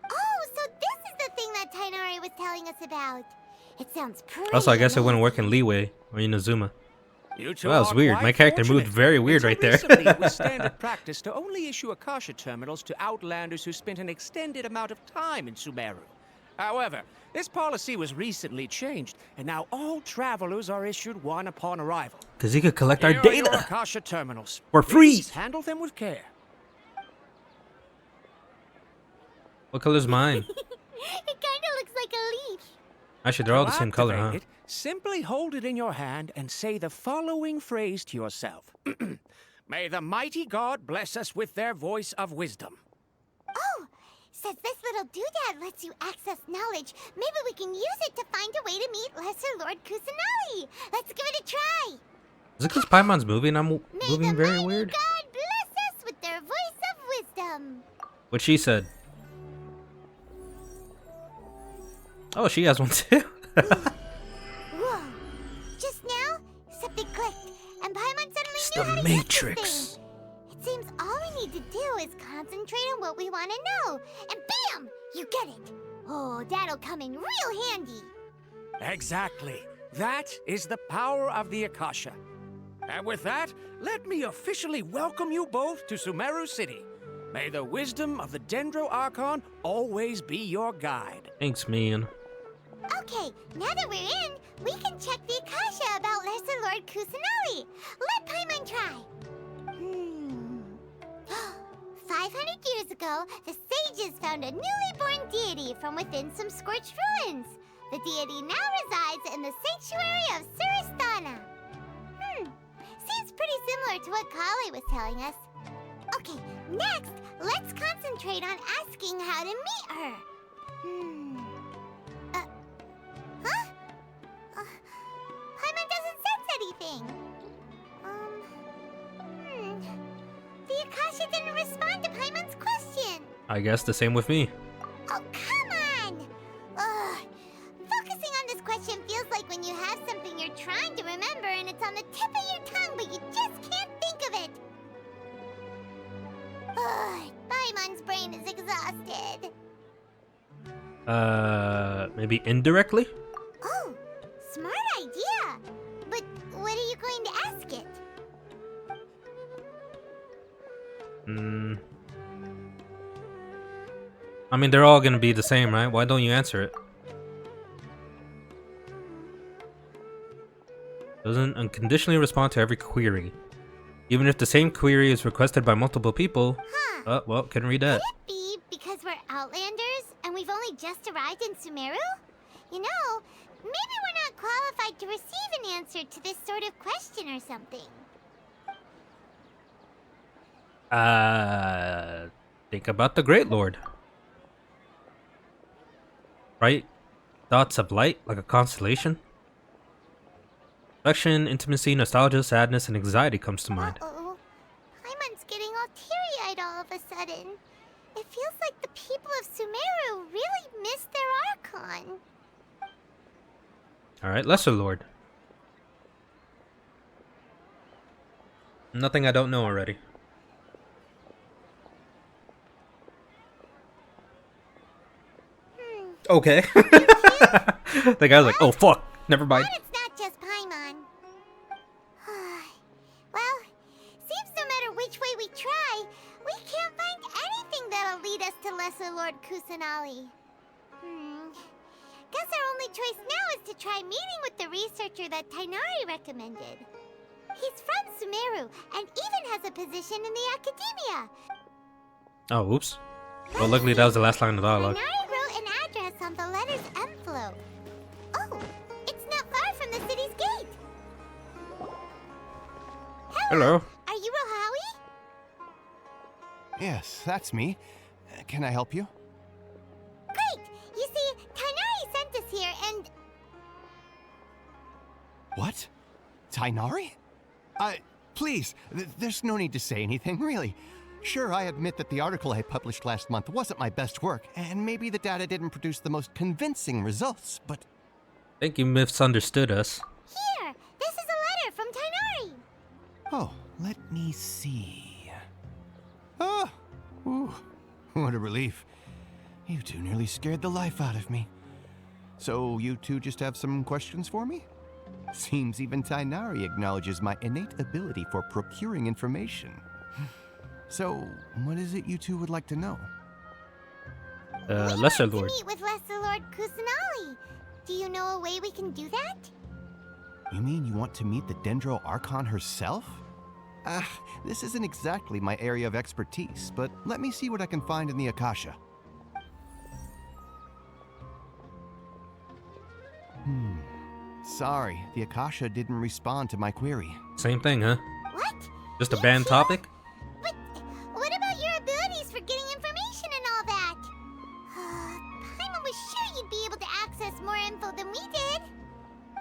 Oh, so this is the thing that Tainari was telling us about. It sounds pretty Also, I guess it amazing. wouldn't work in Leeway or Inazuma. You two Well, that was are weird. quite My character moved fortunate. very weird Until right there. recently, it was standard practice to only issue Akasha terminals to outlanders who spent an extended amount of time in Sumeru. However, this policy was recently changed, and now all travelers are issued one upon arrival. Because he could collect our Here are your data Akasha terminals. for free. Please handle them with care. What color's mine? It kind of looks like a leaf. Actually, they're all the To same color, huh? activate it, simply hold it in your hand and say the following phrase to yourself. May the mighty God bless us with their voice of wisdom. Oh, since this little doodad lets you access knowledge, maybe we can use it to find a way to meet Lesser Lord 𝐒𝐮𝐦𝐞𝐫𝐮. Let's give it a try. Is it because Paimon's moving? I'm May moving the very mighty weird. God bless us with their voice of wisdom. What she said. Oh, she has one too. Whoa. Just now, something clicked, and Paimon suddenly It's knew the how to use Matrix. this thing. It seems all we need to do is concentrate on what we want to know, and bam! You get it. Oh, that'll come in real handy. Exactly. That is the power of the Akasha. And with that, let me officially welcome you both to Sumeru City. May the wisdom of the Dendro Archon always be your guide. Thanks, man. Okay, now that we're in, we can check the Akasha about Lesser Lord 𝐒𝐮𝐦𝐞𝐫𝐮. Let Paimon try. 500 years ago, the sages found a newly born deity from within some scorched ruins. The deity now resides in the sanctuary of Suristana. Seems pretty similar to what Kali was telling us. Okay, next, let's concentrate on asking how to meet her. Paimon doesn't sense anything. The Akasha didn't respond to Paimon's question. I guess the same with me. Oh, come on! Ugh. Focusing on this question feels like when you have something you're trying to remember and it's on the tip of your tongue, but you just can't think of it. Ugh. Paimon's brain is exhausted. Maybe indirectly? Oh, smart idea. But what are you going to ask it? I mean, they're all gonna be the same, right? Why don't you answer it? Doesn't unconditionally respond to every query. Even if the same query is requested by multiple people. Huh. Oh, well, couldn't read that. Could it be because we're Outlanders and we've only just arrived in Sumeru? You know, maybe we're not qualified to receive an answer to this sort of question or something. Think about the Great Lord. Right? Thoughts of light, like a constellation. Affection, intimacy, nostalgia, sadness, and anxiety comes to mind. Uh-oh. Paimon's getting all teary-eyed all of a sudden. It feels like the people of Sumeru really missed their Archon. Alright, Lesser Lord. Nothing I don't know already. Okay. The guy's like, oh fuck, never mind. But it's not just Paimon. Well, seems no matter which way we try, we can't find anything that'll lead us to Lesser Lord kusanaali. Guess our only choice now is to try meeting with the researcher that Tighnari recommended. He's from Sumeru and even has a position in the academia. Oh, oops. Well, luckily that was the last line of the dialogue. Tighnari wrote an address on the letter's envelope. Oh, it's not far from the city's gate. Hello. Are you Rohawi? Yes, that's me. Can I help you? Great! You see, Tighnari sent us here and... What? Tighnari? Please, there's no need to say anything, really. Sure, I admit that the article I published last month wasn't my best work, and maybe the data didn't produce the most convincing results, but... I think you misunderstood us. Here! This is a letter from Tighnari! Oh, let me see... Oh! Ooh, what a relief. You two nearly scared the life out of me. So, you two just have some questions for me? Seems even Tighnari acknowledges my innate ability for procuring information. So, what is it you two would like to know? Lesser Lord. Meet with Lesser Lord 𝐾𝐄𝐀. Do you know a way we can do that? You mean you want to meet the Dendro Archon herself? This isn't exactly my area of expertise, but let me see what I can find in the Akasha. Sorry, the Akasha didn't respond to my query. Same thing, huh? What? Just a banned topic? But what about your abilities for getting information and all that? Paimon was sure you'd be able to access more info than we did.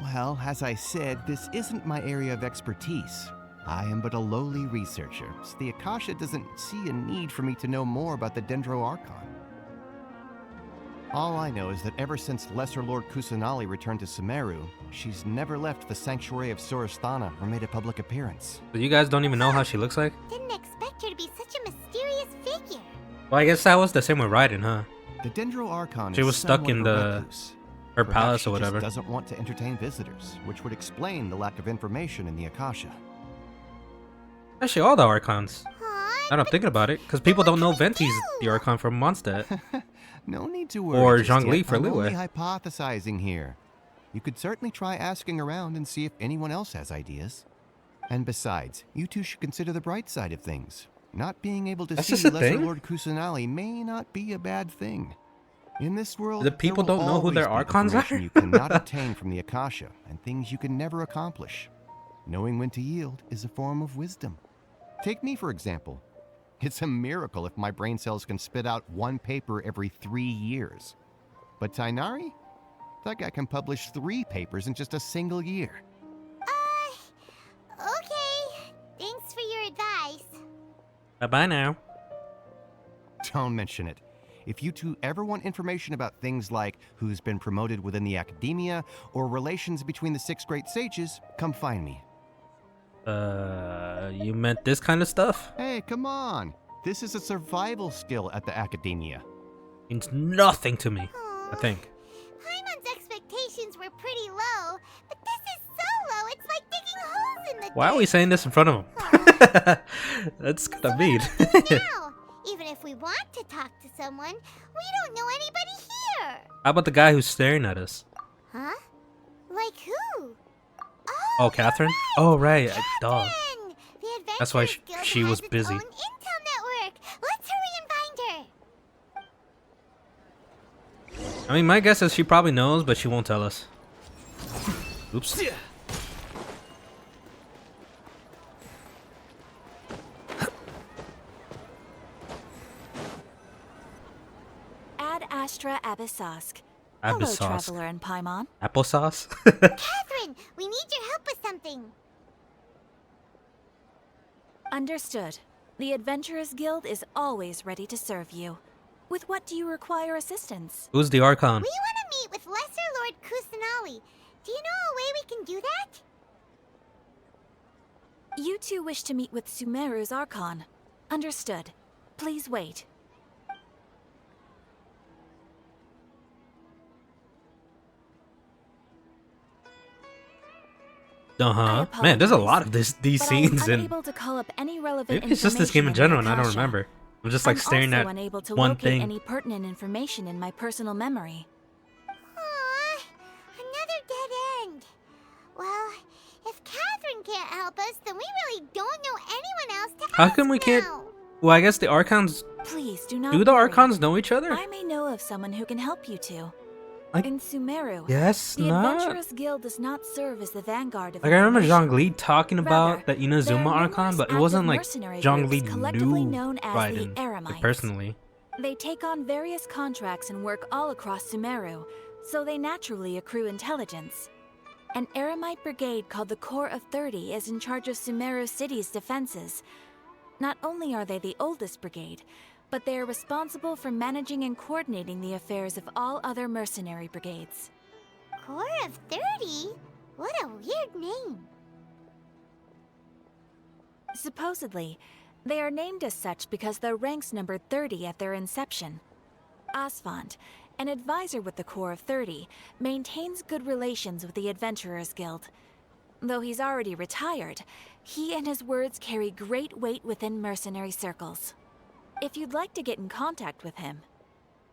Well, as I said, this isn't my area of expertise. I am but a lowly researcher, so the Akasha doesn't see a need for me to know more about the Dendro Archon. All I know is that ever since Lesser Lord 𝐾𝐄𝐀 returned to Sumeru, she's never left the Sanctuary of Sorasthana or made a public appearance. So you guys don't even know how she looks like? Didn't expect her to be such a mysterious figure. Well, I guess that was the same with Raiden, huh? The Dendro Archon She was stuck in the her palace or whatever. She just doesn't want to entertain visitors, which would explain the lack of information in the Akasha. Actually, all the Archons. Now that I'm thinking about it, because people don't know Venti's the Archon from Mondstadt. No need to worry. Or just Zhongli yet. for I'm only Liyue. hypothesizing here. You could certainly try asking around and see if anyone else has ideas. And besides, you two should consider the bright side of things. Not being able to That's see just a Lesser thing? Lord 𝐾𝐿 may not be a bad thing. In this world, The people there will don't know who their always be Archons are? information you cannot obtain from the Akasha, and things you can never accomplish. Knowing when to yield is a form of wisdom. Take me, for example. It's a miracle if my brain cells can spit out one paper every 3 years. But Tighnari? That guy can publish 3 papers in just a single year. Okay. Thanks for your advice. Bye-bye now. Don't mention it. If you two ever want information about things like who's been promoted within the academia or relations between the 6 great sages, come find me. You meant this kind of stuff? Hey, come on. This is a survival skill at the academia. Means nothing to me, I think. Paimon's expectations were pretty low, but this is so low, it's like digging holes in the Why are we saying this in front of him? That's kind of mean. now. Even if we want to talk to someone, we don't know anybody here. How about the guy who's staring at us? Huh? Like who? Oh, Catherine? Oh, right. Duh. The That's why Adventurers Guild she has was its busy. own intel network. Let's hurry and find her. I mean, my guess is she probably knows, but she won't tell us. Oops. Ad Astra Abyssosk. Hello, traveler in Paimon. Applesauce? Catherine, we need your help with something. Understood. The Adventurers Guild is always ready to serve you. With what do you require assistance? Who's the Archon? We want to meet with Lesser Lord 𝐾𝐄𝐶. Do you know a way we can do that? You two wish to meet with Sumeru's Archon. Understood. Please wait. Man, there's a lot of these scenes, I'm and unable to call up any relevant maybe it's just this game in general, and I don't Akasha. remember. I'm just like staring I'm also at unable to one locate thing. any pertinent information in my personal memory. Aww, another dead end. Well, if Catherine can't help us, then we really don't know anyone else to How ask come we can't? now. Well, I guess the Archons. Please do not. Do the worry. Archons know each other? I may know of someone who can help you two. Like, in Sumeru, yes, the not. Adventurers Guild does not serve as the vanguard of Like I remember information. Zhongli talking about Rather, that Inazuma Archon, but it wasn't like mercenary Zhongli groups collectively knew known as Raiden the Eremites. like, personally. They take on various contracts and work all across Sumeru, so they naturally accrue intelligence. An Eremite brigade called the Corps of 30 is in charge of Sumeru City's defenses. Not only are they the oldest brigade, but they are responsible for managing and coordinating the affairs of all other mercenary brigades. Corps of 30? What a weird name. Supposedly, they are named as such because their ranks numbered 30 at their inception. Asfand, an advisor with the Corps of 30, maintains good relations with the Adventurers Guild. Though he's already retired, he and his words carry great weight within mercenary circles. If you'd like to get in contact with him,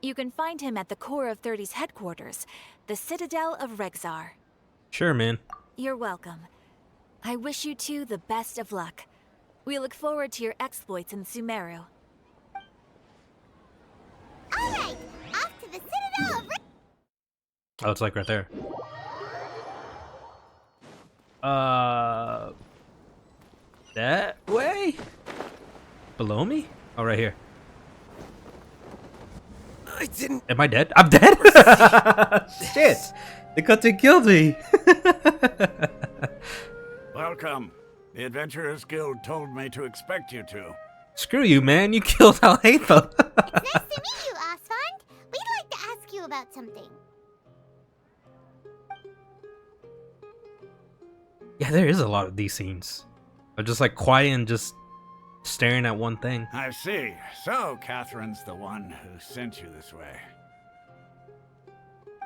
you can find him at the Corps of 30's headquarters, the Citadel of Rexar. Sure, man. You're welcome. I wish you two the best of luck. We look forward to your exploits in Sumeru. Alright, off to the Citadel of Oh, it's like right there. That way? Below me? Oh, right here. I didn't. Am I dead? I'm dead? Shit! They cut to kill me! Welcome. The Adventurers Guild told me to expect you to. Screw you, man. You killed Alhaitham. It's nice to meet you, Asfand. We'd like to ask you about something. Yeah, there is a lot of these scenes. Of just like quiet and just staring at one thing. I see. So, Catherine's the one who sent you this way.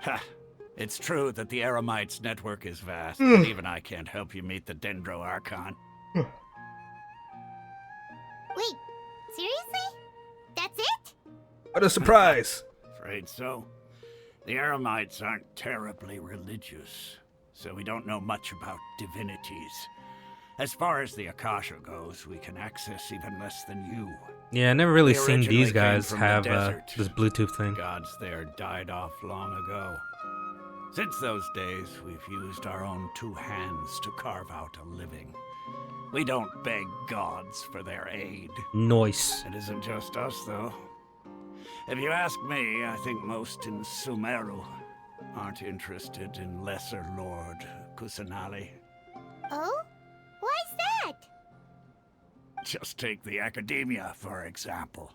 Ha! It's true that the Eremites' network is vast, but even I can't help you meet the Dendro Archon. Wait, seriously? That's it? What a surprise! Afraid so. The Eremites aren't terribly religious, so we don't know much about divinities. As far as the Akasha goes, we can access even less than you. Yeah, I never really We seen originally these came guys from the have desert. this Bluetooth thing. Gods there died off long ago. Since those days, we've used our own two hands to carve out a living. We don't beg gods for their aid. Nice. It isn't just us, though. If you ask me, I think most in Sumeru aren't interested in Lesser Lord 𝐾𝐶𝐶. Oh? Why's that? Just take the Academia, for example.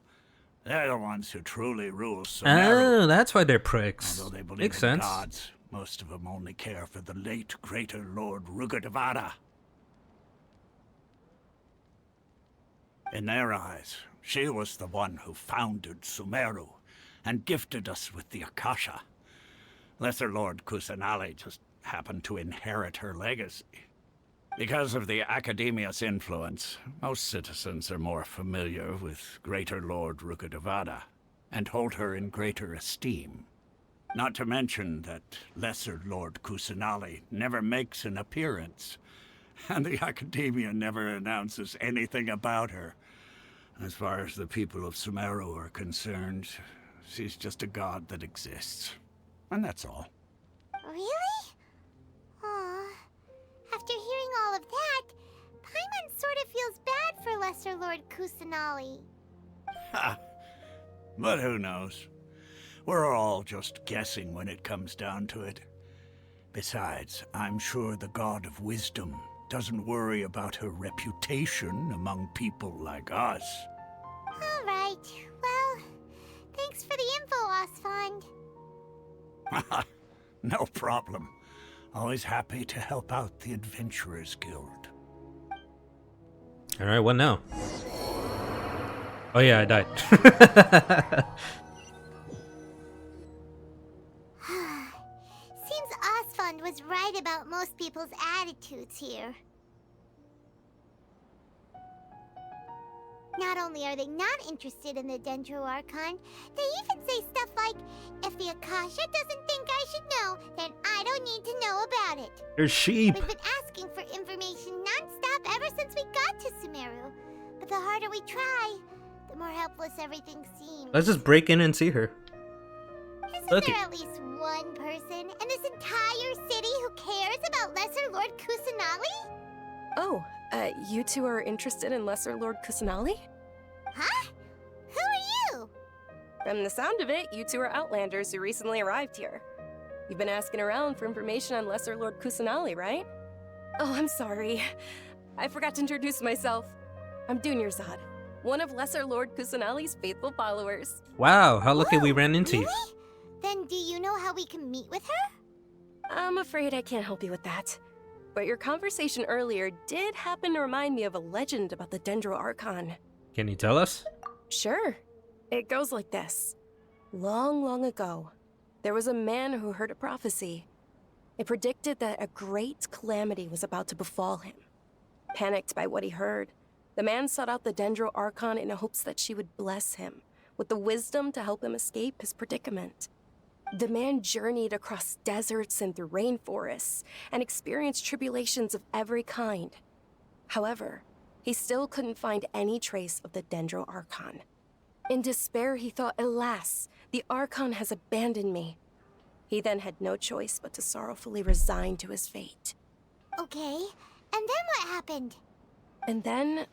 They're the ones who truly rule Sumeru. Oh, that's why they're pricks. Although they believe Makes in sense. gods, most of them only care for the late Greater Lord Rukkhadevata. In their eyes, she was the one who founded Sumeru and gifted us with the Akasha. Lesser Lord 𝐾𝐶𝐶 just happened to inherit her legacy. Because of the Academia's influence, most citizens are more familiar with Greater Lord Rukkhadevata and hold her in greater esteem. Not to mention that Lesser Lord 𝐾𝐶𝐶 never makes an appearance, and the Academia never announces anything about her. As far as the people of Sumeru are concerned, she's just a god that exists. And that's all. Really? Aw. After hearing all of that, Paimon sort of feels bad for Lesser Lord 𝐒𝐮𝐦𝐞𝐫𝐮. Ha! But who knows? We're all just guessing when it comes down to it. Besides, I'm sure the God of Wisdom doesn't worry about her reputation among people like us. All right. Well, thanks for the info, Osfond. No problem. Always happy to help out the Adventurers Guild. Alright, what now? Oh yeah, I died. Seems Osfond was right about most people's attitudes here. Not only are they not interested in the Dendro Archon, they even say stuff like, if the Akasha doesn't think I should know, then I don't need to know about it. They're sheep. We've been asking for information non-stop ever since we got to Sumeru. But the harder we try, the more helpless everything seems. Let's just break in and see her. Isn't there at least one person in this entire city who cares about Lesser Lord 𝐒𝐿𝐮𝐦𝐞𝐫𝐮? Oh, you two are interested in Lesser Lord 𝐒𝐿𝐮𝐬? Huh? Who are you? From the sound of it, you two are Outlanders who recently arrived here. You've been asking around for information on Lesser Lord 𝐒𝐿𝐮𝐬, right? Oh, I'm sorry. I forgot to introduce myself. I'm 𝐷unirzad, one of Lesser Lord 𝐒𝐿𝐮𝐬's faithful followers. Wow, how lucky we ran into you. Really? Then do you know how we can meet with her? I'm afraid I can't help you with that. But your conversation earlier did happen to remind me of a legend about the Dendro Archon. Can you tell us? Sure. It goes like this. Long, long ago, there was a man who heard a prophecy. It predicted that a great calamity was about to befall him. Panicked by what he heard, the man sought out the Dendro Archon in hopes that she would bless him with the wisdom to help him escape his predicament. The man journeyed across deserts and through rainforests and experienced tribulations of every kind. However, he still couldn't find any trace of the Dendro Archon. In despair, he thought, alas, the Archon has abandoned me. He then had no choice but to sorrowfully resign to his fate. Okay, and then what happened? And then,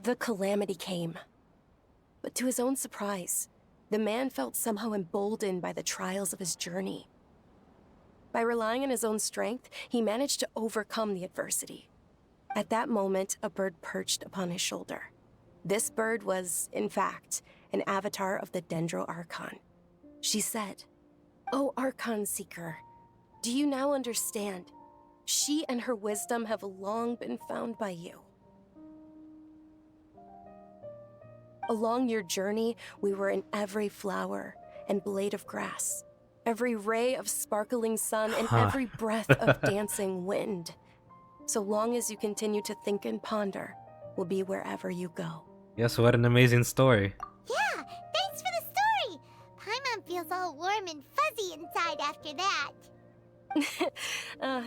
the calamity came. But to his own surprise, the man felt somehow emboldened by the trials of his journey. By relying on his own strength, he managed to overcome the adversity. At that moment, a bird perched upon his shoulder. This bird was, in fact, an avatar of the Dendro Archon. She said, "O Archon Seeker, do you now understand? She and her wisdom have long been found by you. Along your journey, we were in every flower and blade of grass, every ray of sparkling sun, and every breath of dancing wind. So long as you continue to think and ponder, we'll be wherever you go." Yes, what an amazing story. Yeah, thanks for the story! Paimon feels all warm and fuzzy inside after that.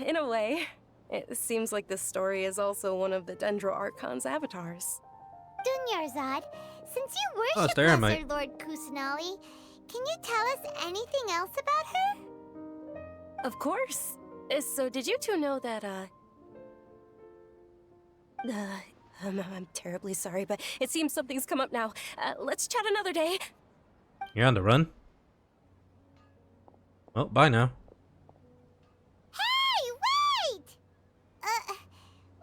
In a way, it seems like this story is also one of the Dendro Archon's avatars. 𝐷unirzad, since you worship Staramite. Lesser Lord 𝐒𝐿𝐮𝐬𝐞𝐫𝐮, can you tell us anything else about her? Of course. So did you two know that, I'm terribly sorry, but it seems something's come up now. Let's chat another day. You're on the run? Oh, bye now. Hey, wait!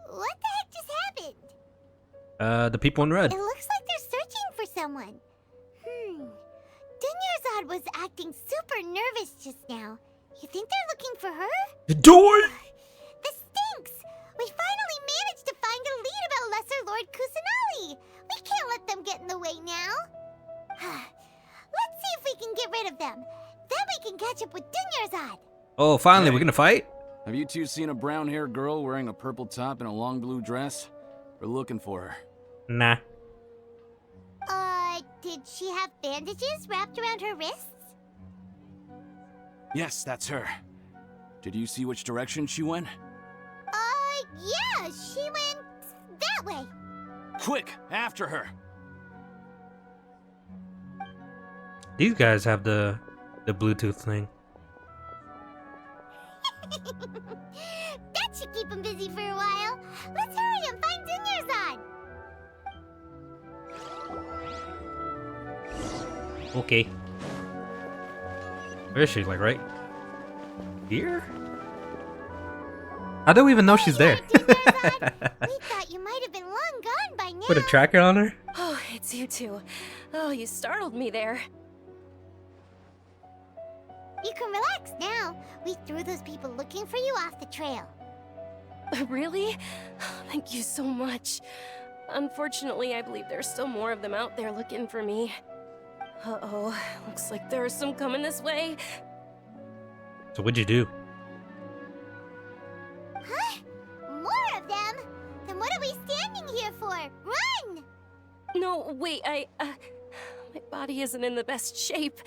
What the heck just happened? The people in red. It looks like they're searching for someone. 𝐷unirzad was acting super nervous just now. You think they're looking for her? The door! This stinks! We finally managed to find a lead about Lesser Lord 𝐒𝐿𝐮𝐬𝐞𝐫𝐮. We can't let them get in the way now. Let's see if we can get rid of them. Then we can catch up with 𝐷unirzad. Oh, finally, we're gonna fight? Have you two seen a brown-haired girl wearing a purple top and a long blue dress? We're looking for her. Nah. Did she have bandages wrapped around her wrists? Yes, that's her. Did you see which direction she went? Yeah, she went that way. Quick, after her! These guys have the Bluetooth thing. That should keep him busy for a while. Let's hurry and find 𝐼𝐻𝑗unyurzad. Okay. Where is she? Like right here? How do we even know she's there? We thought you might have been long gone by now. Put a tracker on her? Oh, it's you two. Oh, you startled me there. You can relax now. We threw those people looking for you off the trail. Really? Thank you so much. Unfortunately, I believe there's still more of them out there looking for me. Uh-oh, looks like there are some coming this way. So what'd you do? Huh? More of them? Then what are we standing here for? Run! No, wait, my body isn't in the best shape.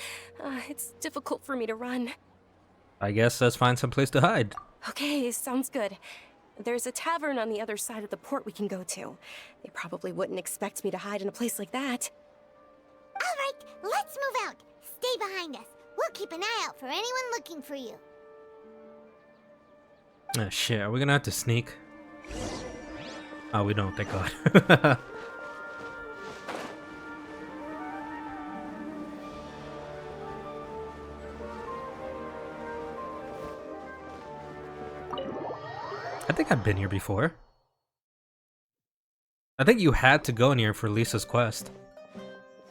It's difficult for me to run. I guess let's find some place to hide. Okay, sounds good. There's a tavern on the other side of the port we can go to. They probably wouldn't expect me to hide in a place like that. Alright, let's move out. Stay behind us. We'll keep an eye out for anyone looking for you. Ah, shit, are we gonna have to sneak? Oh, we don't, thank God. I think I've been here before. I think you had to go in here for Lisa's quest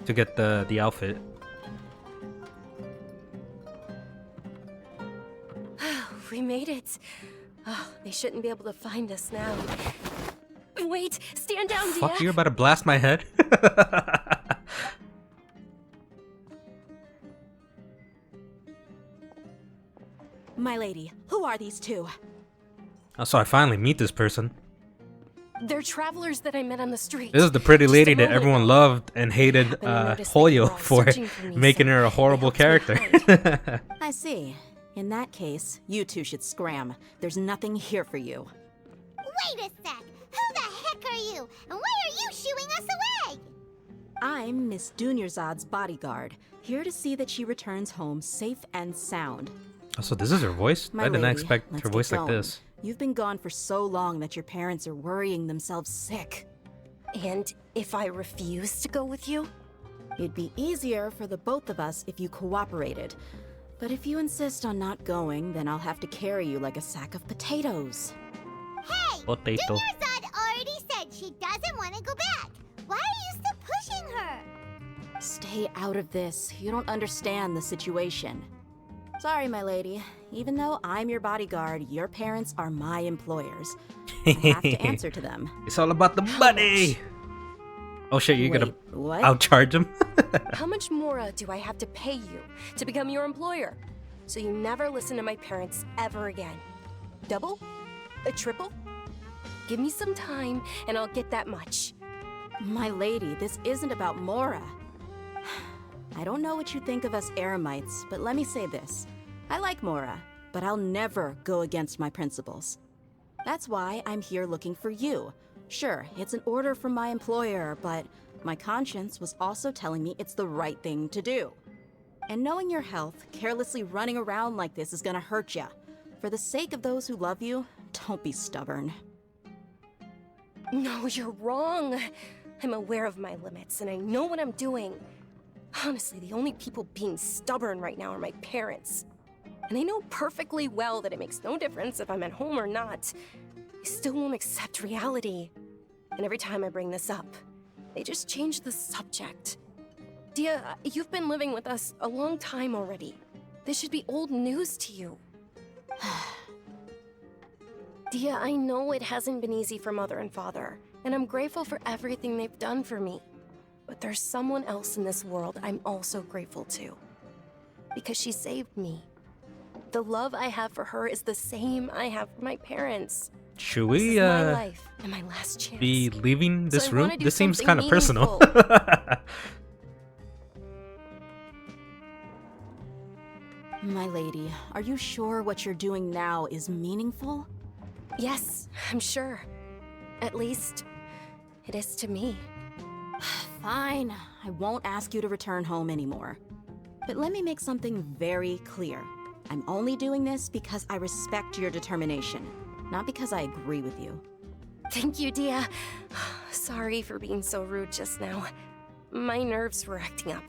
to get the outfit. We made it. Oh, they shouldn't be able to find us now. Wait, stand down, Dia. Fuck, you're about to blast my head? My lady, who are these two? Oh, so I finally meet this person. They're travelers that I met on the street. This is the pretty lady that everyone loved and hated Hoyo for making her a horrible character. I see. In that case, you two should scram. There's nothing here for you. Wait a sec! Who the heck are you? And why are you shooing us away? I'm Miss 𝐶𝐻𝐿𝐴𝐻's bodyguard, here to see that she returns home safe and sound. Oh, so this is her voice? My I did not lady, expect let's her get voice like going. this. You've been gone for so long that your parents are worrying themselves sick. And if I refuse to go with you? It'd be easier for the both of us if you cooperated. But if you insist on not going, then I'll have to carry you like a sack of potatoes. Hey! Potato. 𝐶𝐻𝐿𝐴𝐻 already said she doesn't want to go back. Why are you still pushing her? Stay out of this. You don't understand the situation. Sorry, my lady. Even though I'm your bodyguard, your parents are my employers. I have to answer to them. It's all about the money! Oh shit, you're gonna what? outcharge him? How much more do I have to pay you to become your employer? So you never listen to my parents ever again. Double? A triple? Give me some time and I'll get that much. My lady, this isn't about Mora. I don't know what you think of us Eremites, but let me say this. I like Mora, but I'll never go against my principles. That's why I'm here looking for you. Sure, it's an order from my employer, but my conscience was also telling me it's the right thing to do. And knowing your health, carelessly running around like this is gonna hurt ya. For the sake of those who love you, don't be stubborn. No, you're wrong. I'm aware of my limits and I know what I'm doing. Honestly, the only people being stubborn right now are my parents. And I know perfectly well that it makes no difference if I'm at home or not. They still won't accept reality. And every time I bring this up, they just change the subject. Dia, you've been living with us a long time already. This should be old news to you. Dia, I know it hasn't been easy for Mother and Father, and I'm grateful for everything they've done for me. But there's someone else in this world I'm also grateful to. Because she saved me. The love I have for her is the same I have for my parents. Should we my life and my last chance. be leaving this So I room? wanna do This seems something kind of personal. My lady, are you sure what you're doing now is meaningful? Yes, I'm sure. At least, it is to me. Fine, I won't ask you to return home anymore. But let me make something very clear. I'm only doing this because I respect your determination, not because I agree with you. Thank you, Dia. Sorry for being so rude just now. My nerves were acting up.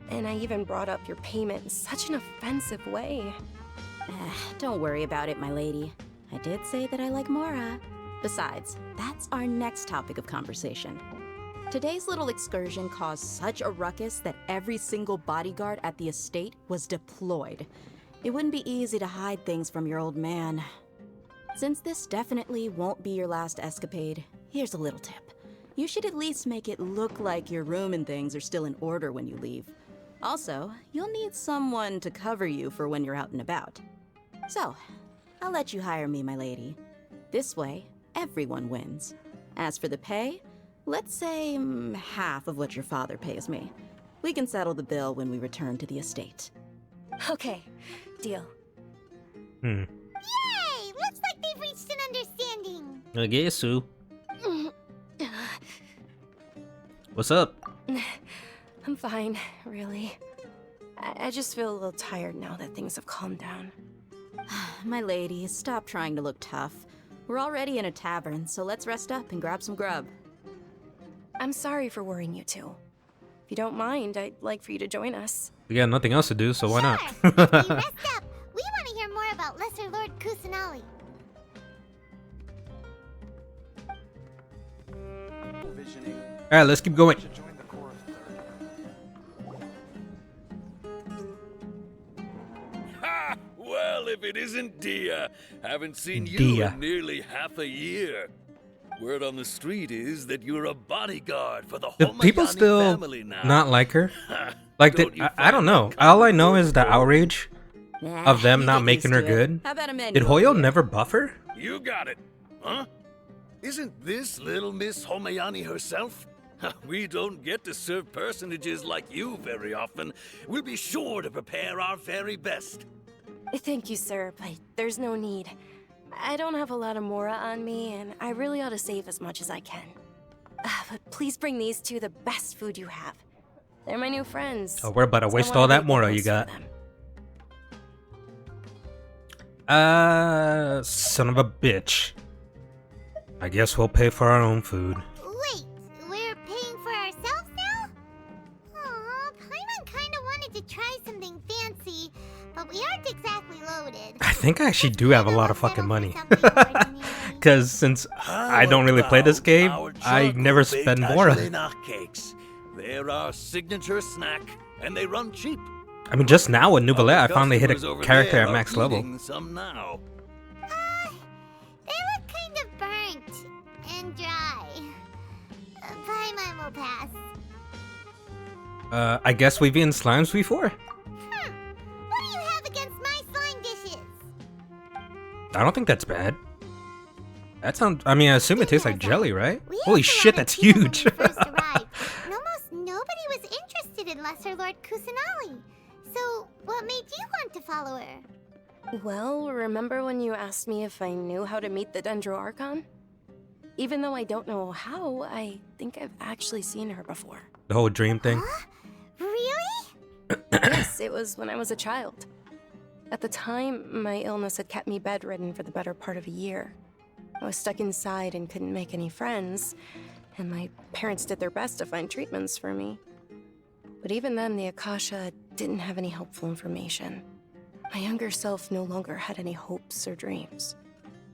And I even brought up your payment in such an offensive way. Don't worry about it, my lady. I did say that I like Mora. Besides, that's our next topic of conversation. Today's little excursion caused such a ruckus that every single bodyguard at the estate was deployed. It wouldn't be easy to hide things from your old man. Since this definitely won't be your last escapade, here's a little tip. You should at least make it look like your room and things are still in order when you leave. Also, you'll need someone to cover you for when you're out and about. So, I'll let you hire me, my lady. This way, everyone wins. As for the pay, let's say half of what your father pays me. We can settle the bill when we return to the estate. Okay, deal. Yay! Looks like they've reached an understanding. I guess so. What's up? I'm fine, really. I just feel a little tired now that things have calmed down. My lady, stop trying to look tough. We're already in a tavern, so let's rest up and grab some grub. I'm sorry for worrying you two. If you don't mind, I'd like for you to join us. We got nothing else to do, so why not? Rest up. We want to hear more about Lesser Lord 𝐶𝐮𝐦𝐞𝐫𝐮. Alright, let's keep going. Ha! Well, if it isn't Dia. Haven't seen you Dia. in nearly half a year. Word on the street is that you're a bodyguard for the Do people 𝐒𝐻omayani still family now. not like her? Like, I don't know. All I know is the outrage of them not making her good. Did Hoyo never buff her? You got it. Huh? Isn't this little Miss 𝐒𝐻omayani herself? We don't get to serve personages like you very often. We'll be sure to prepare our very best. Thank you, sir, but there's no need. I don't have a lot of Mora on me, and I really ought to save as much as I can. But please bring these two the best food you have. They're my new friends. Oh, we're about to so I waste wanna all that make the Mora you most for got. them. Son of a bitch. I guess we'll pay for our own food. Wait, we're paying for ourselves now? Aw, Paimon kinda wanted to try something fancy, but we aren't exactly loaded. I think I actually do have a lot of fucking money. Because since I don't really play this game, I never spend Mora. Cakes. They're our signature snack, and they run cheap. I mean, just now with Nouvelle, I finally hit a Customers over character there at max are level. eating some now. They look kind of burnt and dry. Paimon will pass. I guess we've eaten slimes before? What do you have against my slime dishes? I don't think that's bad. That sounds... I mean, I assume it tastes like jelly, right? Holy shit, that's huge! And almost nobody was interested in Lesser Lord 𝐶𝐮𝐦𝐞𝐫𝐮. So, what made you want to follow her? Well, remember when you asked me if I knew how to meet the Dendro Archon? Even though I don't know how, I think I've actually seen her before. The whole dream thing? Really? Yes, it was when I was a child. At the time, my illness had kept me bedridden for the better part of a year. I was stuck inside and couldn't make any friends, and my parents did their best to find treatments for me. But even then, the Akasha didn't have any helpful information. My younger self no longer had any hopes or dreams.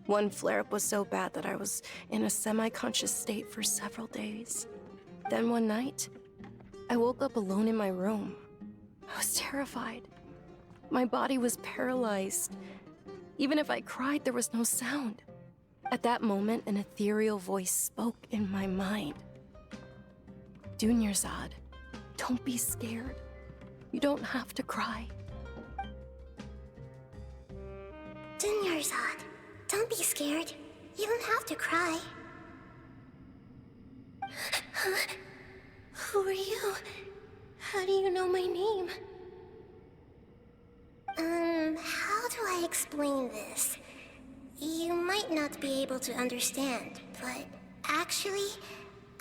One flare-up was so bad that I was in a semi-conscious state for several days. Then one night, I woke up alone in my room. I was terrified. My body was paralyzed. Even if I cried, there was no sound. At that moment, an ethereal voice spoke in my mind. Dunyarzad, don't be scared. You don't have to cry. Dunyarzad, don't be scared. You don't have to cry. Who are you? How do you know my name? How do I explain this? You might not be able to understand, but actually,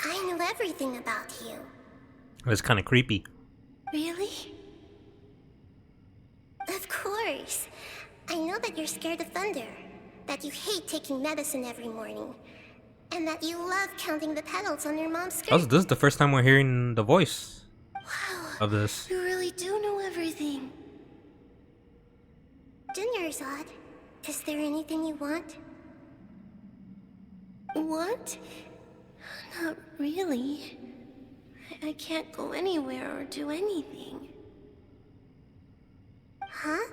I know everything about you. It's kind of creepy. Really? Of course. worries. I know that you're scared of thunder, that you hate taking medicine every morning, and that you love counting the petals on your mom's skirt. This is the first time we're hearing the voice of this. You really do know everything. Dinner's odd. Is there anything you want? Want? Not really. I can't go anywhere or do anything. Huh?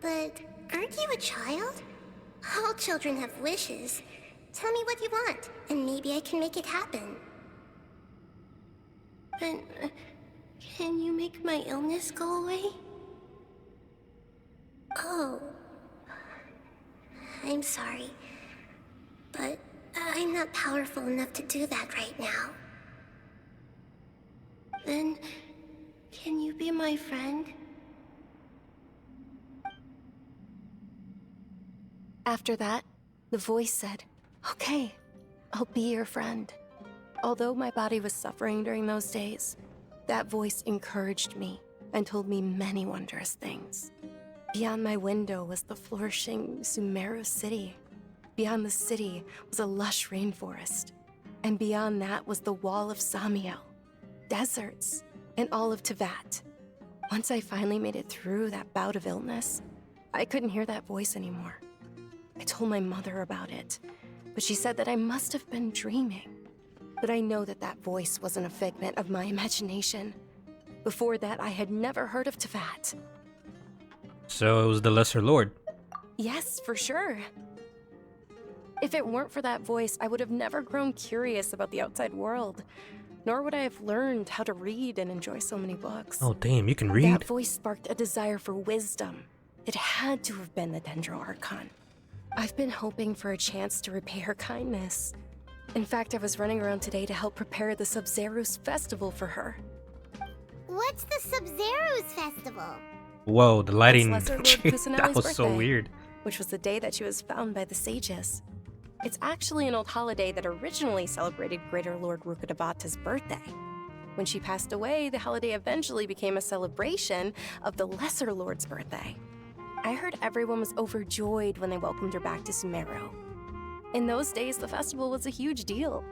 But aren't you a child? All children have wishes. Tell me what you want, and maybe I can make it happen. But can you make my illness go away? Oh. I'm sorry. But I'm not powerful enough to do that right now. Then, can you be my friend? After that, the voice said, "Okay, I'll be your friend." Although my body was suffering during those days, that voice encouraged me and told me many wondrous things. Beyond my window was the flourishing 𝐒𝐮𝐬 city. Beyond the city was a lush rainforest. And beyond that was the wall of Samiel, deserts, and all of Teyvat. Once I finally made it through that bout of illness, I couldn't hear that voice anymore. I told my mother about it, but she said that I must have been dreaming. But I know that that voice wasn't a figment of my imagination. Before that, I had never heard of Teyvat. So it was the Lesser Lord. Yes, for sure. If it weren't for that voice, I would have never grown curious about the outside world. Nor would I have learned how to read and enjoy so many books. Oh damn, you can read? That voice sparked a desire for wisdom. It had to have been the Dendro Archon. I've been hoping for a chance to repay her kindness. In fact, I was running around today to help prepare the 𝐒𝐮𝐻 festival for her. What's the 𝐒𝐮𝐻 festival? Whoa, the lighting. Lesser Lord That 𝐒𝐮𝐦𝐞𝐫𝐮's was so birthday, weird. Which was the day that she was found by the sages. It's actually an old holiday that originally celebrated Greater Lord 𝐸𝐸𝐻𝐻's birthday. When she passed away, the holiday eventually became a celebration of the Lesser Lord's birthday. I heard everyone was overjoyed when they welcomed her back to 𝐒𝐮𝐬. In those days, the festival was a huge deal.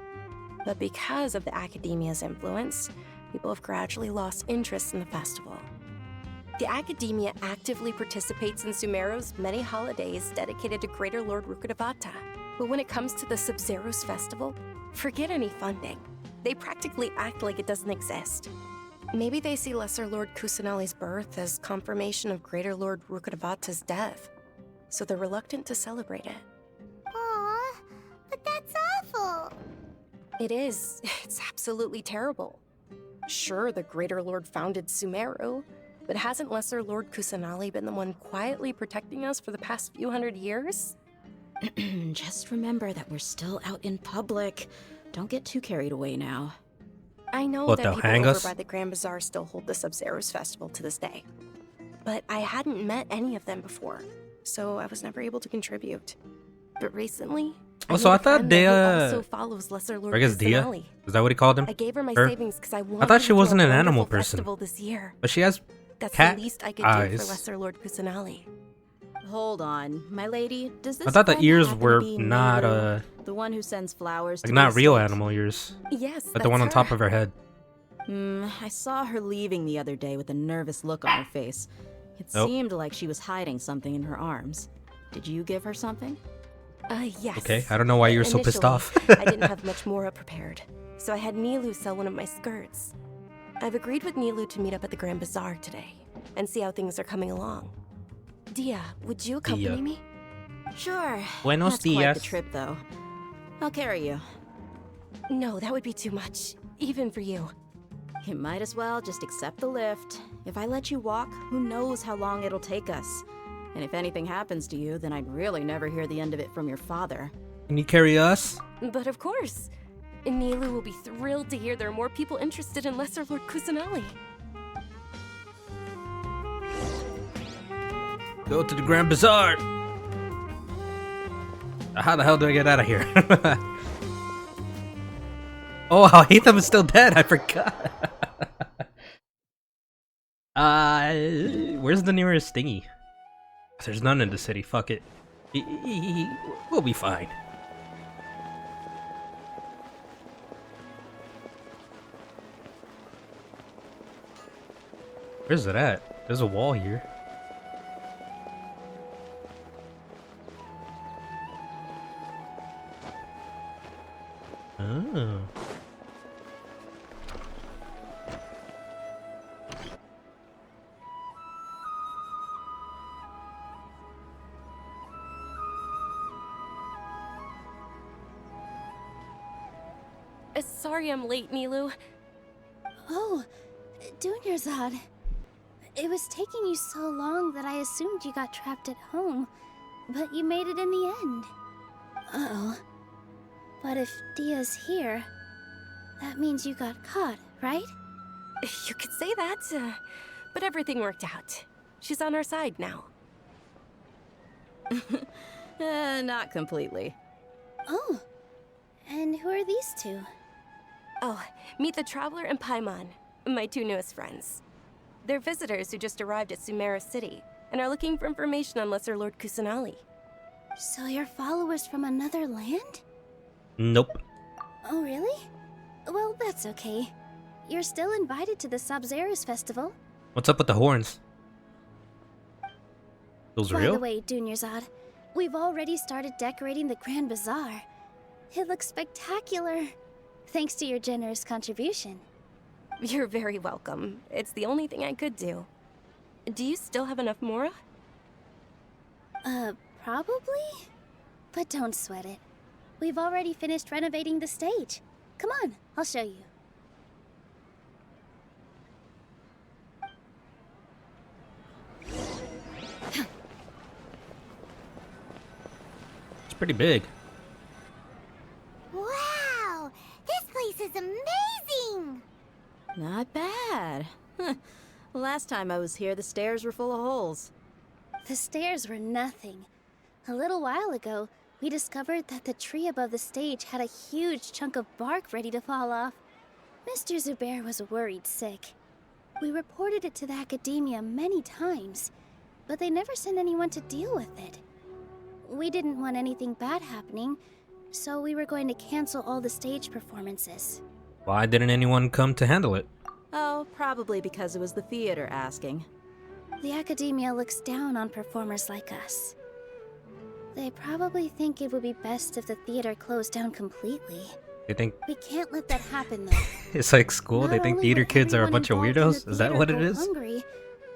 But because of the Academia's influence, people have gradually lost interest in the festival. The Academia actively participates in 𝐒𝐮𝐬's many holidays dedicated to Greater Lord 𝐸𝐸𝐻𝐻. But when it comes to the 𝐒𝐮𝐻's festival, forget any funding. They practically act like it doesn't exist. Maybe they see Lesser Lord 𝐒𝐮𝐦𝐴's birth as confirmation of Greater Lord 𝐸𝐸𝐻𝐻's death, so they're reluctant to celebrate it. Aw, but that's awful. It is. It's absolutely terrible. Sure, the Greater Lord founded 𝐒𝐮𝐬, but hasn't Lesser Lord 𝐒𝐿𝐮 been the one quietly protecting us for the past few hundred years? Just remember that we're still out in public. Don't get too carried away now. I know What, that they'll people hang over us? by the Grand Bazaar still hold the 𝐒𝐿𝐻's festival to this day. But I hadn't met any of them before, so I was never able to contribute. But recently, Oh, so I made a thought friend they, that also follows Lesser Lord or I guess Dia? 𝐒𝐿𝐻. Is that what he called him? I gave her my Her? savings because I I wanted thought she to throw wasn't a an animal wonderful person. festival this year. But she has That's cat the least I could do eyes. for Lesser Lord 𝐒𝐿𝐻. Hold on, my lady. Does this I thought the friend ears happen to were be not Miru, the one who sends flowers like to not the real estate? animal ears. Yes, But the one on that's top her. of her head. I saw her leaving the other day with a nervous look on her face. It Nope. seemed like she was hiding something in her arms. Did you give her something? Yes. Okay, I don't know why you're so pissed Initially, off. I didn't have much Mora prepared, so I had Nilou sell one of my skirts. I've agreed with Nilou to meet up at the Grand Bazaar today and see how things are coming along. Dia, would you accompany Dia. me? Sure. Buenos That's quite the dias. trip, though. I'll carry you. No, that would be too much, even for you. You might as well just accept the lift. If I let you walk, who knows how long it'll take us. And if anything happens to you, then I'd really never hear the end of it from your father. Can you carry us? But of course. Nilou will be thrilled to hear there are more people interested in Lesser Lord 𝐒𝐿𝐻. Go to the Grand Bazaar. How the hell do I get out of here? Oh, Alhaitham is still dead. I forgot. Where's the nearest thingy? There's none in the city. Fuck it. We'll be fine. Where's it at? There's a wall here. Oh. Sorry I'm late, Nilou. Oh, 𝐿𝐻𝐻𝐻. It was taking you so long that I assumed you got trapped at home, but you made it in the end. Uh-oh. But if Dia's here, that means you got caught, right? You could say that, but everything worked out. She's on our side now. Not completely. Oh, and who are these two? Oh, meet the Traveler and Paimon, my two newest friends. They're visitors who just arrived at Sumeru City and are looking for information on Lesser Lord 𝐾𝐄𝐶. So you're followers from another land? Nope. Oh, really? Well, that's okay. You're still invited to the 𝐒𝐿𝐻𝐻𝐻 festival. What's up with the horns? Those By real? the way, 𝐿𝐻𝐻𝐻, we've already started decorating the Grand Bazaar. It looks spectacular. Thanks to your generous contribution. You're very welcome. It's the only thing I could do. Do you still have enough Mora? Probably? But don't sweat it. We've already finished renovating the stage. Come on, I'll show you. It's pretty big. Wow! This place is amazing! Not bad. Last time I was here, the stairs were full of holes. The stairs were nothing. A little while ago, we discovered that the tree above the stage had a huge chunk of bark ready to fall off. Mr. Zubair was worried sick. We reported it to the academia many times, but they never sent anyone to deal with it. We didn't want anything bad happening, so we were going to cancel all the stage performances. Why didn't anyone come to handle it? Oh, probably because it was the theater asking. The academia looks down on performers like us. They probably think it would be best if the theater closed down completely. They think We can't let that happen, though. it's like school? They Not think only theater would kids are a everyone bunch of involved in weirdos? the Is that theater what it go is? Hungry,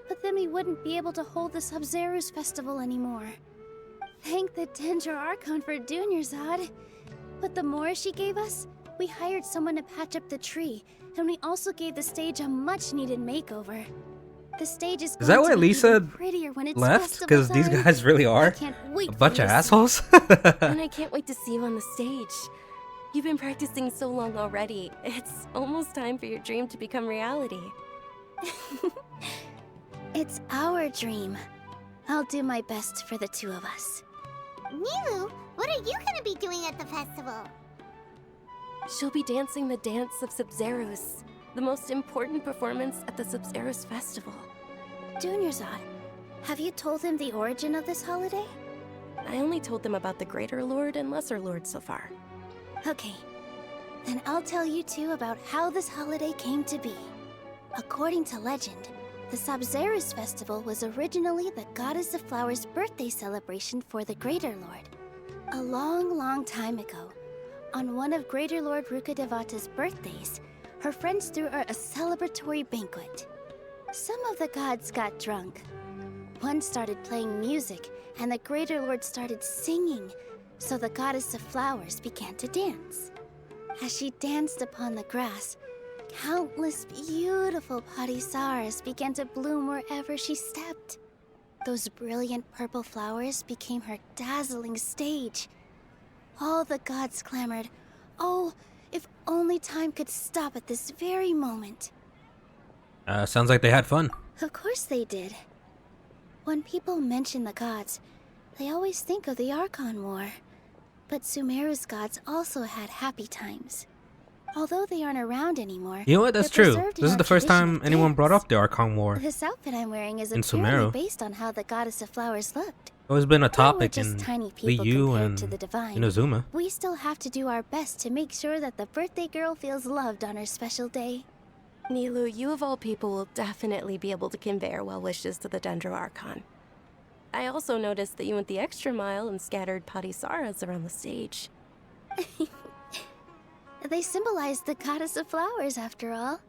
but then we wouldn't be able to hold the 𝐒𝐿𝐻𝐻𝐻 festival anymore. Thank the Dendro Archon for 𝐿𝐻𝐻𝐻. But the more she gave us, we hired someone to patch up the tree, and we also gave the stage a much-needed makeover. The stage is Is that going why to be Lisa even prettier when it's left? festival Because these time. guys really I are can't wait a for bunch you of to see. assholes. And I can't wait to see you on the stage. You've been practicing so long already. It's almost time for your dream to become reality. It's our dream. I'll do my best for the two of us. Nilou, what are you gonna be doing at the festival? She'll be dancing the dance of 𝐒𝐿𝐻𝐻𝐻, the most important performance at the 𝐒𝐿𝐻𝐻𝐻 festival. 𝐿𝐻𝐻𝐻𝐻, have you told him the origin of this holiday? I only told them about the Greater Lord and Lesser Lord so far. Okay, then I'll tell you two about how this holiday came to be. According to legend, the 𝐒𝐿𝐻𝐻𝐻 festival was originally the Goddess of Flowers' birthday celebration for the Greater Lord. A long, long time ago, on one of Greater Lord Rukkhadevata's birthdays, her friends threw her a celebratory banquet. Some of the gods got drunk. One started playing music, and the Greater Lord started singing, so the Goddess of Flowers began to dance. As she danced upon the grass, countless beautiful 𝐵𝐻𝐻𝐻 began to bloom wherever she stepped. Those brilliant purple flowers became her dazzling stage. All the gods clamored, "Oh, if only time could stop at this very moment." Sounds like they had fun. Of course they did. When people mention the gods, they always think of the Archon War. But Sumeru's gods also had happy times. Although they aren't around anymore. You know what? That's they're true. preserved in This is our the first tradition time of anyone dance. brought up the Archon War. This outfit I'm wearing is in apparently Sumeru. based on how the goddess of flowers looked. Always been a Though we're topic just in tiny Wii people U compared and to the divine, Inazuma. we still have to do our best to make sure that the birthday girl feels loved on her special day. Nilou, you of all people will definitely be able to convey our well wishes to the Dendro Archon. I also noticed that you went the extra mile and scattered Patisaras around the stage. They symbolize the goddess of flowers, after all.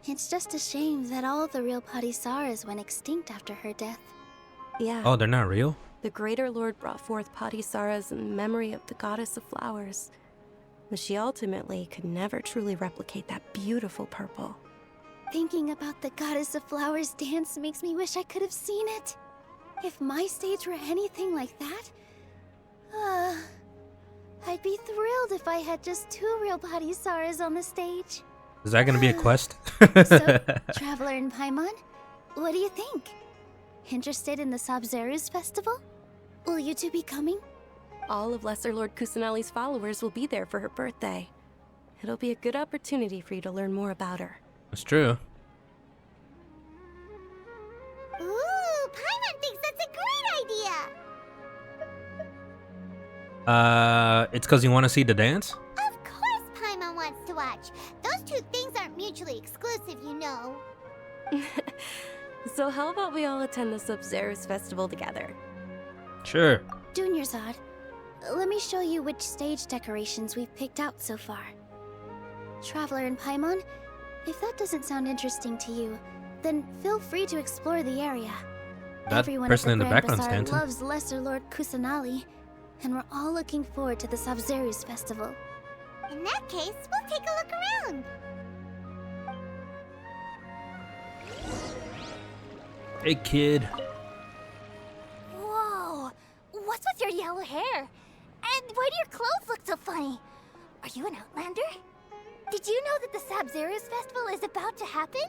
It's just a shame that all the real Patisaras went extinct after her death. Yeah. Oh, they're not real? The Greater Lord brought forth Patisaras in memory of the goddess of flowers, but she ultimately could never truly replicate that beautiful purple. Thinking about the goddess of flowers dance makes me wish I could have seen it. If my stage were anything like that, I'd be thrilled if I had just 2 real Patisaras on the stage. Is that gonna be a quest? So, Traveler and Paimon, what do you think? Interested in the Sabzeruz festival? Will you two be coming? All of Lesser Lord Kusanali's followers will be there for her birthday. It'll be a good opportunity for you to learn more about her. That's true. Ooh, Paimon thinks that's a great idea. It's because you want to see the dance? Of course Paimon wants to watch. Those two things aren't mutually exclusive, you know. So how about we all attend the Sabzeruz festival together? Sure. Dunyarzad, let me show you which stage decorations we've picked out so far. Traveler and Paimon, if that doesn't sound interesting to you, then feel free to explore the area. That Everyone person at in the the Grand background's Bazaar dancing. loves Lesser Lord Kusanali, and we're all looking forward to the Sabzeruz festival. In that case, we'll take a look around. Hey, kid. Whoa! What's with your yellow hair? And why do your clothes look so funny? Are you an Outlander? Did you know that the Sabzeruz festival is about to happen?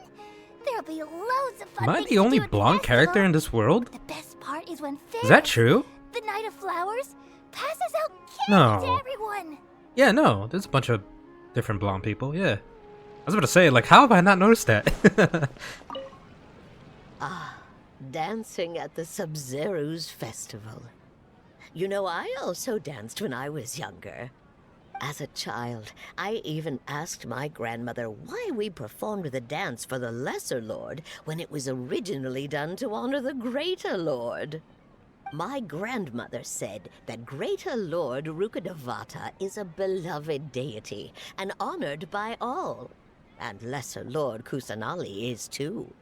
There'll be loads of fun Am I things the to only do at the blonde festival. character in this world? The best part is when Is that true? the Night of Flowers, passes out candy No. to everyone. Yeah, no. There's a bunch of different blonde people, yeah. I was about to say, like, how have I not noticed that? Dancing at the Sabzeruz festival. You know, I also danced when I was younger. As a child, I even asked my grandmother why we performed the dance for the Lesser Lord when it was originally done to honor the Greater Lord. My grandmother said that Greater Lord Rukkhadevata is a beloved deity and honored by all. And Lesser Lord Kusanali is too.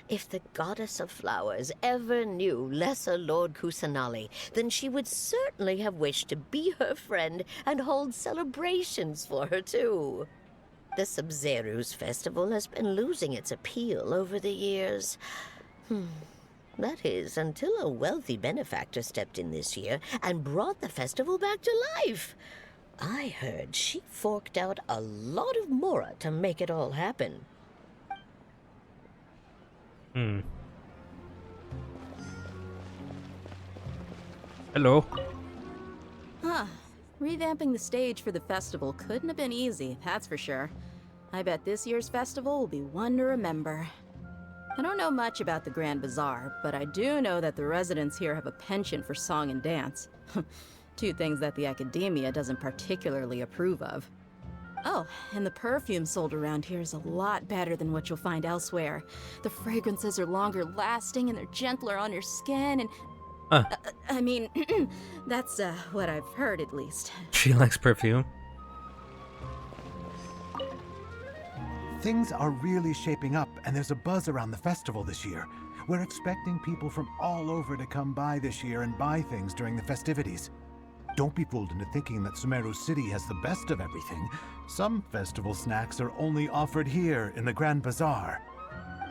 If the Goddess of Flowers ever knew Lesser Lord Kusanali, then she would certainly have wished to be her friend and hold celebrations for her too. The Sabzeruz festival has been losing its appeal over the years. That is, until a wealthy benefactor stepped in this year and brought the festival back to life. I heard she forked out a lot of mora to make it all happen. Hello. Huh. Revamping the stage for the festival couldn't have been easy, that's for sure. I bet this year's festival will be one to remember. I don't know much about the Grand Bazaar, but I do know that the residents here have a penchant for song and dance. 2 things that the academia doesn't particularly approve of. Oh, and the perfume sold around here is a lot better than what you'll find elsewhere. The fragrances are longer lasting and they're gentler on your skin and... I mean, that's what I've heard at least. She likes perfume. Things are really shaping up, and there's a buzz around the festival this year. We're expecting people from all over to come by this year and buy things during the festivities. Don't be fooled into thinking that Sumeru City has the best of everything. Some festival snacks are only offered here in the Grand Bazaar.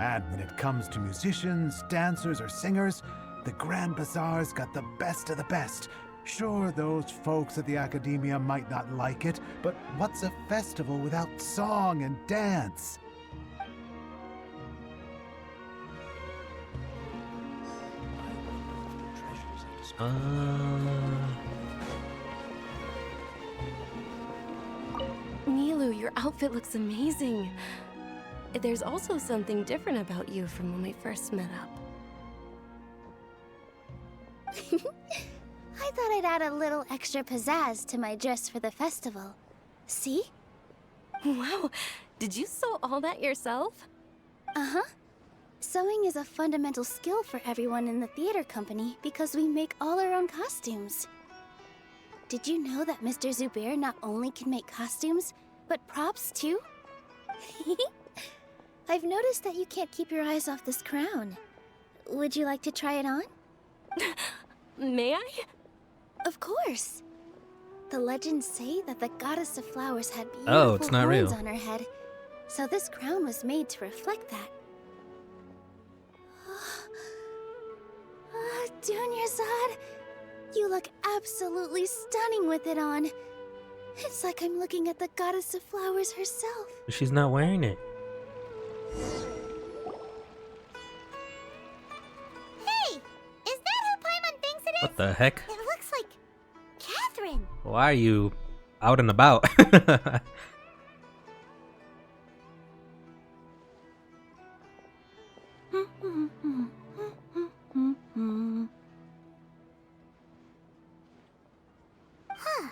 And when it comes to musicians, dancers, or singers, the Grand Bazaar's got the best of the best. Sure, those folks at the academia might not like it, but what's a festival without song and dance? Nilou, your outfit looks amazing. There's also something different about you from when we first met up. I thought I'd add a little extra pizzazz to my dress for the festival. See? Wow, did you sew all that yourself? Uh-huh. Sewing is a fundamental skill for everyone in the theater company because we make all our own costumes. Did you know that Mr. Zubair not only can make costumes, but props too? I've noticed that you can't keep your eyes off this crown. Would you like to try it on? May I? Of course. The legends say that the goddess of flowers had Oh, it's beautiful not horns real. on her head, so this crown was made to reflect that. Dunyarzad, you look absolutely stunning with it on. It's like I'm looking at the goddess of flowers herself. She's not wearing it. Hey, is that who Paimon thinks it is? What the heck? It looks like Catherine. Why are you out and about? Huh.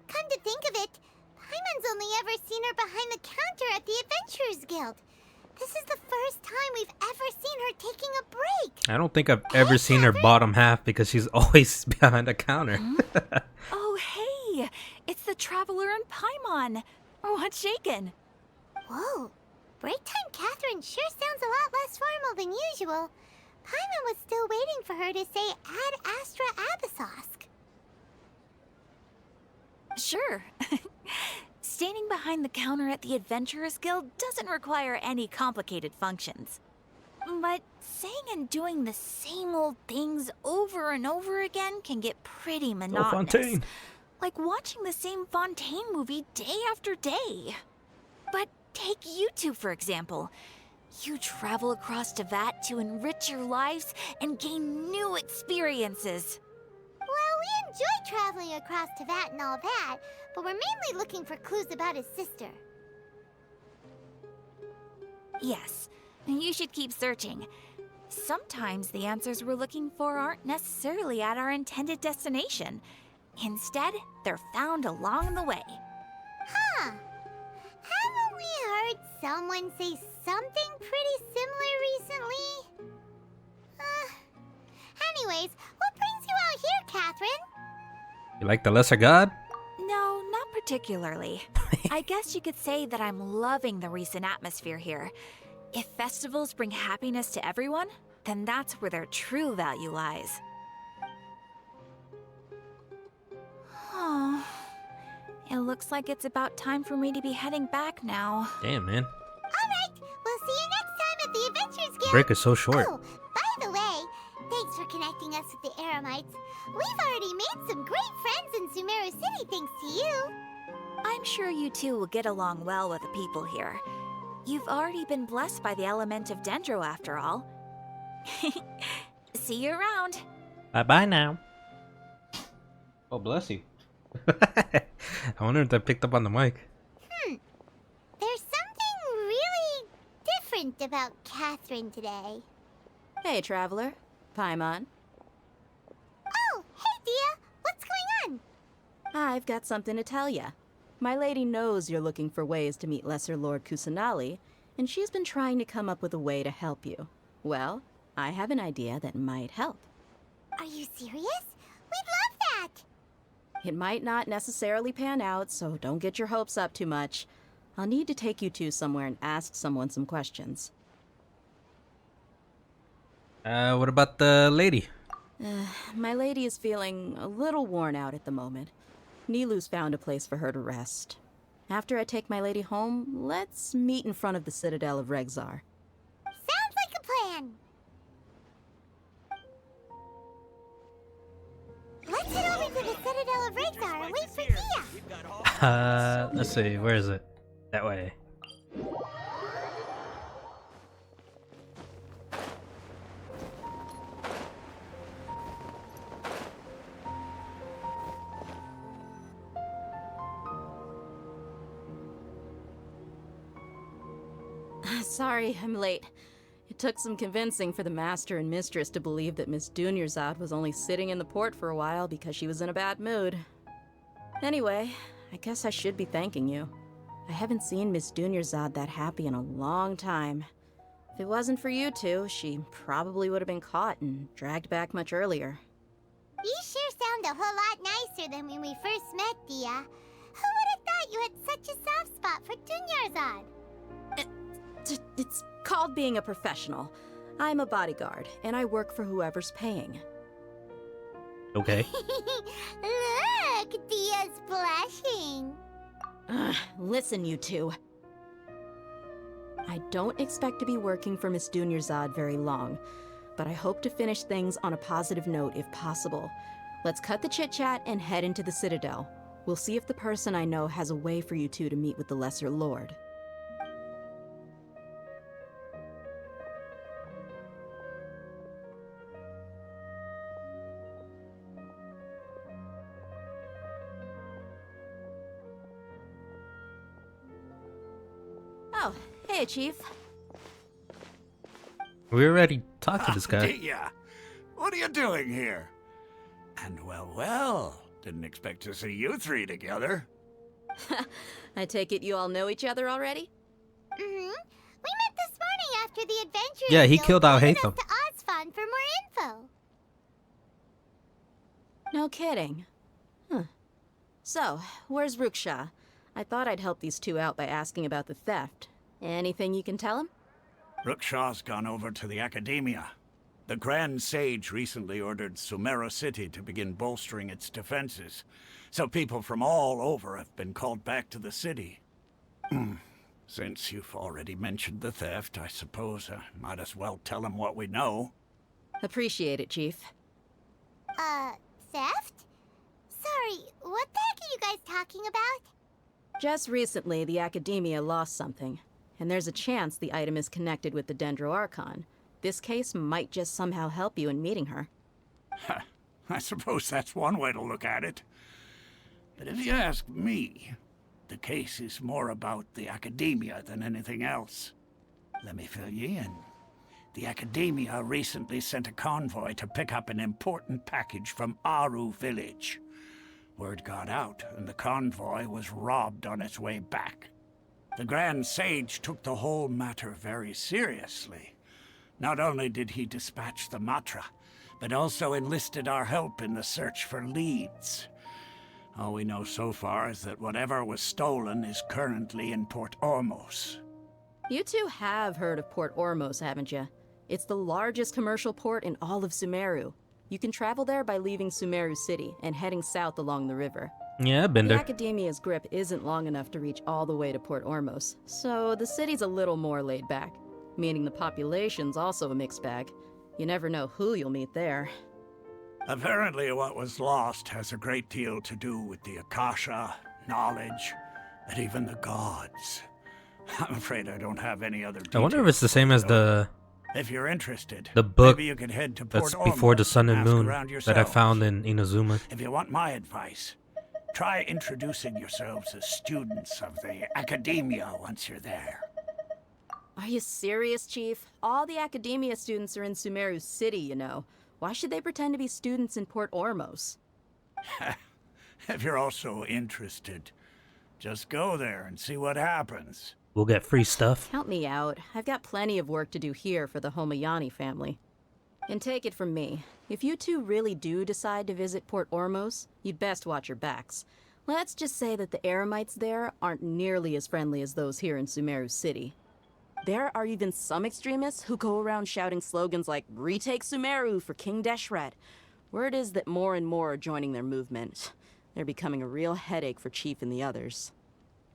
Come to think of it, Paimon's only ever seen her behind the counter at the Adventurers Guild. This is the first time we've ever seen her taking a break. I don't think I've ever seen her bottom half because she's always behind a counter. Oh, hey! It's the Traveler and Paimon. What's shaken? Whoa. Break time Catherine sure sounds a lot less formal than usual. Paimon was still waiting for her to say Ad Astra Abyssosk. Sure. Standing behind the counter at the Adventurers Guild doesn't require any complicated functions. But saying and doing the same old things over and over again can get pretty monotonous. Fontaine. Like watching the same Fontaine movie day after day. But take you two, for example. You travel across Teyvat to enrich your lives and gain new experiences. Well, we enjoy traveling across Teyvat and all that, but we're mainly looking for clues about his sister. Yes, you should keep searching. Sometimes the answers we're looking for aren't necessarily at our intended destination. Instead, they're found along the way. Huh. Haven't we heard someone say something pretty similar recently? Anyways, what brings you out here, Catherine? You like the Lesser God? No, not particularly. I guess you could say that I'm loving the recent atmosphere here. If festivals bring happiness to everyone, then that's where their true value lies. Oh, it looks like it's about time for me to be heading back now. Damn, man. Alright, we'll see you next time at the Adventures Guild. Break is so short. Oh, by the way, thanks for connecting us with the Eremites. We've already made some great friends in Sumeru City thanks to you. I'm sure you two will get along well with the people here. You've already been blessed by the element of Dendro after all. See you around. Bye-bye now. Oh, bless you. I wonder if that picked up on the mic. There's something really different about Catherine today. Hey, Traveler. Paimon. Oh, hey, Dia. What's going on? I've got something to tell ya. My lady knows you're looking for ways to meet Lesser Lord 𝐶𝐮𝐦𝐞𝐫𝐮, and she's been trying to come up with a way to help you. Well, I have an idea that might help. Are you serious? We'd love that. It might not necessarily pan out, so don't get your hopes up too much. I'll need to take you two somewhere and ask someone some questions. What about the lady? My lady is feeling a little worn out at the moment. Nilou's found a place for her to rest. After I take my lady home, let's meet in front of the Citadel of Regzar. Sounds like a plan. Let's head over to the Citadel of Regzar and wait for Dia. Let's see, where is it? That way. Sorry, I'm late. It took some convincing for the master and mistress to believe that Miss 𝐿 was only sitting in the port for a while because she was in a bad mood. Anyway, I guess I should be thanking you. I haven't seen Miss 𝐿 that happy in a long time. If it wasn't for you two, she probably would have been caught and dragged back much earlier. You sure sound a whole lot nicer than when we first met, Dia. Who would have thought you had such a soft spot for 𝐿? It's called being a professional. I'm a bodyguard, and I work for whoever's paying. Okay. Look, Dia's blushing. Listen, you two. I don't expect to be working for Miss 𝐿 very long, but I hope to finish things on a positive note if possible. Let's cut the chit-chat and head into the Citadel. We'll see if the person I know has a way for you two to meet with the Lesser Lord. Oh, hey, Chief. We already talked to this guy. Dia, what are you doing here? And well, didn't expect to see you three together. I take it you all know each other already? We met this morning after the adventure. Yeah, he killed Alhaitham. To Ozfond for more info. No kidding. Huh. So, where's Ruksha? I thought I'd help these two out by asking about the theft. Anything you can tell him? Ruksha's gone over to the Academia. The Grand Sage recently ordered Sumeru City to begin bolstering its defenses, so people from all over have been called back to the city. Since you've already mentioned the theft, I suppose I might as well tell him what we know. Appreciate it, Chief. Theft? Sorry, what the heck are you guys talking about? Just recently, the Academia lost something, and there's a chance the item is connected with the Dendroarchon. This case might just somehow help you in meeting her. I suppose that's one way to look at it. But if you ask me, the case is more about the Academia than anything else. Let me fill you in. The Academia recently sent a convoy to pick up an important package from Aaru village. Word got out, and the convoy was robbed on its way back. The Grand Sage took the whole matter very seriously. Not only did he dispatch the Matra, but also enlisted our help in the search for leads. All we know so far is that whatever was stolen is currently in Port Ormos. You two have heard of Port Ormos, haven't you? It's the largest commercial port in all of Sumeru. You can travel there by leaving Sumeru City and heading south along the river. Yeah, I've been there. The Academia's grip isn't long enough to reach all the way to Port Ormos, so the city's a little more laid back, meaning the population's also a mixed bag. You never know who you'll meet there. Apparently what was lost has a great deal to do with the Akasha, knowledge, and even the gods. I'm afraid I don't have any other details. I wonder if it's the same as the... If you're interested, the book maybe you could head to Port that's Ormos before the Sun and ask Moon around that I found in Inazuma. If you want my advice, try introducing yourselves as students of the Academia once you're there. Are you serious, Chief? All the Academia students are in Sumeru City, you know. Why should they pretend to be students in Port Ormos? If you're also interested, just go there and see what happens. We'll get free stuff. Count me out. I've got plenty of work to do here for the 𝐿 family. And take it from me, if you two really do decide to visit Port Ormos, you'd best watch your backs. Let's just say that the Eremites there aren't nearly as friendly as those here in Sumeru City. There are even some extremists who go around shouting slogans like, "Retake Sumeru for King Deshret." Word is that more and more are joining their movement. They're becoming a real headache for Chief and the others.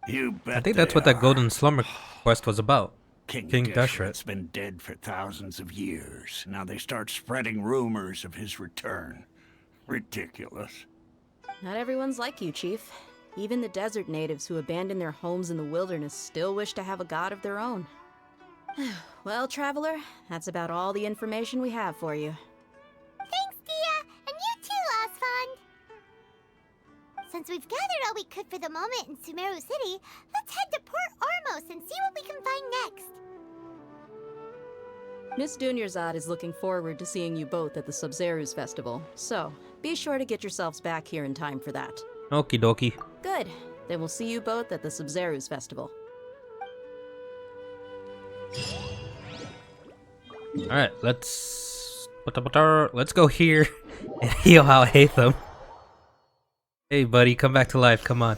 You bet. I think that's what that Golden Slumber quest was about. King Deshret's Deshret's been dead for thousands of years. Now they start spreading rumors of his return. Ridiculous. Not everyone's like you, Chief. Even the desert natives who abandoned their homes in the wilderness still wish to have a god of their own. Well, Traveler, that's about all the information we have for you. Thanks, Dia, and you too, Ozfond. Since we've gathered all we could for the moment in Sumeru City, let's head to Port Ormos and see what we can find next. Miss Dunyarzad is looking forward to seeing you both at the 𝐒𝐮𝐻 festival, so be sure to get yourselves back here in time for that. Okie dokie. Good. Then we'll see you both at the 𝐒𝐮𝐻 festival. Alright, let's go here and heal Alhaitham. Hey buddy, come back to life, come on.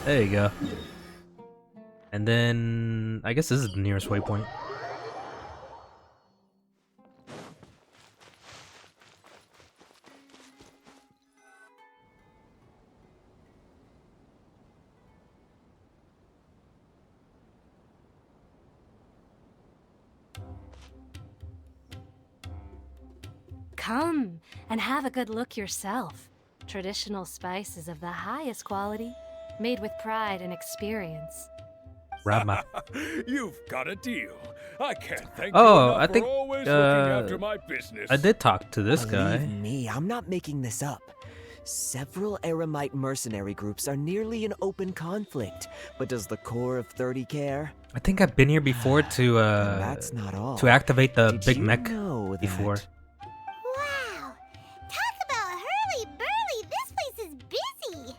There you go. And then I guess this is the nearest waypoint. Come and have a good look yourself. Traditional spices of the highest quality, made with pride and experience. Rama. You've got a deal. I can't thank Oh, you enough I think for always looking after my business. I did talk to this Believe guy. me, I'm not making this up. Several Eremite mercenary groups are nearly in open conflict, but does the core of 30 care? I think I've been here before to That's not all. to activate the Did big you mech know before. Wow! Talk about hurly-burly! This place is busy!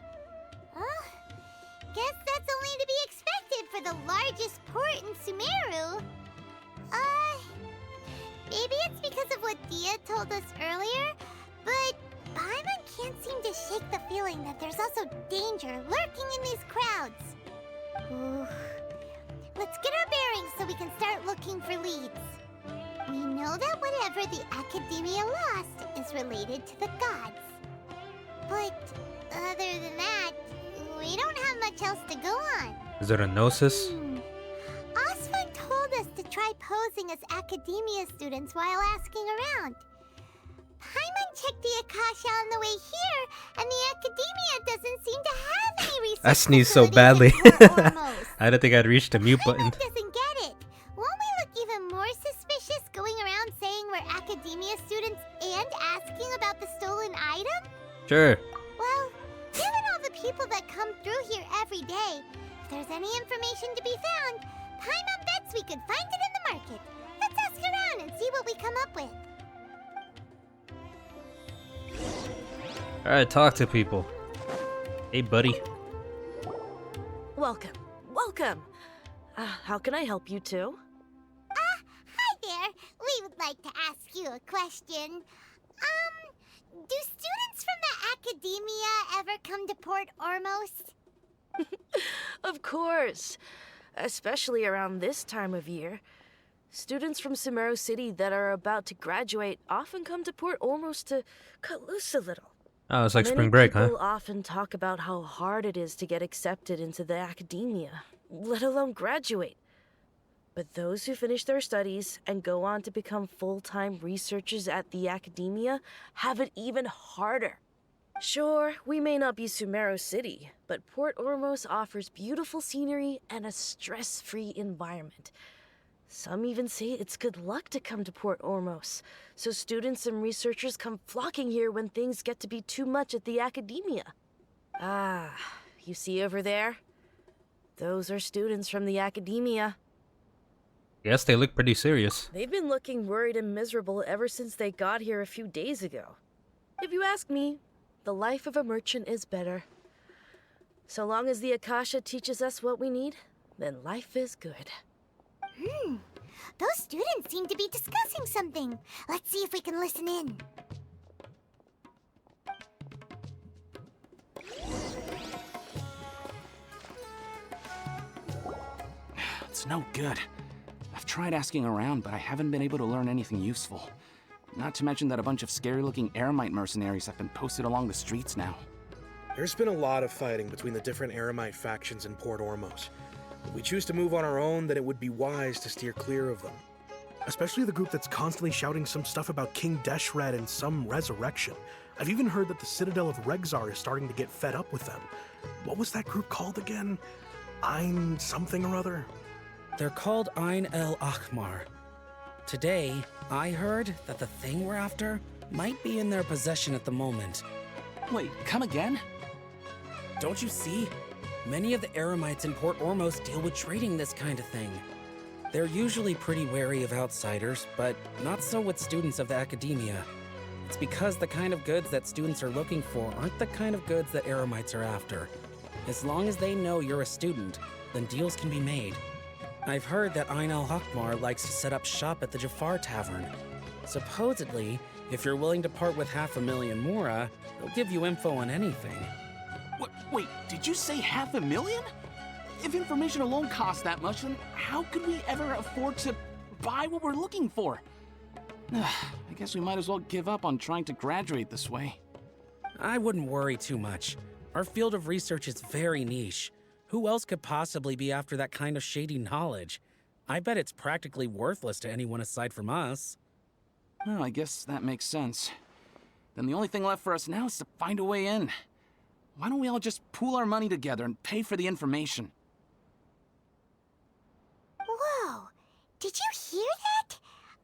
Guess that's only to be expected for the largest port in Sumeru. Maybe it's because of what Dia told us earlier, but Paimon can't seem to shake the feeling that there's also danger lurking in these crowds. Ooh. Let's get our bearings so we can start looking for leads. We know that whatever the Academia lost is related to the gods. But other than that, we don't have much else to go on. Is there a gnosis? Osfund told us to try posing as Academia students while asking around. Paimon checked the Akasha on the way here, and the Academia doesn't seem to have any research. I sneezed so badly. I don't think I'd reached the mute button. Doesn't get it. Won't we look even more suspicious going around saying we're Academia students and asking about the stolen item? Sure. Well, given all the people that come through here every day, if there's any information to be found, Paimon bets we could find it in the market. Let's ask around and see what we come up with. Alright, talk to people. Hey buddy. Welcome. Welcome. How can I help you two? Hi there. We would like to ask you a question. Do students from the Academia ever come to Port Ormos? Of course. Especially around this time of year. Students from Sumeru City that are about to graduate often come to Port Ormos to cut loose a little. Oh, it's like Many spring break, huh? people often talk about how hard it is to get accepted into the Academia, let alone graduate. But those who finish their studies and go on to become full-time researchers at the Academia have it even harder. Sure, we may not be Sumeru City, but Port Ormos offers beautiful scenery and a stress-free environment. Some even say it's good luck to come to Port Ormos, so students and researchers come flocking here when things get to be too much at the Academia. Ah, you see over there? Those are students from the Academia. Yes, they look pretty serious. They've been looking worried and miserable ever since they got here a few days ago. If you ask me, the life of a merchant is better. So long as the Akasha teaches us what we need, then life is good. Those students seem to be discussing something. Let's see if we can listen in. It's no good. I've tried asking around, but I haven't been able to learn anything useful. Not to mention that a bunch of scary-looking Eremite mercenaries have been posted along the streets now. There's been a lot of fighting between the different Eremite factions in Port Ormos. If we choose to move on our own, then it would be wise to steer clear of them. Especially the group that's constantly shouting some stuff about King Deshret and some resurrection. I've even heard that the Citadel of Regzar is starting to get fed up with them. What was that group called again? Ein something or other? They're called Ein El Akhmar. Today, I heard that the thing we're after might be in their possession at the moment. Wait, come again? Don't you see? Many of the Eremites in Port Ormos deal with trading this kind of thing. They're usually pretty wary of outsiders, but not so with students of the academia. It's because the kind of goods that students are looking for aren't the kind of goods that Eremites are after. As long as they know you're a student, then deals can be made. I've heard that Ain al-Hakmar likes to set up shop at the Jafar Tavern. Supposedly, if you're willing to part with 500,000 Mora, he'll give you info on anything. Wait, did you say 500,000? If information alone costs that much, then how could we ever afford to buy what we're looking for? I guess we might as well give up on trying to graduate this way. I wouldn't worry too much. Our field of research is very niche. Who else could possibly be after that kind of shady knowledge? I bet it's practically worthless to anyone aside from us. Well, I guess that makes sense. Then the only thing left for us now is to find a way in. Why don't we all just pool our money together and pay for the information? Whoa! Did you hear that?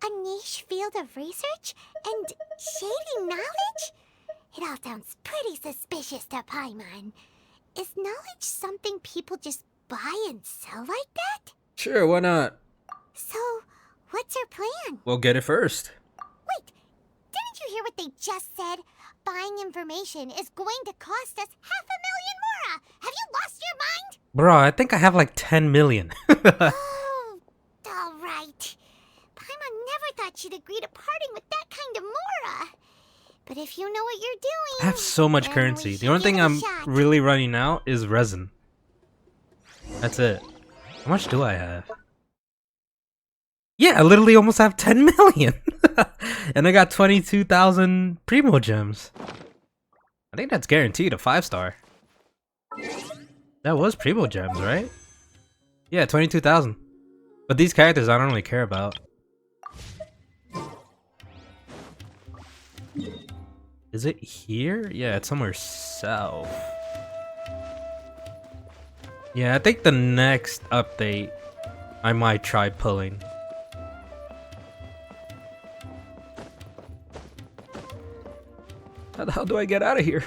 A niche field of research? And shady knowledge? It all sounds pretty suspicious to Paimon. Is knowledge something people just buy and sell like that? Sure, why not? So, what's our plan? We'll get it first. Wait, didn't you hear what they just said? Buying information is going to cost us 500,000 Mora! Have you lost your mind? Bro, I think I have like 10 million. Oh, alright. Paimon never thought she'd agree to parting with that kind of Mora. But if you know what you're doing... I have so much then currency. we The only should give thing it a I'm shot. really running out is resin. That's it. How much do I have? Yeah, I literally almost have 10 million. And I got 22,000 Primo Gems. I think that's guaranteed a 5-star. That was Primo Gems, right? Yeah, 22,000. But these characters I don't really care about. Is it here? Yeah, it's somewhere south. Yeah, I think the next update I might try pulling. How the hell do I get out of here?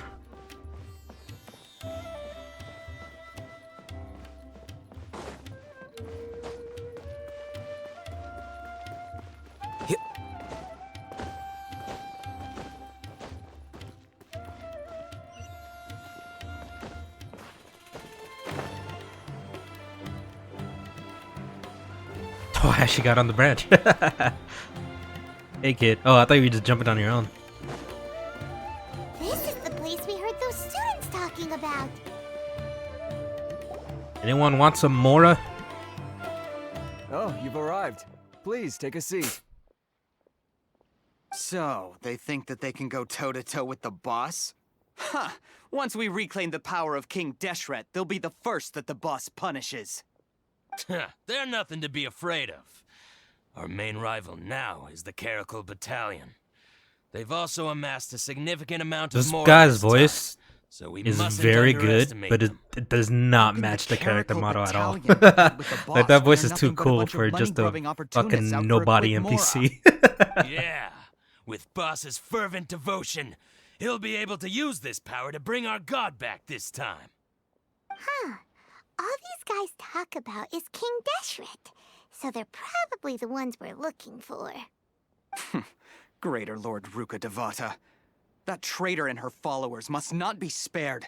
Oh, I actually got on the branch. Hey kid. Oh, I thought you were just jumping on your own. This is the place we heard those students talking about. Anyone want some Mora? Oh, you've arrived. Please, take a seat. So, they think that they can go toe-to-toe with the boss? Huh! Once we reclaim the power of King Deshret, they'll be the first that the boss punishes. They're nothing to be afraid of. Our main rival now is the 𝐘𝐄𝐀 Battalion. They've also amassed a significant amount of This Mora guy's this voice time, so we is mustn't very good, underestimate but them. it does not match the character model at all. Battalion with the Like boss that voice when is they're too nothing but a cool bunch of for just a money-grubbing opportunists fucking out for a nobody quick NPC. Yeah, with Boss's fervent devotion, he'll be able to use this power to bring our god back this time. Huh. All these guys talk about is King Deshret, so they're probably the ones we're looking for. Greater Lord Ruka Devata. That traitor and her followers must not be spared.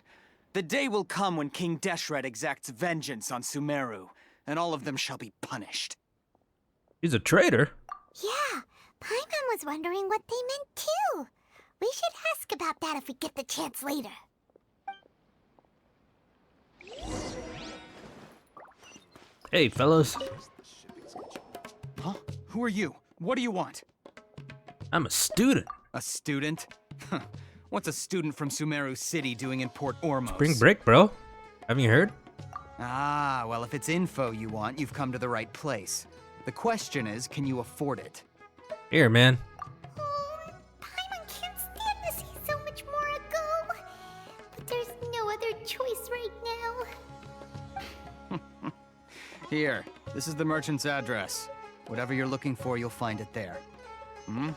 The day will come when King Deshret exacts vengeance on Sumeru, and all of them shall be punished. He's a traitor. Yeah, Paimon was wondering what they meant too. We should ask about that if we get the chance later. Hey, fellas. Huh? Who are you? What do you want? I'm a student. A student? What's a student from Sumeru City doing in Port Ormos? Spring break, bro. Haven't you heard? Ah, well, if it's info you want, you've come to the right place. The question is, can you afford it? Here, man. Paimon can't stand to see so much more go. But there's no other choice right now. Here, this is the merchant's address. Whatever you're looking for, you'll find it there. Hmm?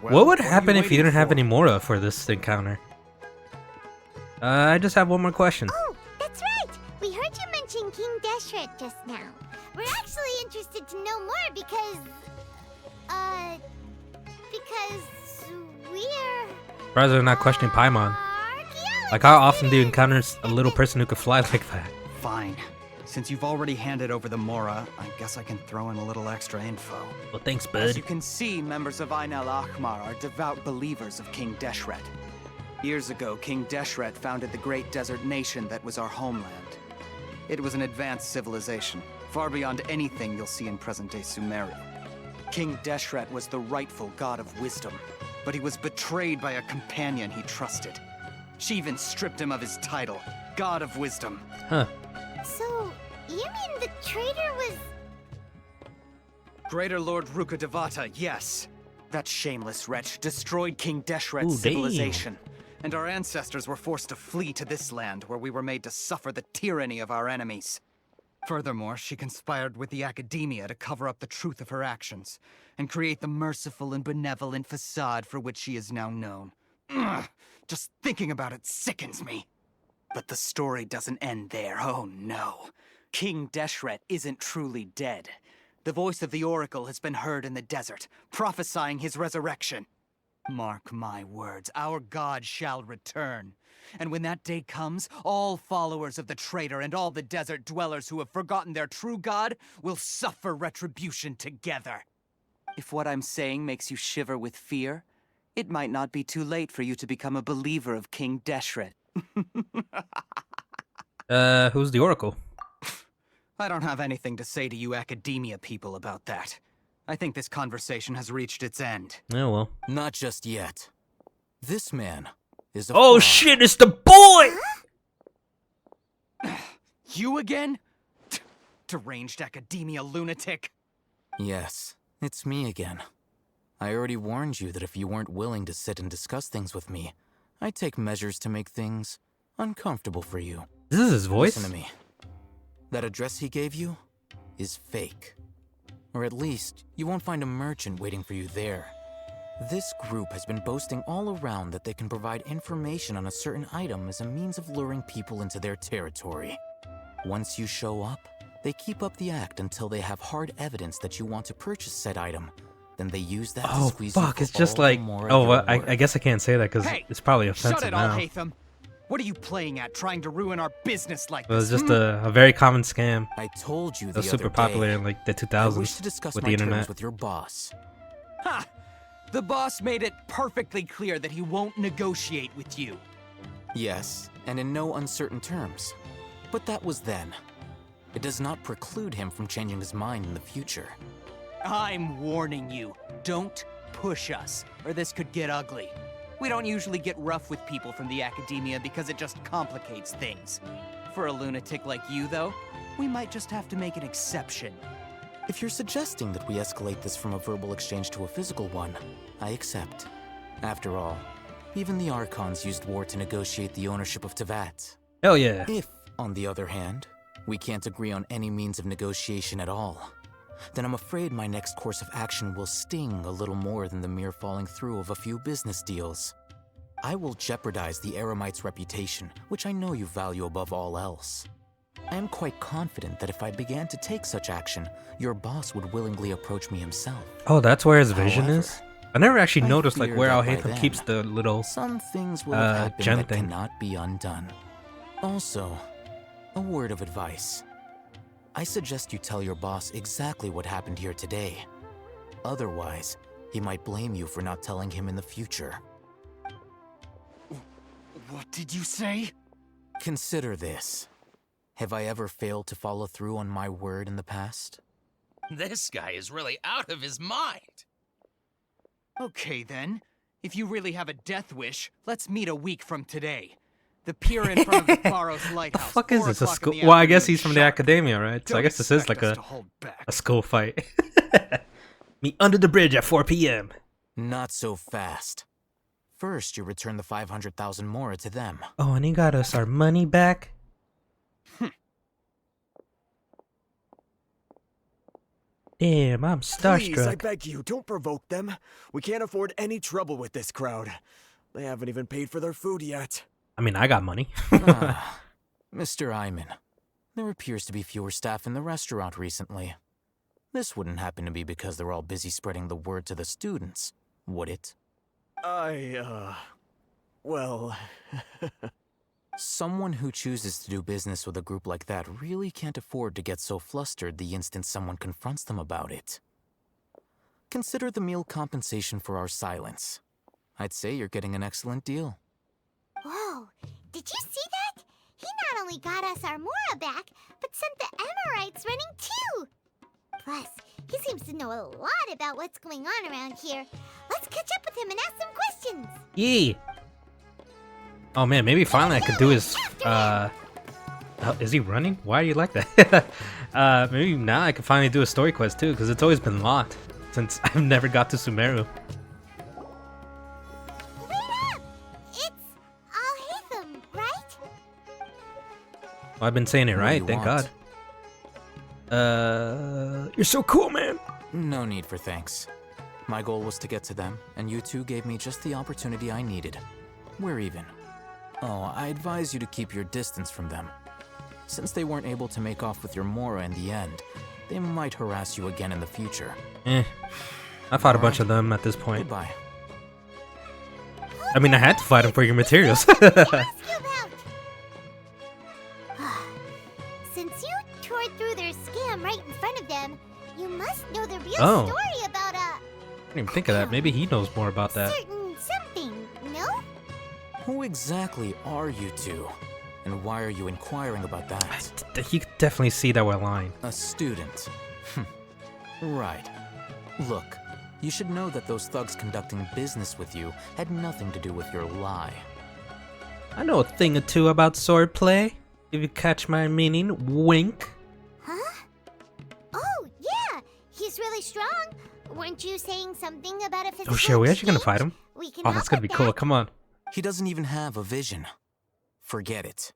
Well, What would are you happen if you waiting didn't have for? any Mora for this encounter? I just have one more question. Oh, that's right. We just now. We're actually interested to know more because we're... Surprised they're not questioning Paimon. Like, how often do you encounter a little person who could fly like that? Fine. Since you've already handed over the Mora, I guess I can throw in a little extra info. Well, thanks, bud. As you can see, members of Ain al-Ahmar are devout believers of King Deshret. Years ago, King Deshret founded the great desert nation that was our homeland. It was an advanced civilization, far beyond anything you'll see in present-day Sumeru. King Deshret was the rightful god of wisdom, but he was betrayed by a companion he trusted. She even stripped him of his title, God of Wisdom. Huh. So, you mean the traitor was... Greater Lord 𝐒𝐿, yes. That shameless wretch destroyed King Deshret's civilization. And our ancestors were forced to flee to this land, where we were made to suffer the tyranny of our enemies. Furthermore, she conspired with the academia to cover up the truth of her actions, and create the merciful and benevolent facade for which she is now known. Ugh, just thinking about it sickens me. But the story doesn't end there, oh no. King Deshret isn't truly dead. The voice of the Oracle has been heard in the desert, prophesying his resurrection. Mark my words, our god shall return. And when that day comes, all followers of the traitor and all the desert dwellers who have forgotten their true god will suffer retribution together. If what I'm saying makes you shiver with fear, it might not be too late for you to become a believer of King Deshret. Who's the Oracle? I don't have anything to say to you academia people about that. I think this conversation has reached its end. Yeah, well. Not just yet. This man is a Oh fraud. shit, it's the boy! You again? Deranged academia lunatic. Yes, it's me again. I already warned you that if you weren't willing to sit and discuss things with me, I'd take measures to make things uncomfortable for you. This is his voice? Listen to me. That address he gave you is fake. Or at least, you won't find a merchant waiting for you there. This group has been boasting all around that they can provide information on a certain item as a means of luring people into their territory. Once you show up, they keep up the act until they have hard evidence that you want to purchase said item. Then they use that to squeeze you fuck, for it's just all the like... more Oh, of well, your I guess I can't say that because Hey, it's probably shut offensive it, now. Alhaitham. What are you playing at, trying to ruin our business like It was this? just a very common scam. I told you That was the super other popular day. in like the I wish 2000s to discuss with my the terms internet. with your boss. Ha! The boss made it perfectly clear that he won't negotiate with you. Yes, and in no uncertain terms. But that was then. It does not preclude him from changing his mind in the future. I'm warning you, don't push us, or this could get ugly. We don't usually get rough with people from the academia because it just complicates things. For a lunatic like you, though, we might just have to make an exception. If you're suggesting that we escalate this from a verbal exchange to a physical one, I accept. After all, even the Archons used war to negotiate the ownership of Teyvat. Hell yeah. If, on the other hand, we can't agree on any means of negotiation at all, then I'm afraid my next course of action will sting a little more than the mere falling through of a few business deals. I will jeopardize the Eremites' reputation, which I know you value above all else. I am quite confident that if I began to take such action, your boss would willingly approach me himself. Oh, that's where his vision is? I never actually I noticed like fear where that by Alhaitham then, keeps the little some things will have happened gem that thing. cannot be undone. Also, a word of advice. I suggest you tell your boss exactly what happened here today. Otherwise, he might blame you for not telling him in the future. What did you say? Consider this. Have I ever failed to follow through on my word in the past? This guy is really out of his mind. Okay then. If you really have a death wish, let's meet a week from today. The pier in front of the Faros Lighthouse. Fuck is 4 this? A o'clock in school? the Well, I guess afternoon he's from the sharp. academia, right? So I Don't guess this is expect like us to hold back. a school fight. Meet under the bridge at 4 p.m. Not so fast. First, you return the 500,000 mora to them. Oh, and he got us our money back? Damn, I'm starstruck. Please, I beg you, don't provoke them. We can't afford any trouble with this crowd. They haven't even paid for their food yet. I mean, I got money. Mr. Iman, There appears to be fewer staff in the restaurant recently. This wouldn't happen to be because they're all busy spreading the word to the students, would it? Well... Someone who chooses to do business with a group like that really can't afford to get so flustered the instant someone confronts them about it. Consider the meal compensation for our silence. I'd say you're getting an excellent deal. Whoa, did you see that? He not only got us our Mora back, but sent the Emirites running too! Plus, he seems to know a lot about what's going on around here. Let's catch up with him and ask some questions! Yee! Oh man, maybe finally I could do his, is he running? Why are you like that? Maybe now I can finally do a story quest too, because it's always been locked since I've never got to Sumeru. Wait up! It's Alhaitham, right? Well, I've been saying it right, thank God. You're so cool, man! No need for thanks. My goal was to get to them, and you two gave me just the opportunity I needed. We're even. Oh, I advise you to keep your distance from them. Since they weren't able to make off with your Mora in the end, they might harass you again in the future. I fought a bunch of them at this point. Goodbye. I mean, I had to fight them for your materials. Since you tore through their scam right in front of them, you must know the real story about I didn't even think of that. Maybe he knows more about that. certain something, no? Who exactly are you two? And why are you inquiring about that? You could definitely see that we're lying. A student. Right. Look, you should know that those thugs conducting business with you had nothing to do with your lie. I know a thing or two about swordplay, if you catch my meaning. Wink. Huh? Oh, yeah! He's really strong. Weren't you saying something about a physical Oh shit, are we actually gonna fight him? We can Oh, that's gonna be cool. Come on. He doesn't even have a vision. Forget it.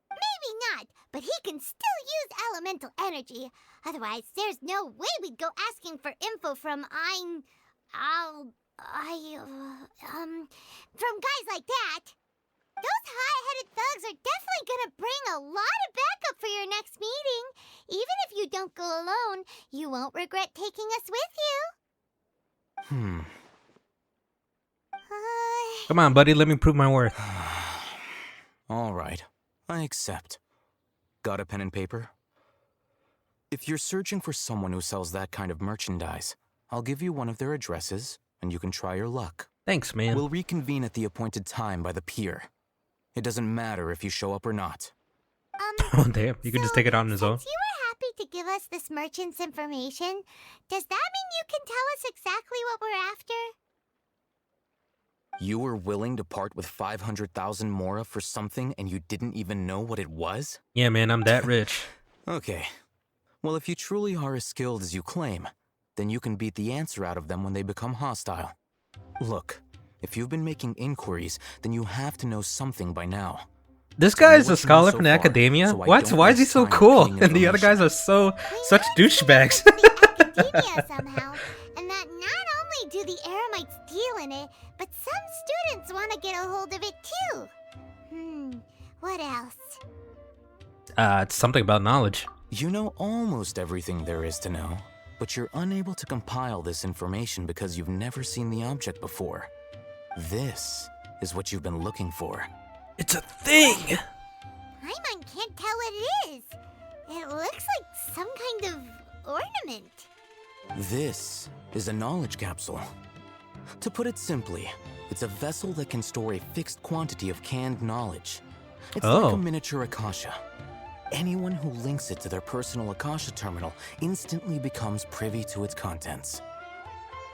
Maybe not, but he can still use elemental energy. Otherwise, there's no way we'd go asking for info from from guys like that. Those high-headed thugs are definitely gonna bring a lot of backup for your next meeting. Even if you don't go alone, you won't regret taking us with you. Come on, buddy. Let me prove my worth. All right. I accept. Got a pen and paper? If you're searching for someone who sells that kind of merchandise, I'll give you one of their addresses, and you can try your luck. Thanks, man. We'll reconvene at the appointed time by the pier. It doesn't matter if you show up or not. Oh, damn. You can just take it on his own. Since you were happy to give us this merchant's information, does that mean you can tell us exactly what we're after? You were willing to part with 500,000 Mora for something and you didn't even know what it was? Yeah, man, I'm that rich. Okay. Well, if you truly are as skilled as you claim, then you can beat the answer out of them when they become hostile. Look, if you've been making inquiries, then you have to know something by now. This guy is a scholar from the academia? What? Why is he so cool? And the other guys are such douchebags. Academia somehow, and that not only do the Eremites deal in it, but some students want to get a hold of it too. What else? It's something about knowledge. You know almost everything there is to know, but you're unable to compile this information because you've never seen the object before. This is what you've been looking for. It's a thing! Paimon can't tell what it is. It looks like some kind of ornament. This is a knowledge capsule. To put it simply, it's a vessel that can store a fixed quantity of canned knowledge. It's like a miniature Akasha. Anyone who links it to their personal Akasha terminal instantly becomes privy to its contents.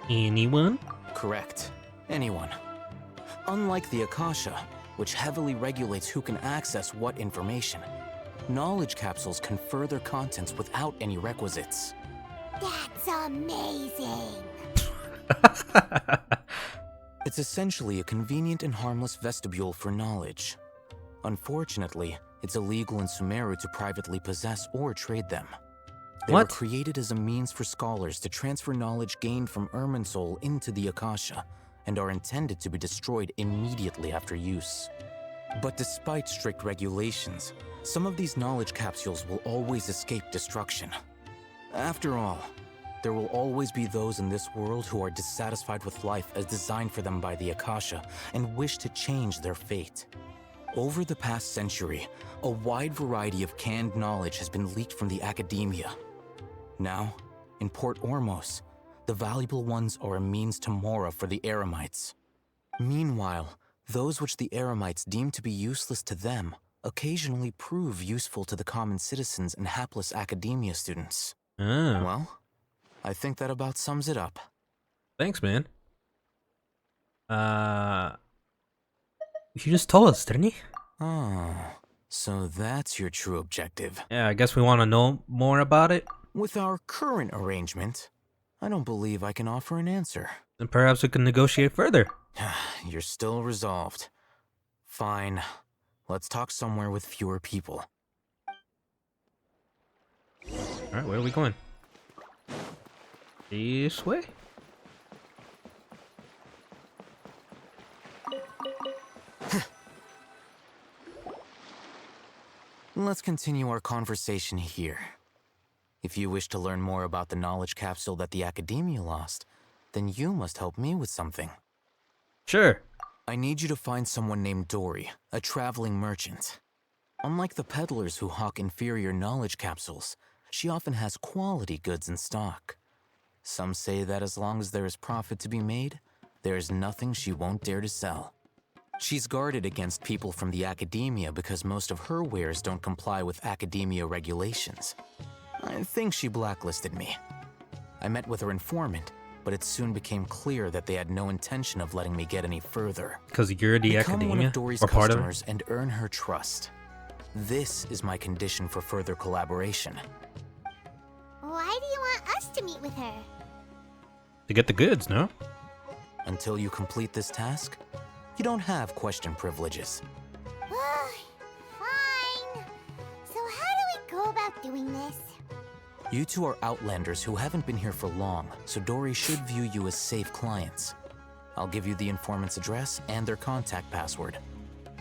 Anyone? Correct. Anyone. Unlike the Akasha, which heavily regulates who can access what information, knowledge capsules confer their contents without any requisites. That's amazing. It's essentially a convenient and harmless vestibule for knowledge. Unfortunately, it's illegal in Sumeru to privately possess or trade them. They were created as a means for scholars to transfer knowledge gained from Irminsul into the Akasha, and are intended to be destroyed immediately after use. But despite strict regulations, some of these knowledge capsules will always escape destruction. After all, there will always be those in this world who are dissatisfied with life as designed for them by the Akasha and wish to change their fate. Over the past century, a wide variety of canned knowledge has been leaked from the academia. Now, in Port Ormos, the valuable ones are a means to Mora for the Eremites. Meanwhile, those which the Eremites deem to be useless to them occasionally prove useful to the common citizens and hapless academia students. Well, I think that about sums it up. Thanks, man. He just told us, didn't he? Oh, so that's your true objective. Yeah, I guess we want to know more about it. With our current arrangement, I don't believe I can offer an answer. Then perhaps we can negotiate further. You're still resolved. Fine. Let's talk somewhere with fewer people. Alright, where are we going? This way? Let's continue our conversation here. If you wish to learn more about the knowledge capsule that the Academia lost, then you must help me with something. Sure. I need you to find someone named Dory, a traveling merchant. Unlike the peddlers who hawk inferior knowledge capsules, she often has quality goods in stock. Some say that as long as there is profit to be made, there is nothing she won't dare to sell. She's guarded against people from the Academia because most of her wares don't comply with Academia regulations. I think she blacklisted me. I met with her informant, but it soon became clear that they had no intention of letting me get any further. Because you're the Become Academia? one of Dory's or part of customers and earn her trust. This is my condition for further collaboration. Why do you want us to meet with her? To get the goods, no? Until you complete this task, you don't have question privileges. Fine. So how do we go about doing this? You two are outlanders who haven't been here for long, so Dory should view you as safe clients. I'll give you the informant's address and their contact password.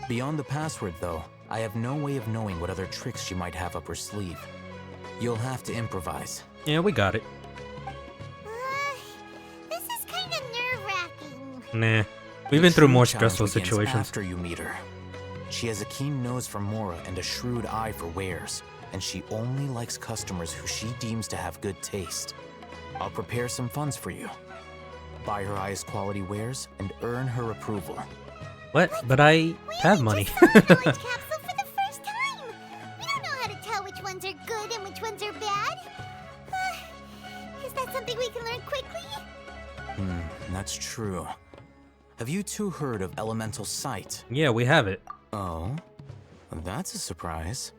Beyond the password, though, I have no way of knowing what other tricks she might have up her sleeve. You'll have to improvise. Yeah, we got it. This is kind of nerve-wracking. Nah. We've been through more True challenge stressful begins situations. After you meet her. She has a keen nose for Mora and a shrewd eye for wares, and she only likes customers who she deems to have good taste. I'll prepare some funds for you. Buy her highest quality wares and earn her approval. What? But I have money. Capsule for the first time. We don't know how to tell which ones are good and which ones are bad. Is that something we can learn quickly? That's true. Have you two heard of elemental sight? Yeah, we have it. Oh? That's a surprise.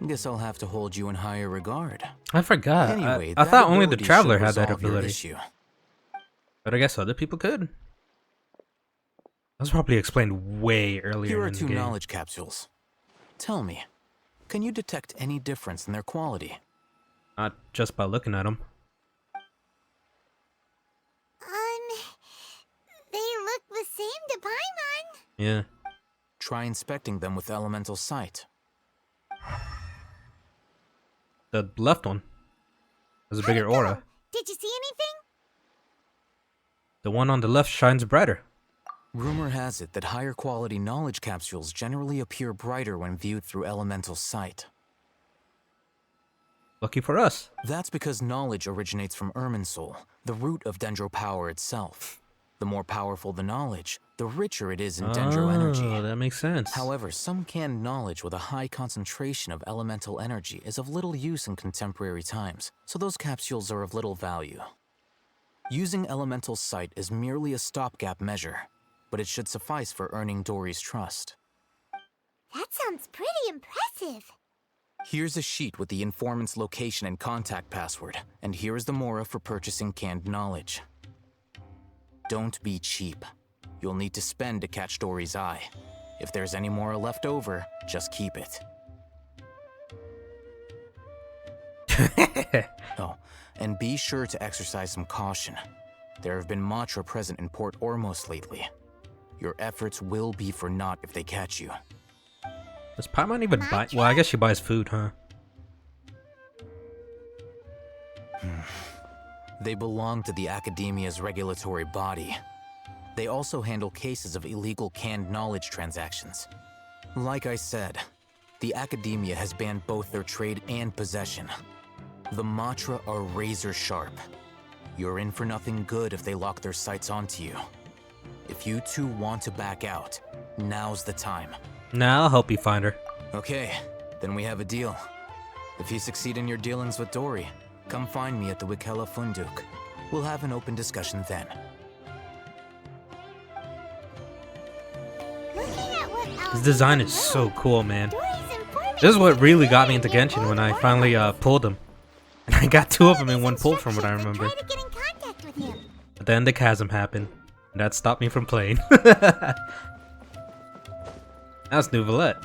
Guess I'll have to hold you in higher regard. I forgot. Anyway, I that thought only the ability Traveler should had that resolve your ability. issue. But I guess other people could. That was probably explained way earlier Here are in the two game. knowledge capsules. Tell me, can you detect any difference in their quality? Not just by looking at them. They look the same to Paimon. Yeah. Try inspecting them with elemental sight. The left one has a bigger aura. Did you see anything? The one on the left shines brighter. Rumor has it that higher quality knowledge capsules generally appear brighter when viewed through elemental sight. Lucky for us. That's because knowledge originates from Irminsul, the root of Dendro power itself. The more powerful the knowledge, the richer it is in Dendro energy. Oh, that makes sense. However, some canned knowledge with a high concentration of elemental energy is of little use in contemporary times, so those capsules are of little value. Using elemental sight is merely a stopgap measure, but it should suffice for earning Dory's trust. That sounds pretty impressive. Here's a sheet with the informant's location and contact password, and here is the Mora for purchasing canned knowledge. Don't be cheap. You'll need to spend to catch Dory's eye. If there's any Mora left over, just keep it. Oh, and be sure to exercise some caution. There have been Matra present in Port Ormos lately. Your efforts will be for naught if they catch you. Does Paimon even buy? Well, I guess she buys food, huh? They belong to the Academia's regulatory body. They also handle cases of illegal canned knowledge transactions. Like I said, the Academia has banned both their trade and possession. The Matra are razor sharp. You're in for nothing good if they lock their sights onto you. If you two want to back out, now's the time. Nah, I'll help you find her. Okay, then we have a deal. If you succeed in your dealings with Dory, come find me at the Wikela Funduk. We'll have an open discussion then. This design is so cool, man. This is what really got me into Genshin when I finally pulled them. And I got 2 of them in one pull from what I remember. But then the chasm happened. And that stopped me from playing. That's Nouvelette.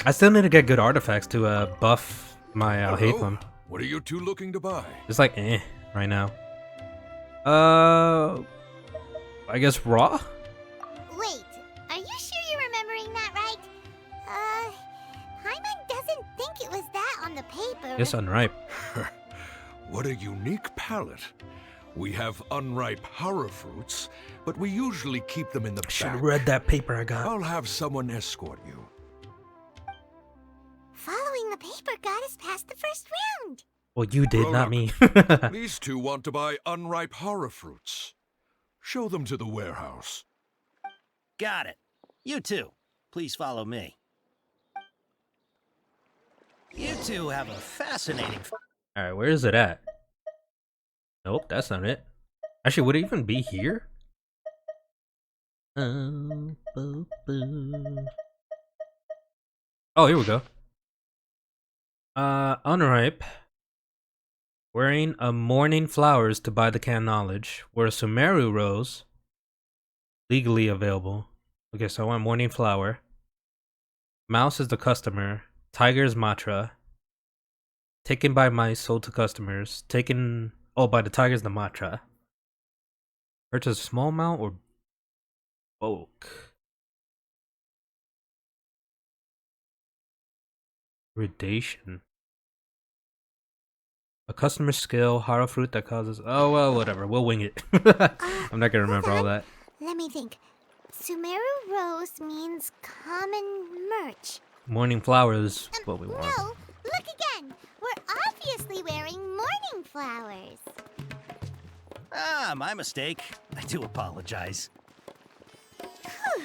I still need to get good artifacts to buff my Alhaitham. What are you two looking to buy? It's like right now. I guess raw? Wait, are you sure you're remembering that right? Paimon doesn't think it was that on the paper. It's unripe. What a unique palette. We have unripe horror fruits, but we usually keep them in the back. Should have read that paper I got. I'll have someone escort you. Following the paper got us past the first round. Well, you did, not me. These two want to buy unripe horror fruits. Show them to the warehouse. Got it. You two, please follow me. You two have a fascinating... Alright, where is it at? Nope, that's not it. Actually, would it even be here? Oh, here we go. Unripe. Wearing a morning flowers to buy the canned knowledge. Where a Sumeru rose. Legally available. Okay, so I want morning flower. Mouse is the customer. Tiger is Matra. Taken by mice, sold to customers. Taken... Oh, by the tigers, the Matra. Purchase small amount or bulk. Gradation. A customer skill, haro fruit that causes... Oh, well, whatever. We'll wing it. I'm not gonna remember all that. Let me think. Sumeru Rose means common merch. Morning flowers is what we want. No, look again. We're obviously wearing morning flowers. Ah, my mistake. I do apologize. Whew.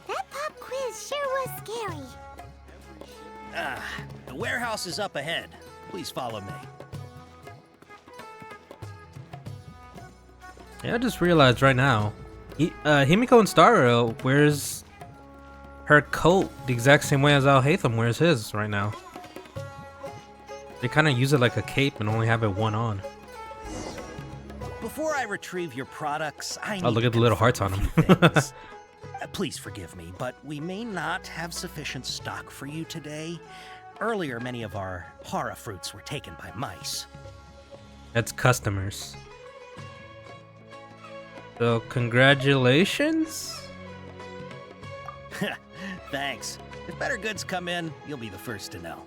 That pop quiz sure was scary. Ah, the warehouse is up ahead. Please follow me. Yeah, I just realized right now. Himiko and Starro wears her coat the exact same way as Alhaitham wears his right now. They kind of use it like a cape and only have it one on. Before I retrieve your products, I need Oh, look at the little hearts on them. Please forgive me, but we may not have sufficient stock for you today. Earlier, many of our hara fruits were taken by mice. That's customers. So, congratulations? Thanks. If better goods come in, you'll be the first to know.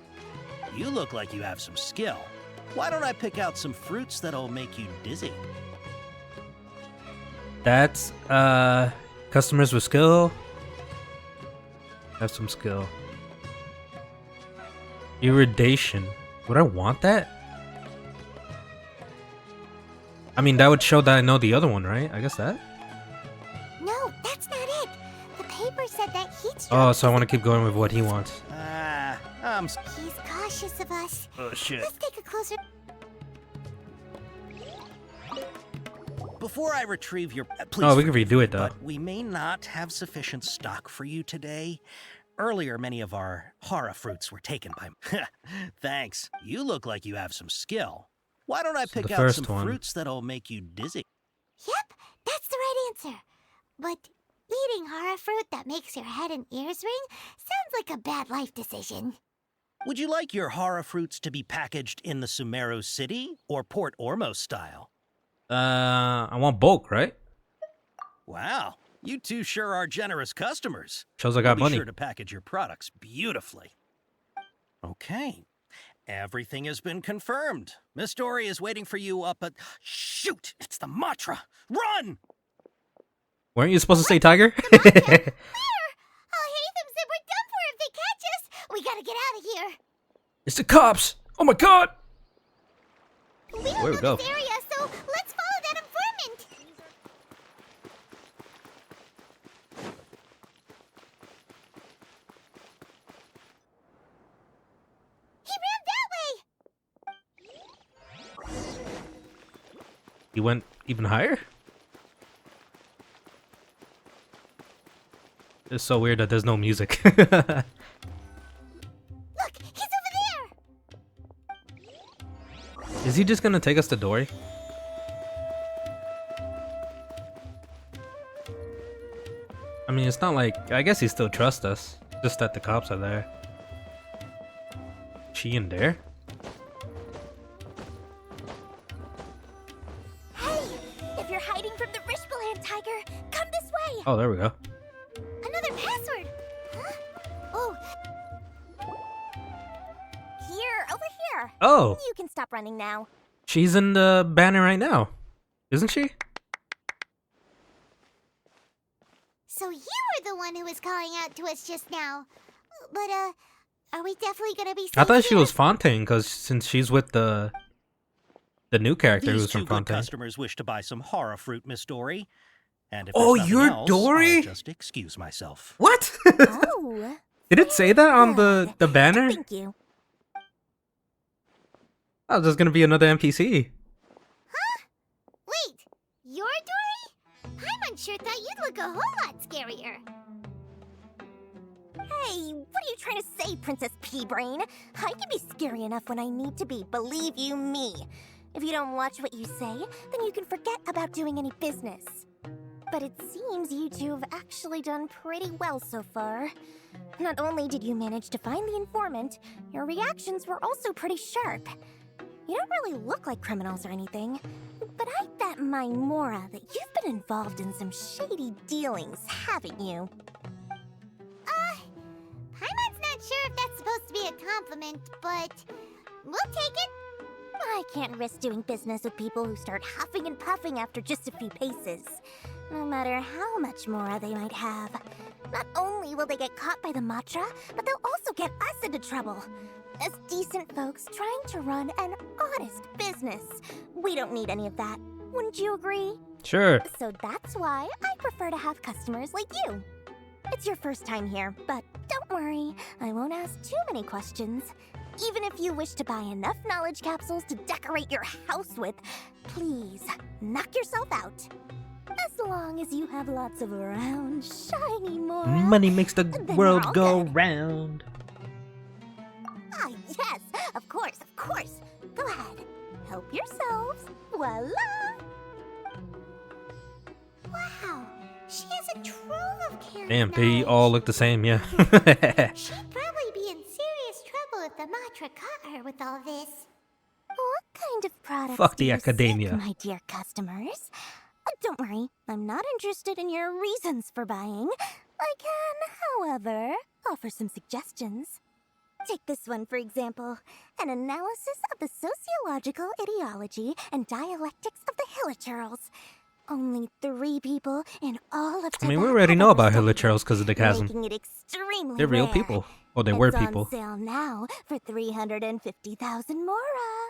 You look like you have some skill. Why don't I pick out some fruits that'll make you dizzy? That's, customers with skill. Have some skill. Iridation. Would I want that? I mean, that would show that I know the other one, right? I guess that? No, that's not it. The paper said that heat stroke. Oh, so I want to keep going with what he wants. He's cautious of us. Oh, shit. Let's take a closer... Before I retrieve your... please Oh, we can forgive redo me, it, though. But we may not have sufficient stock for you today. Earlier, many of our hara fruits were taken by... Thanks. You look like you have some skill. Why don't I So pick the out first some one. fruits that'll make you dizzy? Yep, that's the right answer. But eating hara fruit that makes your head and ears ring sounds like a bad life decision. Would you like your hara fruits to be packaged in the Sumeru City or Port Ormos style? I want bulk, right? Wow, you two sure are generous customers. Shows I got We'll be money. sure to package your products beautifully. Okay, everything has been confirmed. Miss Dory is waiting for you up at... Shoot, it's the Matra! Run! Weren't you supposed to say tiger? Alhaitham said we're done for if they catch us. We gotta get out of here. It's the cops! Oh my god! We don't Where we know go? this area, so let's follow that informant. He ran that way. He went even higher? It's so weird that there's no music. Look, he's over there. Is he just gonna take us to Dory? I mean, it's not like... I guess he still trusts us. Just that the cops are there. She in there? Hey, if you're hiding from the Rishbaland tiger, come this way. Oh, there we go. Another password. Huh? Oh. Here, over here. Oh. You can stop running now. She's in the banner right now. Isn't she? So you were the one who was calling out to us just now. But, are we definitely gonna be safe I thought she here? was Fontaine, because since she's with the new character These who's two from good Fontaine. customers wish to buy some horror fruit, Miss Dory. And if Oh, there's nothing you're else, Dory? I'll just excuse myself. What? Oh. Did it say that on the banner? Thank you. Oh, there's gonna be another NPC. Wait, you're Dory? Paimon sure thought you'd look a whole lot scarier. Hey, what are you trying to say, Princess Pea-Brain? I can be scary enough when I need to be, believe you me. If you don't watch what you say, then you can forget about doing any business. But it seems you two have actually done pretty well so far. Not only did you manage to find the informant, your reactions were also pretty sharp. You don't really look like criminals or anything, but I bet my Mora that you've been involved in some shady dealings, haven't you? Paimon's not sure if that's supposed to be a compliment, but we'll take it. I can't risk doing business with people who start huffing and puffing after just a few paces. No matter how much Mora they might have. Not only will they get caught by the Matra, but they'll also get us into trouble. As decent folks trying to run an honest business. We don't need any of that. Wouldn't you agree? Sure. So that's why I prefer to have customers like you. It's your first time here, but don't worry, I won't ask too many questions. Even if you wish to buy enough knowledge capsules to decorate your house with, please, knock yourself out. As long as you have lots of round, shiny Mora. Money makes the Then world we're all go good. round. Ah, yes, of course, of course. Go ahead, help yourselves. Voila! Wow, she has a trove of character. Damn, they all look the same, yeah. She'd probably be in serious trouble if the Matra caught her with all this. What kind of products Fuck do the you academia. seek, my dear customers? Don't worry, I'm not interested in your reasons for buying. I can, however, offer some suggestions. Take this one, for example. An analysis of the sociological ideology and dialectics of the Hilichurls. Only 3 people in all of I mean, we Tibet already have know ever about studied Hilichurls because of the it, chasm. making it extremely They're real rare. people. Oh, they were It's people. on sale now for 350,000 Mora.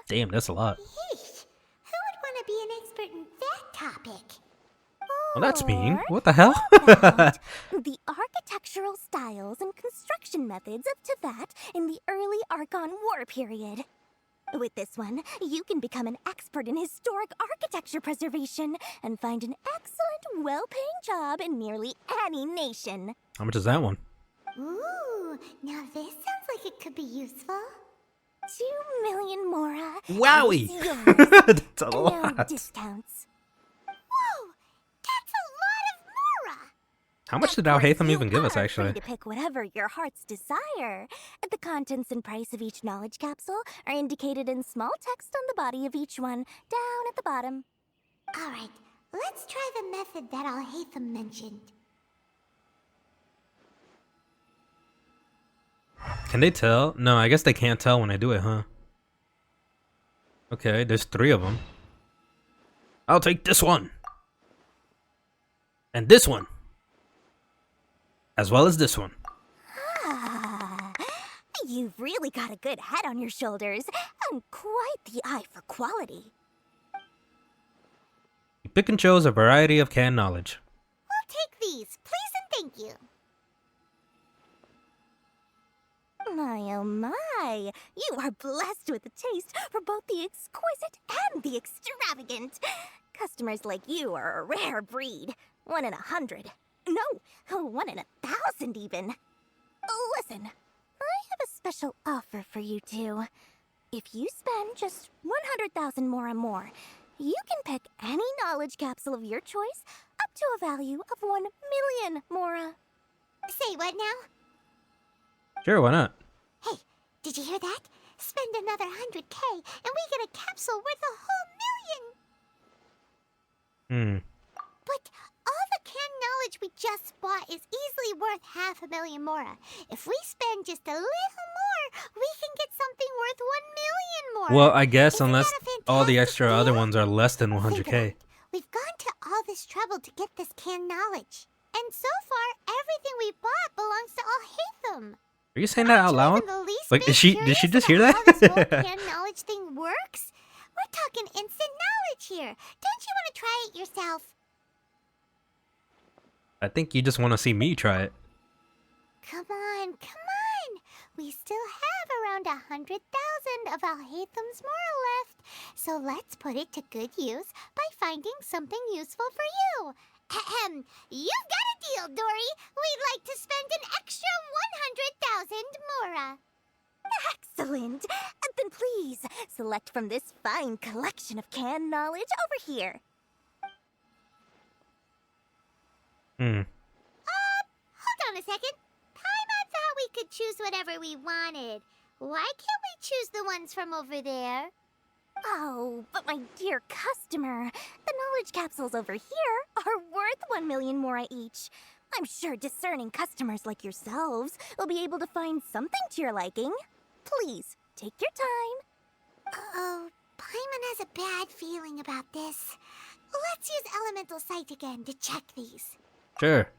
Damn, that's a lot. Yeesh, who would want to be an expert in that topic? Well, that's mean. What the hell? The architectural styles and construction methods of Tibet in the early Archon War period. With this one, you can become an expert in historic architecture preservation and find an excellent, well-paying job in nearly any nation. How much is that one? Ooh, now this sounds like it could be useful. 2 million Mora. Wowie! is yours. That's a No lot. discounts. Whoa, that's a lot of Mora! How much did Alhaitham even give us, Free actually? to pick whatever your heart's desire. The contents and price of each knowledge capsule are indicated in small text on the body of each one, down at the bottom. Alright, Let's try the method that Alhaitham mentioned. Can they tell? No, I guess they can't tell when I do it, huh? Okay, there's 3 of them. I'll take this one. And this one. As well as this one. You've really got a good head on your shoulders, and quite the eye for quality. You pick and chose a variety of canned knowledge. We'll take these, please and thank you. My oh my, you are blessed with a taste for both the exquisite and the extravagant. Customers like you are a rare breed. 1 in 100. No, 1 in 1,000 even. Listen, I have a special offer for you two. If you spend just 100,000 more, you can pick any knowledge capsule of your choice up to a value of 1 million mora. Say what now? Sure, why not? Hey, did you hear that? Spend another 100K and we get a capsule worth a whole 1 million! But all the canned knowledge we just bought is easily worth 500,000 mora. If we spend just a little more, we can get something worth 1 million mora. Well, I guess unless all the extra other ones are less than 100K. We've gone to all this trouble to get this canned knowledge. And so far, everything we bought belongs to Alhaitham. Are you saying that out loud? Like, did she just hear that? How this whole canned knowledge thing works? We're talking instant knowledge here. Don't you want to try it yourself? I think you just want to see me try it. Come on. We still have around 100,000 of Alhaitham's moral left. So let's put it to good use by finding something useful for you. Ahem. You've got a deal, Dory. We'd like to spend an extra 100,000 mora. Excellent. Then please, select from this fine collection of canned knowledge over here. Hold on a second. Paimon thought we could choose whatever we wanted. Why can't we choose the ones from over there? Oh, but my dear customer, the knowledge capsules over here are worth 1 million mora each. I'm sure discerning customers like yourselves will be able to find something to your liking. Please, take your time. Uh-oh, Paimon has a bad feeling about this. Let's use Elemental Sight again to check these. Sure.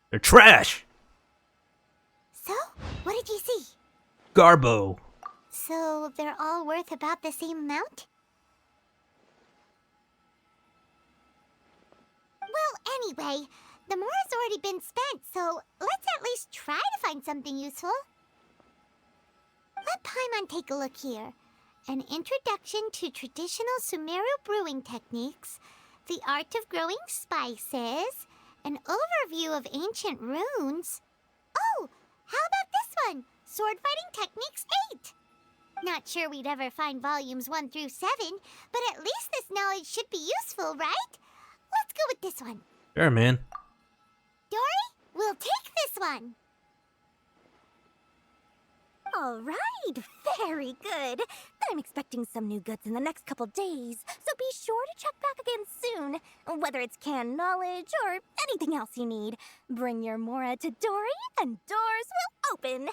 They're trash! So, what did you see? Garbo. So, they're all worth about the same amount? Well, anyway, the mora's already been spent, so let's at least try to find something useful. Let Paimon take a look here. An introduction to traditional Sumeru brewing techniques, the art of growing spices, an overview of ancient runes. Oh, how about this one? Sword Fighting Techniques 8. Not sure we'd ever find volumes 1 through 7, but at least this knowledge should be useful, right? Let's go with this one. Sure, man. Dory, we'll take this one. All right, very good. I'm expecting some new goods in the next couple days, so be sure to check back again soon. Whether it's canned knowledge or anything else you need, bring your mora to Dory and doors will open.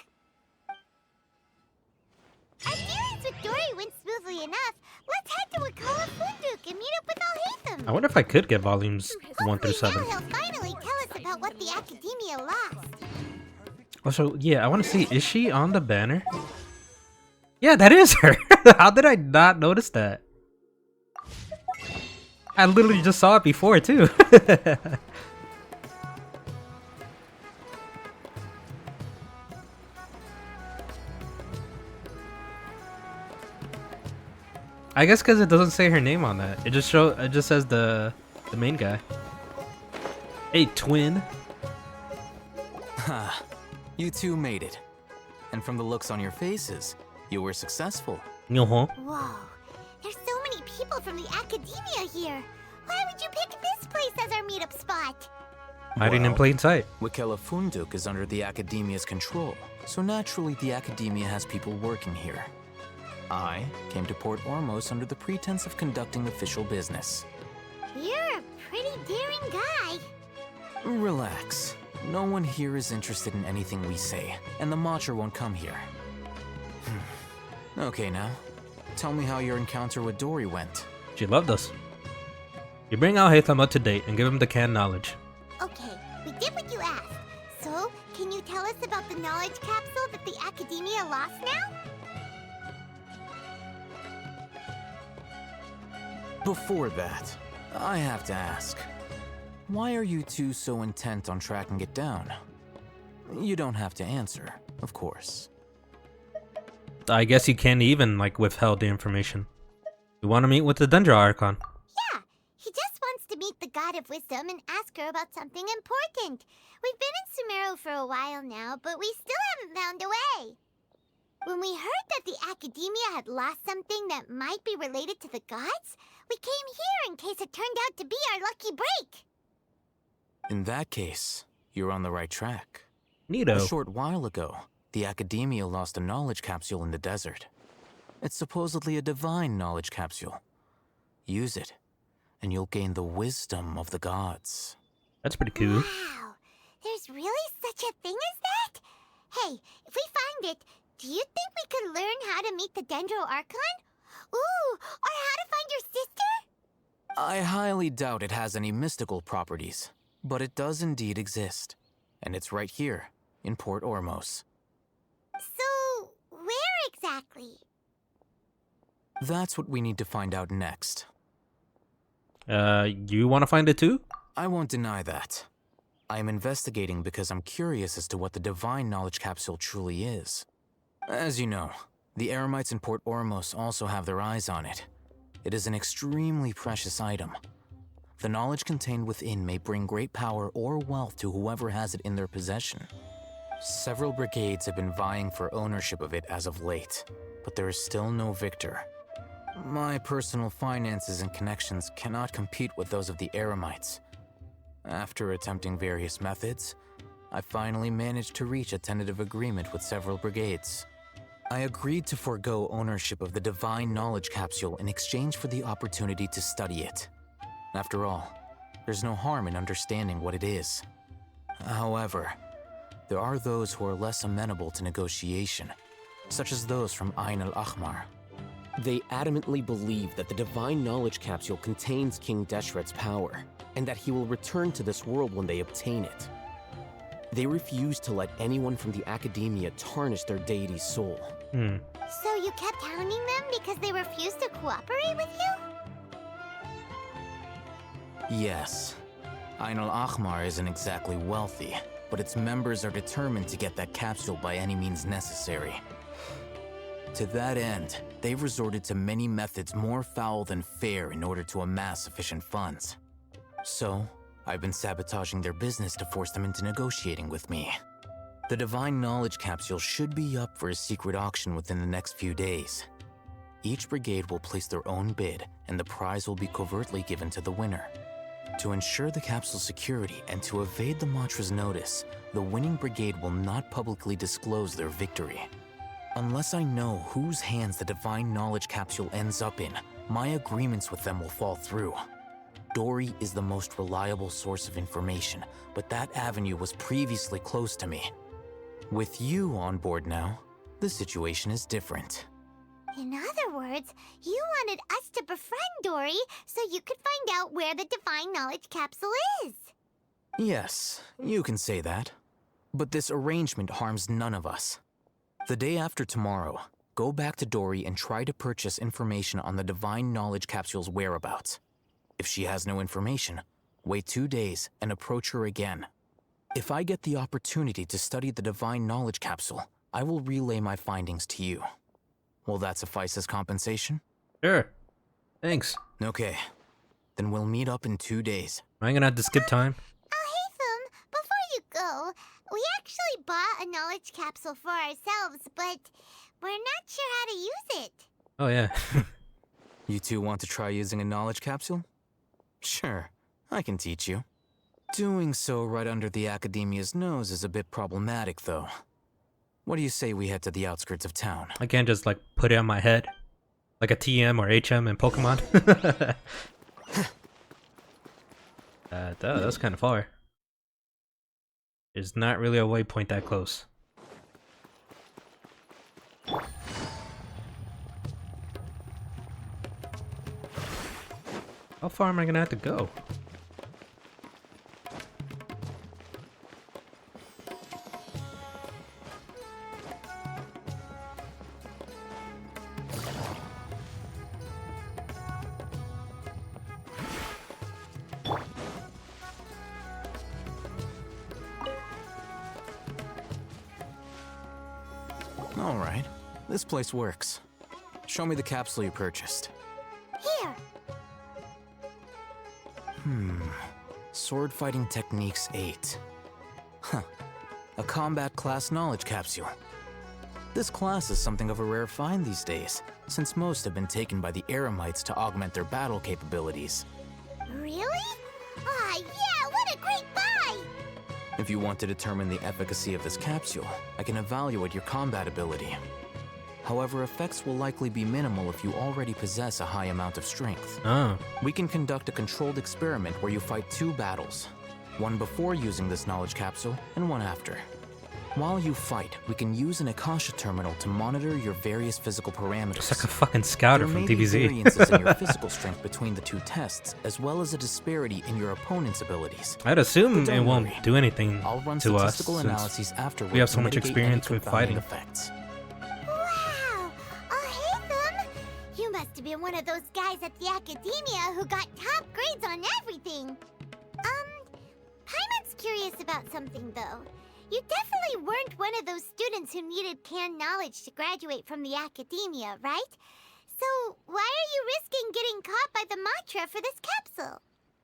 Our dealings with Dory went smoothly enough. Let's head to 𝐾𝐄𝐀𝐑 and meet up with Alhaitham. I wonder if I could get volumes 1 through 7. Now he'll finally tell us about what the Academia lost. Also, yeah, I want to see, is she on the banner? Yeah, that is her. How did I not notice that? I literally just saw it before, too. I guess because it doesn't say her name on that. It just says the main guy. Hey, twin. Ha. You two made it. And from the looks on your faces, you were successful. Uh-huh. Whoa, there's so many people from the Academia here. Why would you pick this place as our meetup spot? Hiding in plain sight. 𝐾𝐿𝐴 is under the Academia's control, so naturally the Academia has people working here. I came to Port Ormos under the pretense of conducting official business. You're a pretty daring guy. Relax. No one here is interested in anything we say, and the Matcha won't come here. Okay, now, tell me how your encounter with Dory went. She loved us. You bring Alhaitham up to date and give him the canned knowledge. Okay, we did what you asked. So, can you tell us about the knowledge capsule that the Academia lost now? Before that, I have to ask, why are you two so intent on tracking it down? You don't have to answer, of course. I guess you can't even, like, withheld the information. You want to meet with the Dendra Archon. Yeah, he just wants to meet the God of Wisdom and ask her about something important. We've been in Sumeru for a while now, but we still haven't found a way. When we heard that the Academia had lost something that might be related to the gods, we came here in case it turned out to be our lucky break. In that case, you're on the right track. Neato. A short while ago, the Academia lost a knowledge capsule in the desert. It's supposedly a divine knowledge capsule. Use it, and you'll gain the wisdom of the gods. That's pretty cool. Wow, there's really such a thing as that? Hey, if we find it, do you think we could learn how to meet the Dendro Archon? Ooh, or how to find your sister? I highly doubt it has any mystical properties, but it does indeed exist. And it's right here, in Port Ormos. So, where exactly? That's what we need to find out next. You want to find it too? I won't deny that. I am investigating because I'm curious as to what the divine knowledge capsule truly is. As you know, the Eremites in Port Ormos also have their eyes on it. It is an extremely precious item. The knowledge contained within may bring great power or wealth to whoever has it in their possession. Several brigades have been vying for ownership of it as of late, but there is still no victor. My personal finances and connections cannot compete with those of the Eremites. After attempting various methods, I finally managed to reach a tentative agreement with several brigades. I agreed to forego ownership of the divine knowledge capsule in exchange for the opportunity to study it. After all, there's no harm in understanding what it is. However, there are those who are less amenable to negotiation, such as those from Ain al-Ahmar. They adamantly believe that the divine knowledge capsule contains King Deshret's power, and that he will return to this world when they obtain it. They refuse to let anyone from the Academia tarnish their deity's soul. So you kept hounding them because they refused to cooperate with you? Yes. Ain al-Ahmar isn't exactly wealthy, but its members are determined to get that capsule by any means necessary. To that end, they've resorted to many methods more foul than fair in order to amass sufficient funds. So, I've been sabotaging their business to force them into negotiating with me. The Divine Knowledge Capsule should be up for a secret auction within the next few days. Each brigade will place their own bid, and the prize will be covertly given to the winner. To ensure the capsule's security and to evade the Matra's notice, the winning brigade will not publicly disclose their victory. Unless I know whose hands the Divine Knowledge Capsule ends up in, my agreements with them will fall through. Dory is the most reliable source of information, but that avenue was previously closed to me. With you on board now, the situation is different. In other words, you wanted us to befriend Dory so you could find out where the Divine Knowledge Capsule is. Yes, you can say that. But this arrangement harms none of us. The day after tomorrow, go back to Dory and try to purchase information on the Divine Knowledge Capsule's whereabouts. If she has no information, wait 2 days and approach her again. If I get the opportunity to study the Divine Knowledge Capsule, I will relay my findings to you. Will that suffice as compensation? Sure. Thanks. Okay. Then we'll meet up in 2 days. Am I gonna have to skip time? Alhaitham, before you go, we actually bought a knowledge capsule for ourselves, but we're not sure how to use it. Oh, yeah. You two want to try using a knowledge capsule? Sure, I can teach you. Doing so right under the Academia's nose is a bit problematic, though. What do you say we head to the outskirts of town? I can't just like put it on my head like a TM or HM in Pokemon. That's kind of far. There's not really a waypoint that close. How far am I gonna have to go? All right, this place works. Show me the capsule you purchased. Here. Sword Fighting Techniques 8. Huh. A combat class knowledge capsule. This class is something of a rare find these days, since most have been taken by the Eremites to augment their battle capabilities. Really? Ah, yeah, what a great buy! If you want to determine the efficacy of this capsule, I can evaluate your combat ability. However, effects will likely be minimal if you already possess a high amount of strength. Oh. We can conduct a controlled experiment where you fight 2 battles. One before using this knowledge capsule, and one after. While you fight, we can use an Akasha terminal to monitor your various physical parameters. It's like a fucking scouter there from may be DBZ. variances in your physical strength between the 2 tests, as well as a disparity in your opponent's abilities. I'd assume But it don't won't worry. do anything I'll run to us statistical analyses since afterward we have to so much mitigate experience any with confounding fighting. effects. Wow! Alhaitham! You must have been one of those guys at the academia who got top grades on everything. Paimon's curious about something, though. You definitely weren't one of those students who needed canned knowledge to graduate from the academia, right? So why are you risking getting caught by the mantra for this capsule?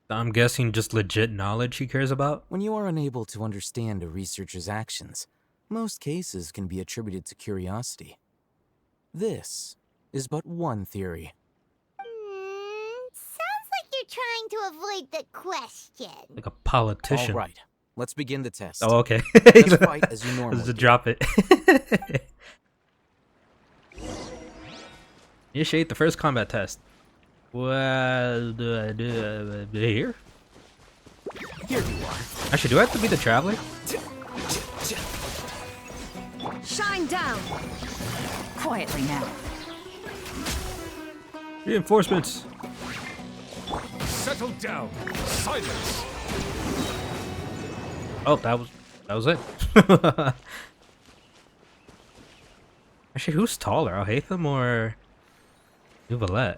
I'm guessing just legit knowledge he cares about. When you are unable to understand a researcher's actions, most cases can be attributed to curiosity. This is but one theory. Sounds like you're trying to avoid the question. Like a politician. All right, let's begin the test. Oh, okay. Just fight as you normally Just to do. drop it. Initiate the first combat test. What do I do? Here? Here you are. Actually, do I have to be the traveler? Shine down! Quietly now. Reinforcements. Settle down. Silence. Oh, that was it. Actually, who's taller, Alhaitham or Neuvillette?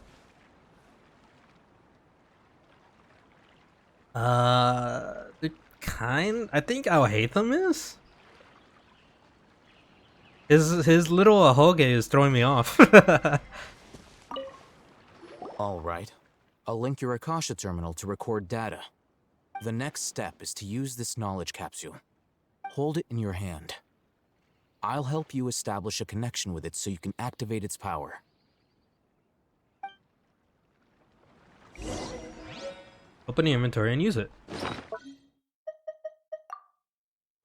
I think Alhaitham is. His little ahoge is throwing me off. All right. I'll link your Akasha terminal to record data. The next step is to use this knowledge capsule. Hold it in your hand. I'll help you establish a connection with it so you can activate its power. Open the inventory and use it.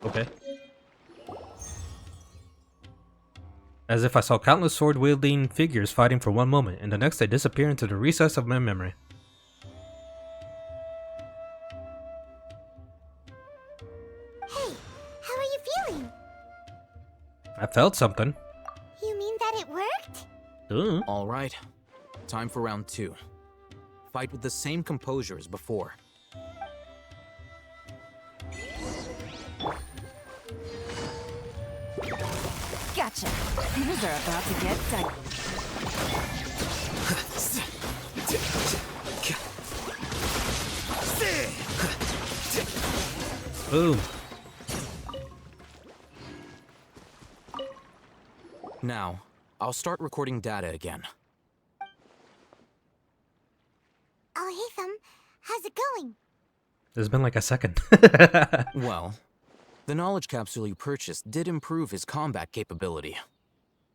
Okay. As if I saw countless sword-wielding figures fighting for one moment, and the next they disappear into the recess of my memory. Hey, how are you feeling? I felt something. You mean that it worked? Duh. All right. Time for round 2. Fight with the same composure as before. Gotcha. Things are about to get dicey. Boom. Now, I'll start recording data again. Alhaitham, how's it going? It's been like a second. Well, the knowledge capsule you purchased did improve his combat capability.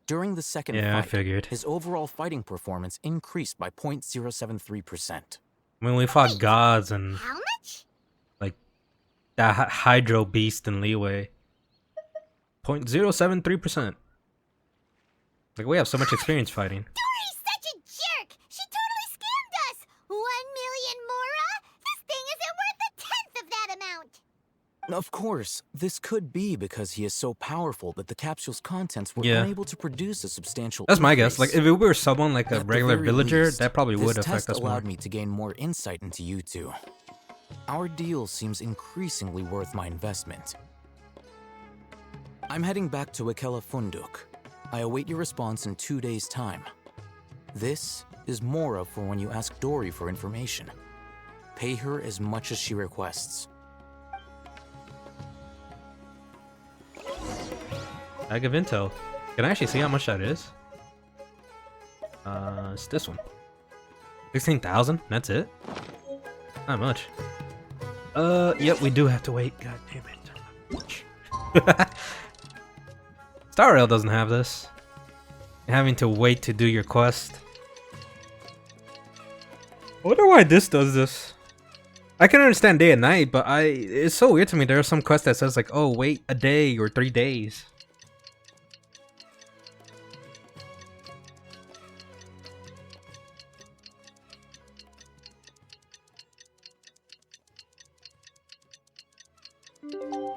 During the second Yeah, I fight, figured. his overall fighting performance increased by 0.073%. When we fought gods and How much? like that Hydro Beast and Leeway. 0.073%. Like, we have so much experience fighting. Dory's such a jerk! She totally scammed us! 1 million Mora? This thing isn't worth a tenth of that amount! Of course, this could be because he is so powerful that the capsule's contents were Yeah. unable to produce a substantial That's my guess. increase. Like, if it were someone like a At the regular very villager, least, that probably would this affect test us more. allowed me to gain more insight into you two. Our deal seems increasingly worth my investment. I'm heading back to 𝐒𝐿𝐴. I await your response in 2 days' time. This is Mora for when you ask Dory for information. Pay her as much as she requests. Bag of intel. Can I actually see how much that is? It's this one. 16,000? That's it? Not much. Yep, we do have to wait. God damn it. Star Rail doesn't have this. Having to wait to do your quest. I wonder why this does this. I can understand day and night, but it's so weird to me. There are some quests that says like, oh, wait a day or 3 days.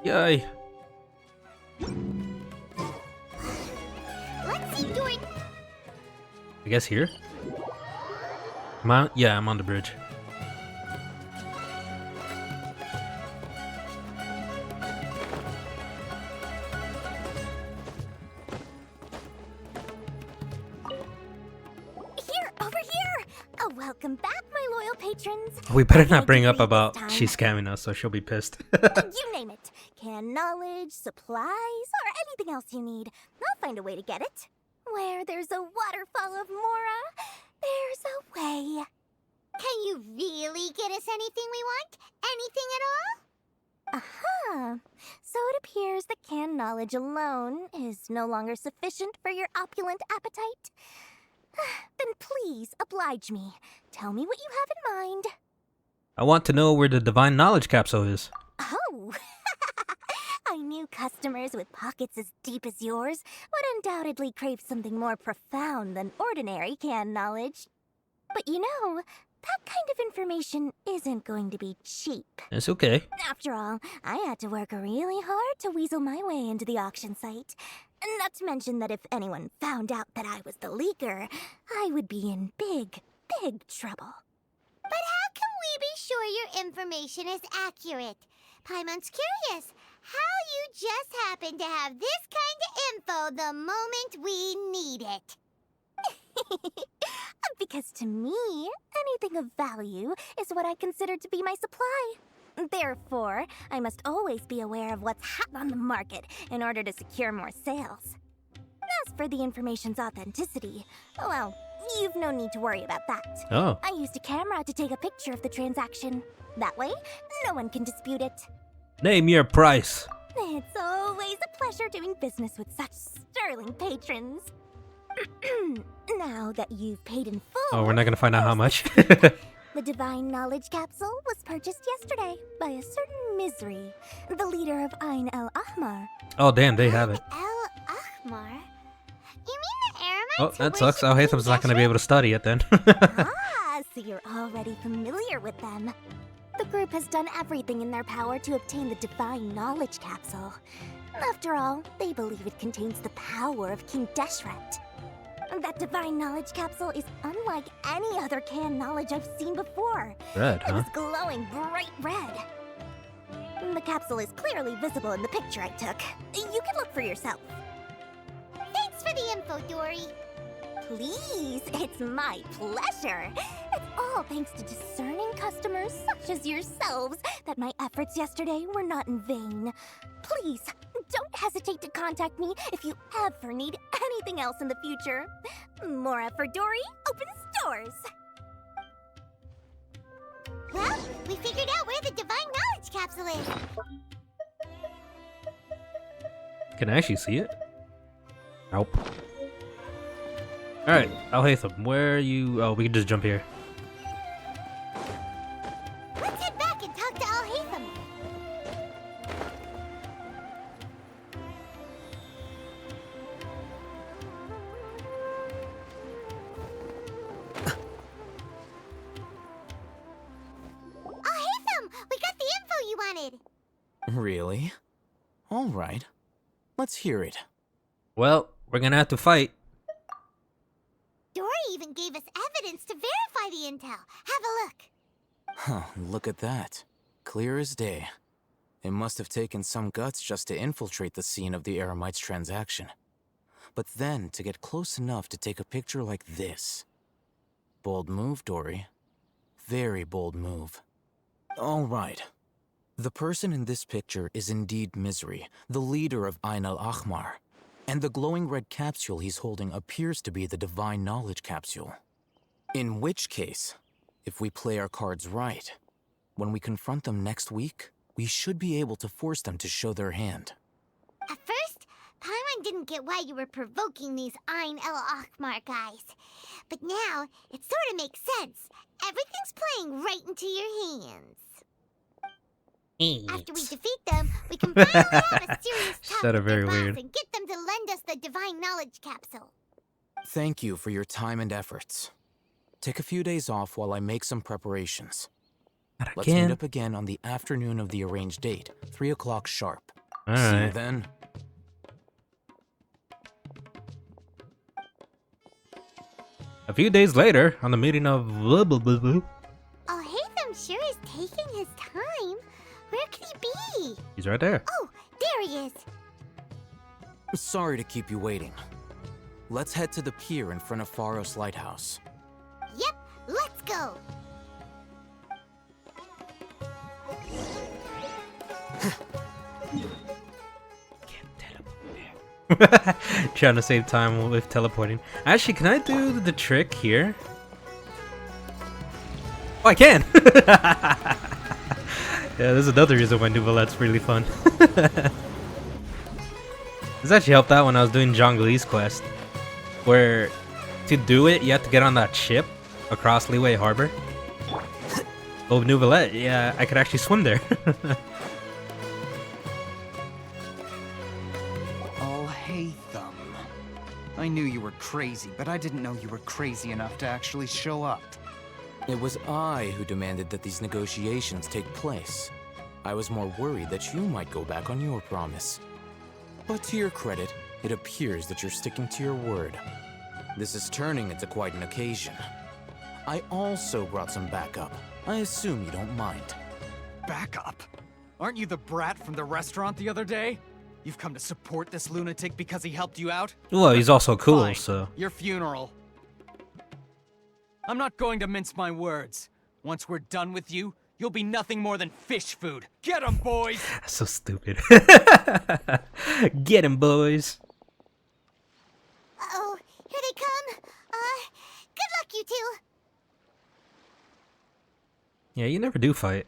Yay. Let's see Dory. I guess here? Am I? Yeah, I'm on the bridge. Here, over here! Oh, welcome back, my loyal patrons. We better not bring up about she's scamming us, so she'll be pissed. You name it. Can knowledge, supplies, or anything else you need. I'll find a way to get it. Where there's a waterfall of Mora, there's a way. Can you really get us anything we want? Anything at all? Aha! So it appears that canned knowledge alone is no longer sufficient for your opulent appetite. Then please oblige me. Tell me what you have in mind. I want to know where the divine knowledge capsule is. Oh! I knew customers with pockets as deep as yours would undoubtedly crave something more profound than ordinary canned knowledge. But you know, that kind of information isn't going to be cheap. It's okay. After all, I had to work really hard to weasel my way into the auction site. Not to mention that if anyone found out that I was the leaker, I would be in big, big trouble. But how can we be sure your information is accurate? Paimon's curious how you just happen to have this kind of info the moment we need it. Because to me, anything of value is what I consider to be my supply. Therefore, I must always be aware of what's hot on the market in order to secure more sales. As for the information's authenticity, well, you've no need to worry about that. Oh. I used a camera to take a picture of the transaction. That way, no one can dispute it. Name your price. It's always a pleasure doing business with such sterling patrons. Now that you've paid in full... Oh, we're not gonna find out how much. The Divine Knowledge Capsule was purchased yesterday by a certain Misery, the leader of 𝐼𝐿𝐴HMR. Oh, damn, they have it. 𝐼𝐿𝐴HMR? You mean the Eremites? Oh, that sucks. Alhaitham's not gonna be able to study it then. Ah, so you're already familiar with them. The group has done everything in their power to obtain the Divine Knowledge Capsule. After all, they believe it contains the power of King Deshret. That Divine Knowledge Capsule is unlike any other canned knowledge I've seen before. Red, It huh? was glowing bright red. The capsule is clearly visible in the picture I took. You can look for yourself. Thanks for the info, Dory. Please, it's my pleasure. It's all thanks to discerning customers such as yourselves that my efforts yesterday were not in vain. Please, don't hesitate to contact me if you ever need anything else in the future. Mora for Dory opens doors. Well, we figured out where the Divine Knowledge Capsule is. Can I actually see it? Nope. Alright, Alhaitham, where are you? Oh, we can just jump here. Let's head back and talk to Alhaitham. Really? All right. Let's hear it. Well, we're gonna have to fight. Dory even gave us evidence to verify the intel. Have a look. Huh, look at that. Clear as day. It must have taken some guts just to infiltrate the scene of the Eremites transaction. But then to get close enough to take a picture like this. Bold move, Dory. Very bold move. All right. The person in this picture is indeed Misery, the leader of Ain al-Ahmar. And the glowing red capsule he's holding appears to be the Divine Knowledge Capsule. In which case, if we play our cards right, when we confront them next week, we should be able to force them to show their hand. At first, Paimon didn't get why you were provoking these Ain el-Ahmar guys. But now, it sort of makes sense. Everything's playing right into your hands. After we defeat them, we can finally have a serious talk That are with their very boss weird. and get them to lend us the Divine Knowledge Capsule. Thank you for your time and efforts. Take a few days off while I make some preparations. Let's meet up again on the afternoon of the arranged date, 3 o'clock sharp. All See you right. then. A few days later, on the meeting of blah, blah, blah, blah, Alhaitham sure is taking his time. Where could he be? he's right there. Oh, there he is. Sorry to keep you waiting. Let's head to the pier in front of Pharos Lighthouse. Yep, let's go. Trying to save time with teleporting. Actually, can I do the trick here? Oh, I can! Yeah, there's another reason why Nouvelette's really fun. This actually helped out when I was doing Zhongli's quest. Where, to do it, you have to get on that ship across Liyue Harbor. Oh, Nouvelette, yeah, I could actually swim there. Alhaitham. I knew you were crazy, but I didn't know you were crazy enough to actually show up. It was I who demanded that these negotiations take place. I was more worried that you might go back on your promise. But to your credit, it appears that you're sticking to your word. This is turning into quite an occasion. I also brought some backup. I assume you don't mind. Backup? Aren't you the brat from the restaurant the other day? You've come to support this lunatic because he helped you out? Well, he's also cool, Fine. so... Your funeral. I'm not going to mince my words. Once we're done with you, you'll be nothing more than fish food. Get 'em, boys! That's so stupid. Get him, boys. Uh-oh, here they come. Good luck, you two. Yeah, you never do fight.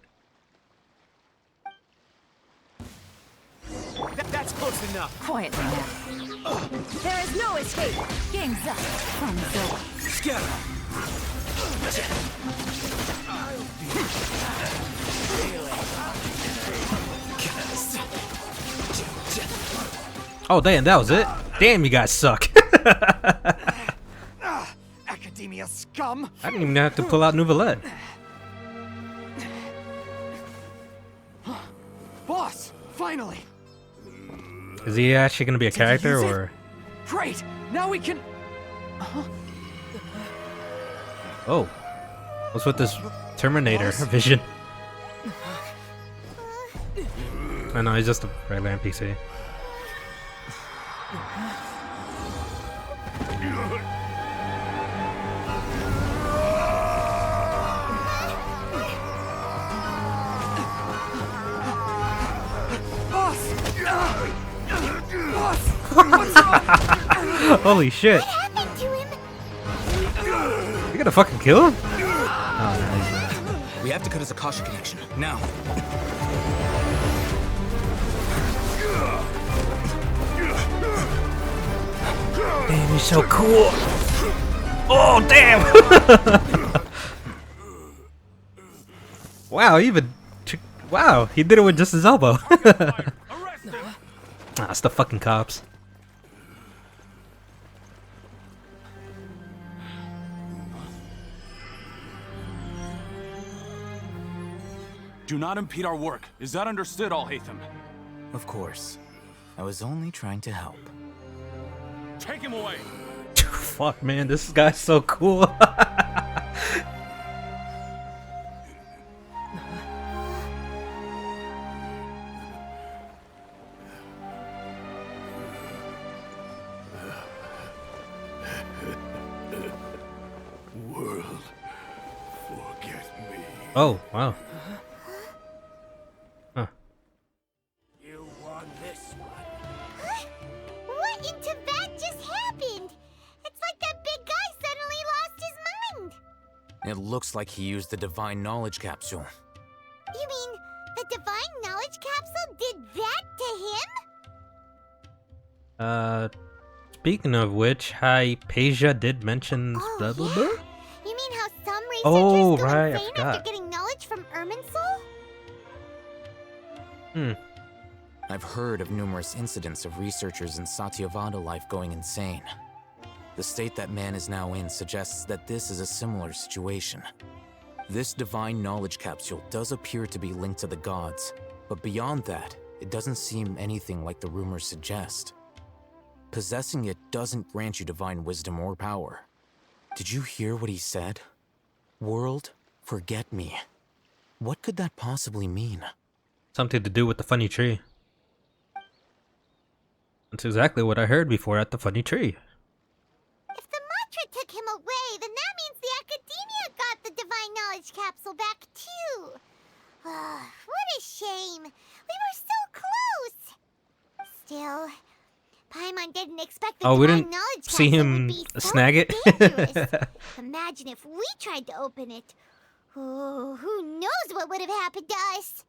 That's close enough. Quietly now. There is no escape. Game's up from Zoe. Scatter. Oh, damn, that was it? Damn, you guys suck. Academia scum. I didn't even have to pull out Nouvelette. Boss, finally. Is he actually going to be a character, use it? or... Great. Now we can. Oh. What's with this Terminator vision? I know, he's just a regular NPC. Boss. Boss. What's wrong? Holy shit. What happened to him? You gonna fucking kill him? Oh, no, he's not. We have to cut his Akasha connection. Now. Damn, you're so cool. Oh, damn. Wow, wow, he did it with just his elbow. Ah, it's the fucking cops. Do not impede our work. Is that understood, Alhaitham? Of course. I was only trying to help. Take him away! Fuck, man, this guy's so cool. World, forget me. Oh, wow. Huh. You won this one. What in Tibet just happened? It's like that big guy suddenly lost his mind. It looks like he used the Divine Knowledge Capsule. You mean the Divine Knowledge Capsule did that to him? Speaking of which, Hypatia did mention blah blah blah. You mean how some researchers Oh, go right, I insane forgot. after getting knowledge from Irminsul? I've heard of numerous incidents of researchers in Satyavada life going insane. The state that man is now in suggests that this is a similar situation. This Divine Knowledge Capsule does appear to be linked to the gods, but beyond that, it doesn't seem anything like the rumors suggest. Possessing it doesn't grant you divine wisdom or power. Did you hear what he said? World, forget me. What could that possibly mean? Something to do with the funny tree. That's exactly what I heard before at the funny tree. If the mantra took him away, then that means the Academia got the Divine Knowledge Capsule back too. What a shame. We were so close. Still, Paimon didn't expect the Oh, we Divine didn't Knowledge see Capsule him would be so snag it? dangerous. Imagine if we tried to open it. Oh, who knows what would have happened to us?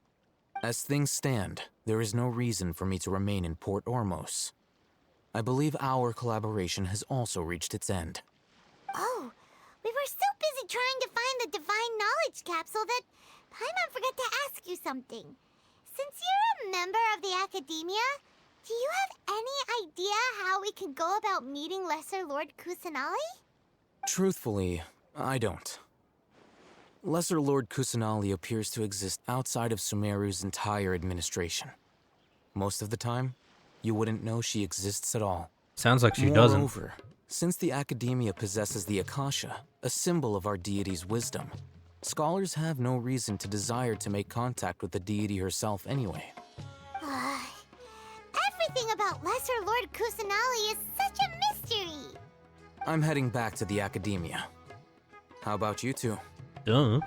As things stand, there is no reason for me to remain in Port Ormos. I believe our collaboration has also reached its end. Oh, we were so busy trying to find the Divine Knowledge Capsule that Paimon forgot to ask you something. Since you're a member of the Academia, do you have any idea how we can go about meeting Lesser Lord 𝐒𝐮𝐦𝐞𝐫𝐮? Truthfully, I don't. Lesser Lord 𝐒𝐮𝐬𝐞𝐫𝐮 appears to exist outside of Sumeru's entire administration. Most of the time, you wouldn't know she exists at all. Sounds like she doesn't. Moreover, since the Academia possesses the Akasha, a symbol of our deity's wisdom, scholars have no reason to desire to make contact with the deity herself anyway. Everything about Lesser Lord 𝐒𝐮𝐬𝐞𝐫𝐮 is such a mystery. I'm heading back to the Academia. How about you two? Duh.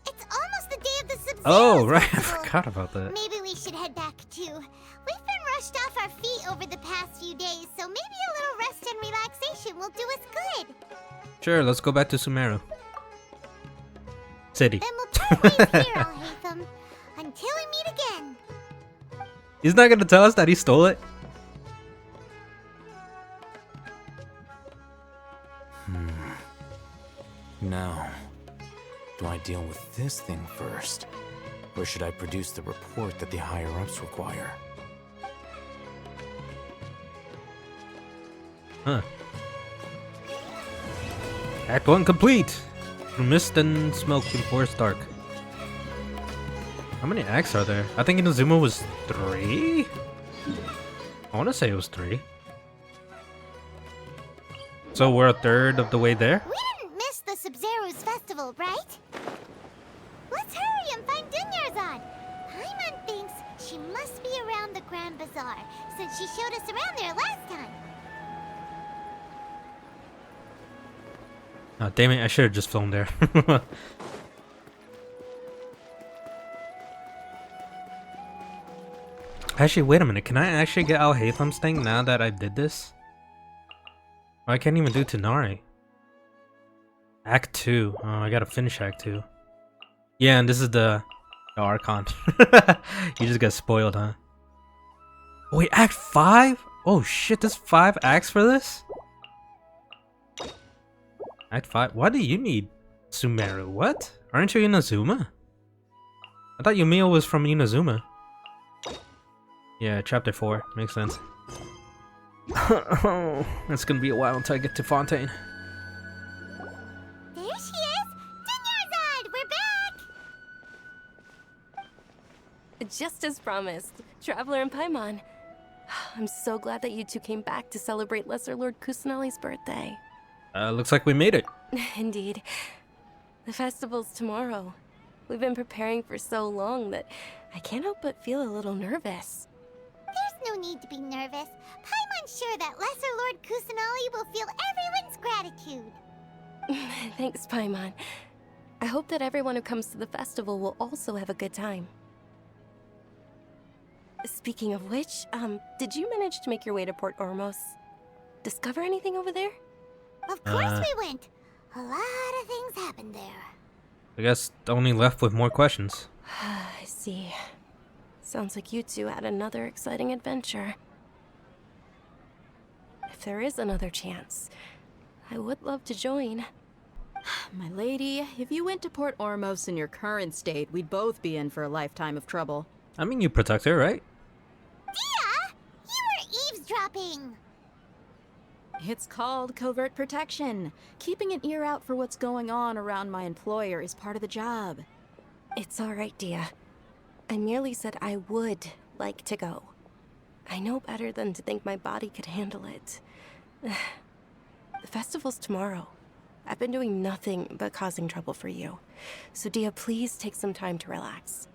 It's almost the day of the Sub-Zero Oh, right. I Festival. forgot about that. Maybe we should head back too. We've been rushed off our feet over the past few days, so maybe a little rest and relaxation will do us good. Sure, let's go back to Sumeru City. Then we'll part ways here, Alhaitham, until we meet again. He's not gonna tell us that he stole it? Now, do I deal with this thing first? Or should I produce the report that the higher-ups require? Huh. Act 1 complete! Through mist and smoke before it's dark. How many acts are there? I think Inazuma was 3? I wanna say it was 3. So we're a third of the way there? We didn't miss the Sub-Zero's festival, right? Let's hurry and find Dunyarzad. Paimon thinks she must be around the Grand Bazaar, since she showed us around there last time. Oh, damn it, I should have just flown there. Actually, wait a minute. Can I actually get Alhaitham's thing now that I did this? Oh, I can't even do Tanari. Act 2. Oh, I gotta finish Act 2. Yeah, and this is the Archon. You just got spoiled, huh? Wait, Act 5? Oh shit, there's 5 acts for this? Act 5? Why do you need Sumeru? What? Aren't you Inazuma? I thought Yumiya was from Inazuma. Yeah, chapter 4. Makes sense. It's gonna be a while until I get to Fontaine. There she is! Dunyarzad, we're back! Just as promised, Traveler and Paimon. I'm so glad that you two came back to celebrate Lesser Lord 𝐒𝐮𝐬𝐞𝐫𝐮's birthday. Looks like we made it. Indeed. The festival's tomorrow. We've been preparing for so long that I can't help but feel a little nervous. There's no need to be nervous. Paimon's sure that Lesser Lord 𝐒𝐮𝐬𝐞𝐫𝐮 will feel everyone's gratitude. Thanks, Paimon. I hope that everyone who comes to the festival will also have a good time. Speaking of which, did you manage to make your way to Port Ormos? Discover anything over there? Of course we went. A lot of things happened there. I guess only left with more questions. I see. Sounds like you two had another exciting adventure. If there is another chance, I would love to join. My lady, if you went to Port Ormos in your current state, we'd both be in for a lifetime of trouble. I mean, you protect her, right? Dia! You were eavesdropping! It's called covert protection. Keeping an ear out for what's going on around my employer is part of the job. It's alright, Dia. I merely said I would like to go. I know better than to think my body could handle it. The festival's tomorrow. I've been doing nothing but causing trouble for you. So Dia, please take some time to relax.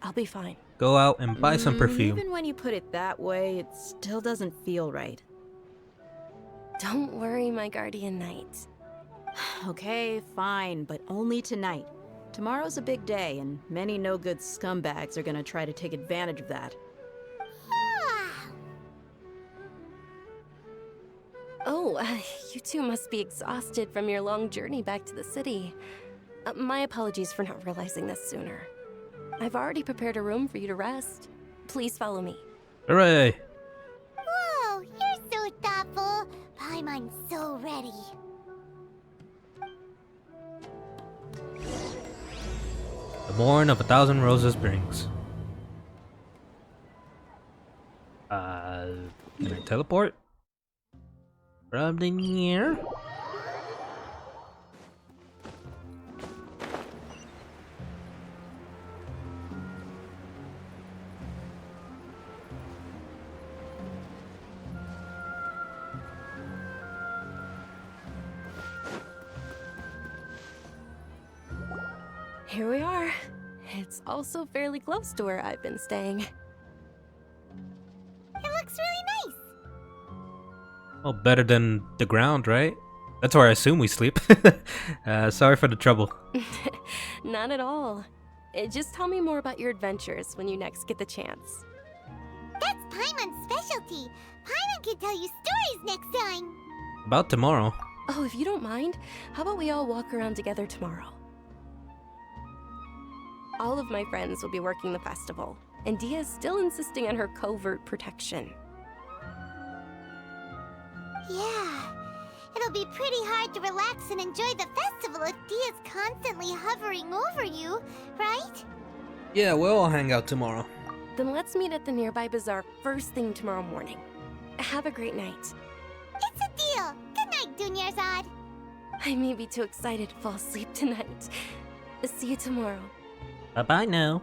I'll be fine. Go out and buy some perfume. Even when you put it that way, it still doesn't feel right. Don't worry, my guardian knight. Okay, fine, but only tonight. Tomorrow's a big day, and many no-good scumbags are gonna try to take advantage of that. Oh, you two must be exhausted from your long journey back to the city. My apologies for not realizing this sooner. I've already prepared a room for you to rest. Please follow me. Hooray! Whoa, you're so thoughtful. Paimon's so ready. The morn of 1,000 roses brings. Can I teleport? From the near? Here we are. It's also fairly close to where I've been staying. It looks really nice. Well, better than the ground, right? That's where I assume we sleep. Sorry for the trouble. Not at all. Just tell me more about your adventures when you next get the chance. That's Paimon's specialty. Paimon can tell you stories next time. About tomorrow. Oh, if you don't mind, how about we all walk around together tomorrow? All of my friends will be working the festival, and Dia is still insisting on her covert protection. Yeah, it'll be pretty hard to relax and enjoy the festival if Dia's constantly hovering over you, right? Yeah, we'll all hang out tomorrow. Then let's meet at the nearby bazaar first thing tomorrow morning. Have a great night. It's a deal. Good night, 𝐸𝐴𝐻. I may be too excited to fall asleep tonight. See you tomorrow. Bye-bye now.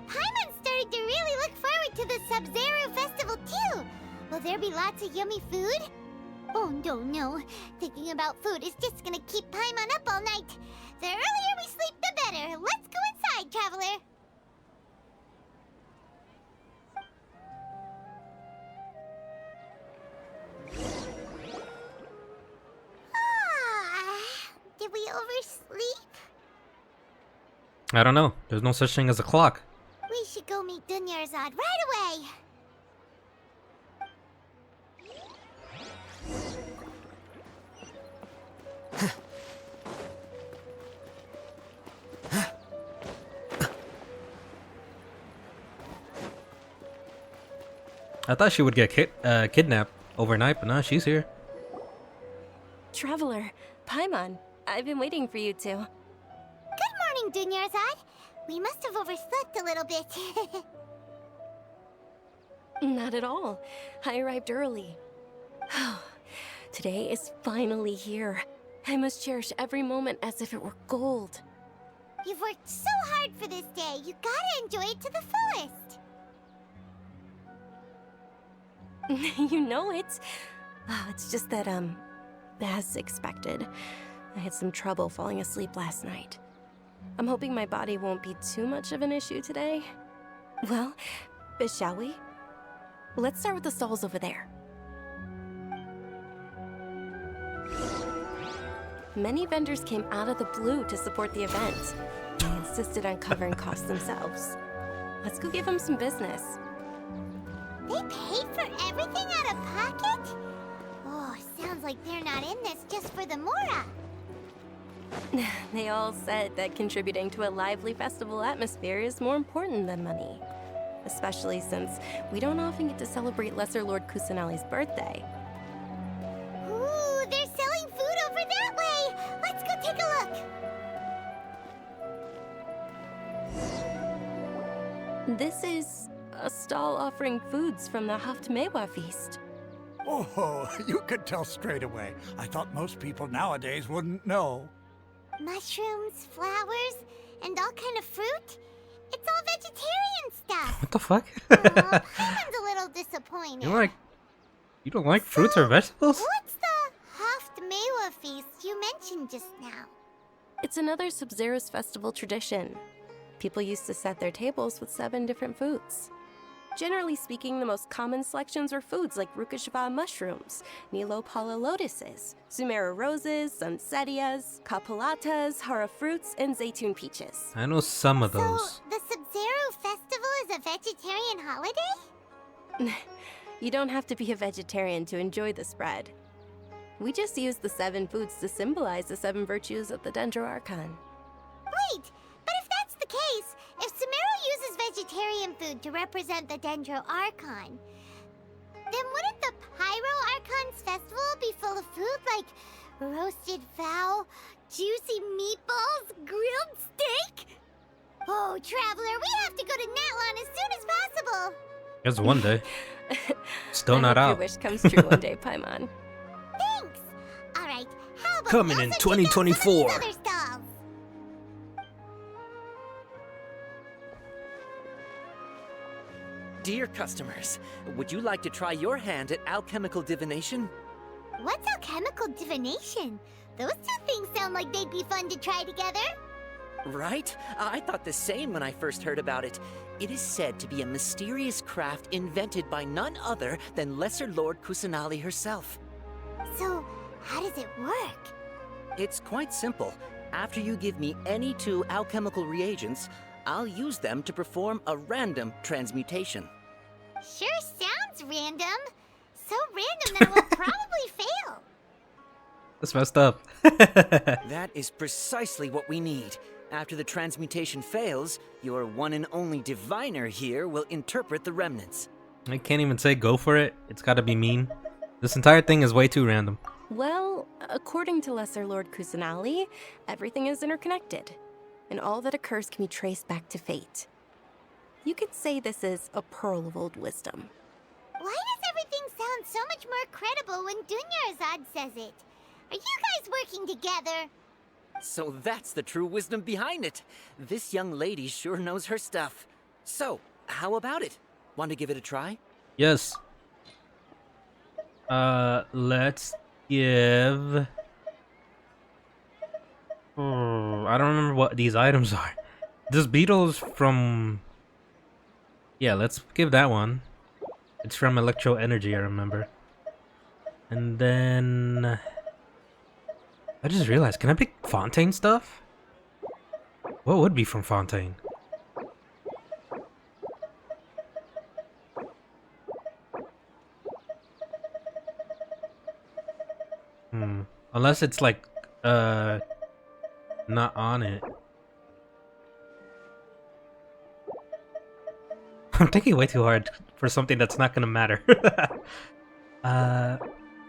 Paimon's starting to really look forward to the Sub-Zero festival too. Will there be lots of yummy food? Oh no. Thinking about food is just gonna keep Paimon up all night. The earlier we sleep, the better. Let's go inside, traveler. Did we oversleep? I don't know. There's no such thing as a clock. We should go meet 𝐸𝐴𝐻 right away. I thought she would get kidnapped overnight, but no, she's here. Traveler, Paimon, I've been waiting for you two. Good morning, 𝐸𝐻. We must have overslept a little bit. Not at all. I arrived early. Today is finally here. I must cherish every moment as if it were gold. You've worked so hard for this day. You gotta enjoy it to the fullest. You know it. Oh, it's just that, as expected, I had some trouble falling asleep last night. I'm hoping my body won't be too much of an issue today. Well, shall we? Let's start with the stalls over there. Many vendors came out of the blue to support the event. They insisted on covering costs themselves. Let's go give them some business. They paid for everything out of pocket? Oh, sounds like they're not in this just for the Mora. They all said that contributing to a lively festival atmosphere is more important than money. Especially since we don't often get to celebrate Lesser Lord 𝐾𝐄𝐶 birthday. Ooh, they're selling food over that way! Let's go take a look! This is a stall offering foods from the 𝐻𝐿thim feast. Oh, you could tell straight away. I thought most people nowadays wouldn't know. Mushrooms, flowers, and all kind of fruit? It's all vegetarian stuff. What the fuck? Paimon's a little disappointed. You don't like fruits or vegetables? What's the 𝐻𝐿thim feast you mentioned just now? It's another Sub-Zero's festival tradition. People used to set their tables with 7 different foods. Generally speaking, the most common selections were foods like 𝐸𝐸𝐴 mushrooms, Nilopala lotuses, Sumeru roses, Sunsettias, Kapalatas, Hara fruits, and Zaytun peaches. I know some of those. So, the Sub-Zero festival is a vegetarian holiday? You don't have to be a vegetarian to enjoy the spread. We just use the 7 foods to symbolize the 7 virtues of the Dendro Archon. Wait, but if that's the case, if Sumeru uses vegetarian food to represent the Dendro Archon, then wouldn't the Pyro Archon's festival be full of food like roasted fowl, juicy meatballs, grilled steak? Oh, Traveler, we have to go to Natlan as soon as possible! Just one day. Still not I hope out. your wish comes true one day, Paimon. Thanks! Alright, how about Coming we in also check out some of these 2024. other stalls? Dear customers, would you like to try your hand at alchemical divination? What's alchemical divination? Those two things sound like they'd be fun to try together. Right? I thought the same when I first heard about it. It is said to be a mysterious craft invented by none other than Lesser Lord 𝐾𝐿𝐶 herself. So, how does it work? It's quite simple. After you give me any 2 alchemical reagents, I'll use them to perform a random transmutation. Sure sounds random. So random that it will probably fail. That's messed up. That is precisely what we need. After the transmutation fails, your one and only diviner here will interpret the remnants. I can't even say go for it. It's gotta be mean. This entire thing is way too random. Well, according to Lesser Lord 𝐾𝐿𝐶, everything is interconnected, and all that occurs can be traced back to fate. You could say this is a pearl of old wisdom. Why does everything sound so much more credible when Dunyarzad says it? Are you guys working together? So that's the true wisdom behind it. This young lady sure knows her stuff. So, how about it? Want to give it a try? Yes. Let's give... I don't remember what these items are. This beetle's from... Yeah, let's give that one. It's from Electro Energy, I remember. And then... I just realized, can I pick Fontaine stuff? What would be from Fontaine? Unless it's like, not on it. I'm thinking way too hard for something that's not gonna matter. I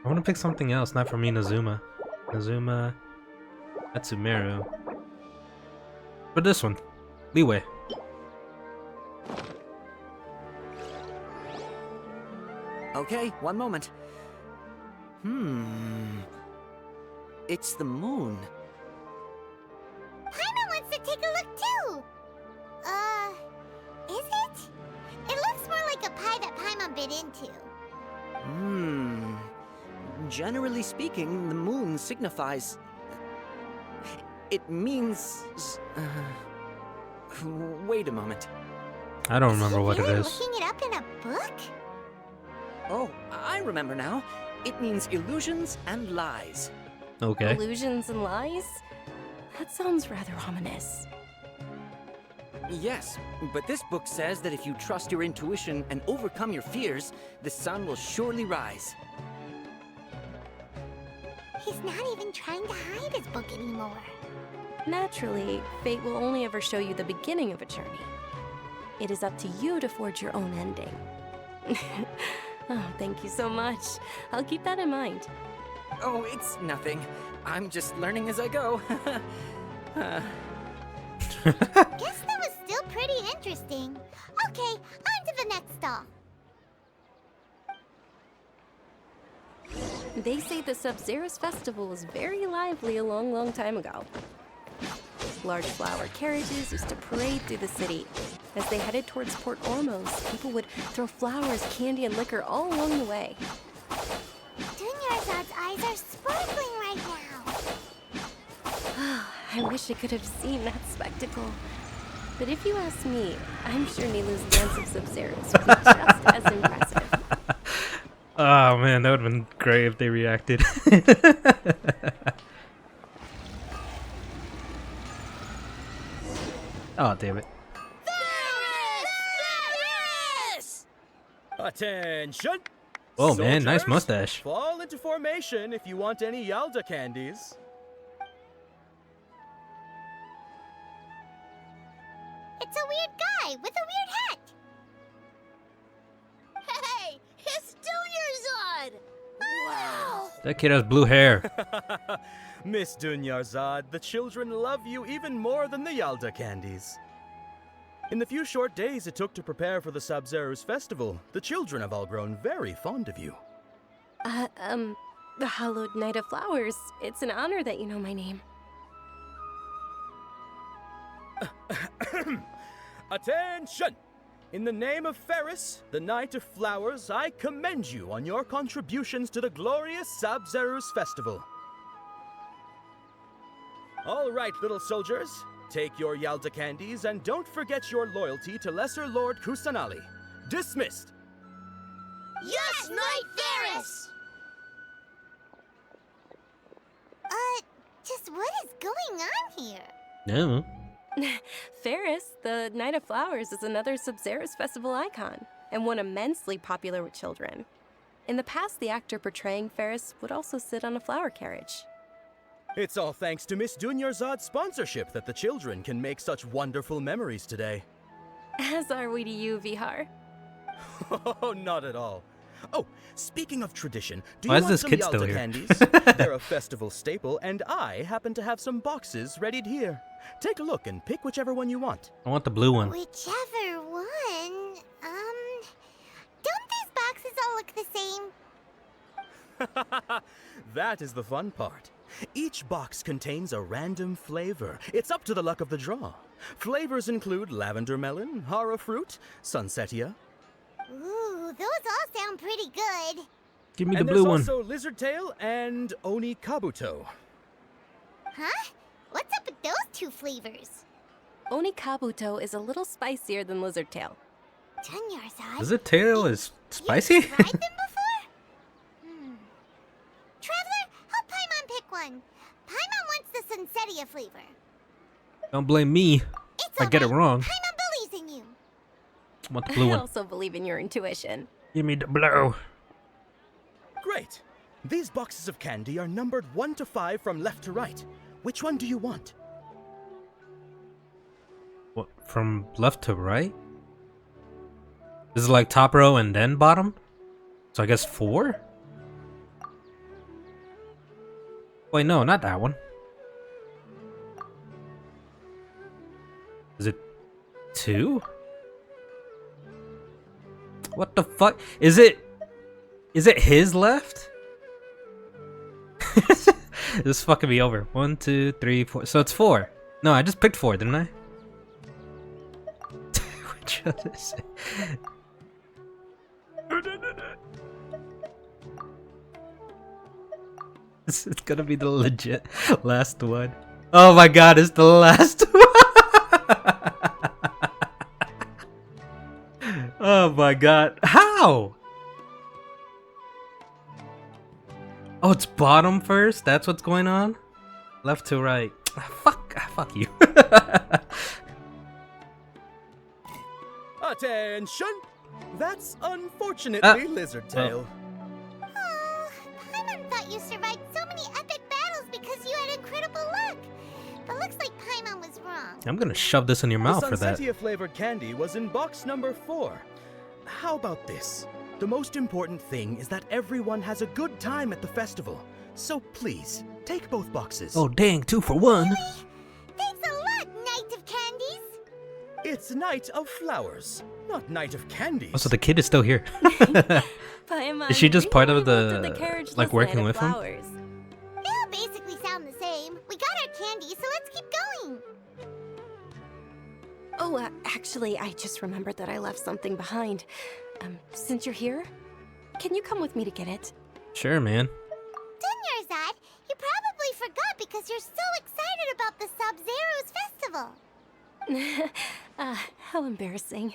want to pick something else, not for me, Inazuma. Inazuma, that's Sumeru. But this one, Leeway. Okay, one moment. It's the moon. Paimon wants to take a look too. Is it? It looks more like a pie that Paimon bit into. Generally speaking, the moon signifies... It means... Wait a moment. I don't remember what it You're is. looking it up in a book? Oh, I remember now. It means illusions and lies. Okay. Illusions and lies? That sounds rather ominous. Yes, but this book says that if you trust your intuition and overcome your fears, the sun will surely rise. He's not even trying to hide his book anymore. Naturally, fate will only ever show you the beginning of a journey. It is up to you to forge your own ending. Oh, thank you so much. I'll keep that in mind. Oh, it's nothing. I'm just learning as I go. Guess that was still pretty interesting. Okay, on to the next stall. They say the Sub-Zerus festival was very lively a long time ago. Large flower carriages used to parade through the city. As they headed towards Port Ormos, people would throw flowers, candy, and liquor all along the way. Dunyarzad's eyes are sparkling right now. I wish I could have seen that spectacle. But if you ask me, I'm sure Nilu's dance of Sub-Zerus would be just as impressive. Oh man, that would have been great if they reacted. Oh, damn it. Attention! Whoa, man, nice Soldiers, mustache. Fall into formation if you want any Yalda candies. It's a weird guy with a weird hat. Hey, it's Dunyarzad! Wow! That kid has blue hair. Miss Dunyarzad, the children love you even more than the Yalda candies. In the few short days it took to prepare for the Sub-Zerus festival, the children have all grown very fond of you. The Hallowed Knight of Flowers. It's an honor that you know my name. Attention! In the name of Ferris, the Knight of Flowers, I commend you on your contributions to the glorious Sub-Zerus festival. All right, little soldiers. Take your Yalda candies and don't forget your loyalty to Lesser Lord Kusanali. Dismissed! Yes, Knight Ferris! Just what is going on here? No. Ferris, the Knight of Flowers, is another Sub-Zerus festival icon, and one immensely popular with children. In the past, the actor portraying Ferris would also sit on a flower carriage. It's all thanks to Miss Dunyarzad's sponsorship that the children can make such wonderful memories today. As are we to you, Vihar. Oh, not at all. Oh, speaking of tradition, do Why you is want this some kid still Yalda here? candies? They're a festival staple, and I happen to have some boxes readied here. Take a look and pick whichever one you want. I want the blue one. Whichever one. Don't these boxes all look the same? That is the fun part. Each box contains a random flavor. It's up to the luck of the draw. Flavors include lavender melon, hara fruit, sunsetia. Ooh, those all sound pretty good. Give me the And blue one. there's also lizard tail and oni kabuto. Huh? What's up with those two flavors? Oni Kabuto is a little spicier than Lizard Tail. Dunyarzad? Is it tail is spicy? Tried them before? Traveler, help Paimon pick one. Paimon wants the sunsetia flavor. Don't blame me. It's I get it wrong. Paimon believes in you. I want the blue I one. also believe in your intuition. Give me the blue. Great. These boxes of candy are numbered 1 to 5 from left to right. Which one do you want? What, from left to right? This is like top row and then bottom? So I guess 4? Wait, no, not that one. Is it 2? What the fuck? Is it his left? This is fucking me over. 1, 2, 3, 4. So it's 4. No, I just picked 4, didn't I? Which one is it? It's gonna be the legit last one. Oh my god, it's the last one! Oh my god. How? Oh, it's bottom first? That's what's going on? Left to right. Fuck you. Attention! That's unfortunately Lizard Tail. Oh, Paimon thought you survived so many epic battles because you had incredible luck. But looks like Paimon was wrong. I'm gonna shove this in your mouth for that. The Sunsetia-flavored candy was in box number 4. How about this? The most important thing is that everyone has a good time at the festival. So please, take both boxes. Oh dang, 2 for 1. Really? Thanks a lot, Knight of Candies. It's Night of Flowers, not Night of Candies. Oh, so the kid is still here. Paimon, Is she just part of the the, carriage like, working with him? They all basically sound the same. We got our candy, so let's keep going. Oh, actually, I just remembered that I left something behind. Since you're here, can you come with me to get it? Sure, man. Dunyarzad, you probably forgot because you're so excited about the Sub-Zero's festival. How embarrassing.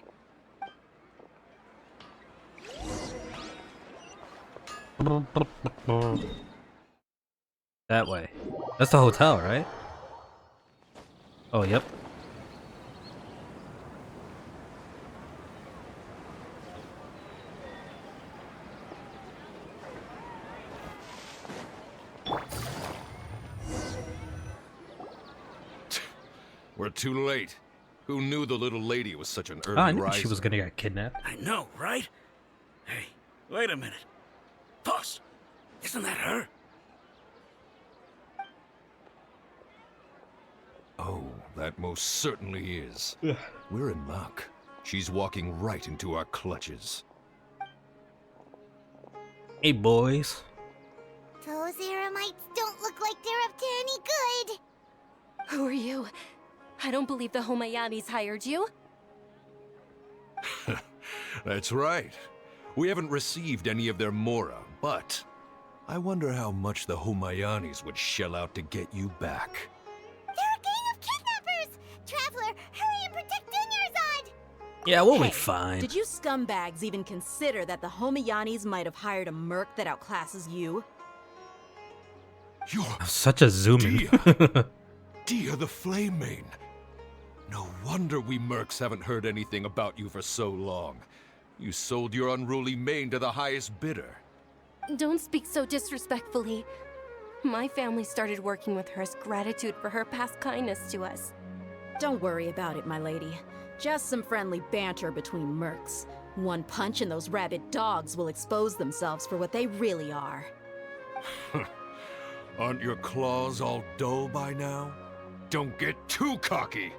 That way. That's the hotel, right? Oh, yep. We're too late. Who knew the little lady was such an early Oh, I knew riser? she was gonna get kidnapped. I know, right? Hey, wait a minute. Boss, isn't that her? Oh, that most certainly is. We're in luck. She's walking right into our clutches. Hey, boys. Those Eremites don't look like they're up to any good. Who are you? I don't believe the Homayanis hired you. That's right. We haven't received any of their mora, but I wonder how much the Homayanis would shell out to get you back. They're a gang of kidnappers! Traveler, hurry and protect Dunyarzad! Yeah, we'll be Hey, fine. Did you scumbags even consider that the Homayanis might have hired a merc that outclasses you? You're Such a zoom in. Dia the Flame Mane. No wonder we mercs haven't heard anything about you for so long. You sold your unruly mane to the highest bidder. Don't speak so disrespectfully. My family started working with her as gratitude for her past kindness to us. Don't worry about it, my lady. Just some friendly banter between mercs. One punch and those rabid dogs will expose themselves for what they really are. Aren't your claws all dull by now? Don't get too cocky!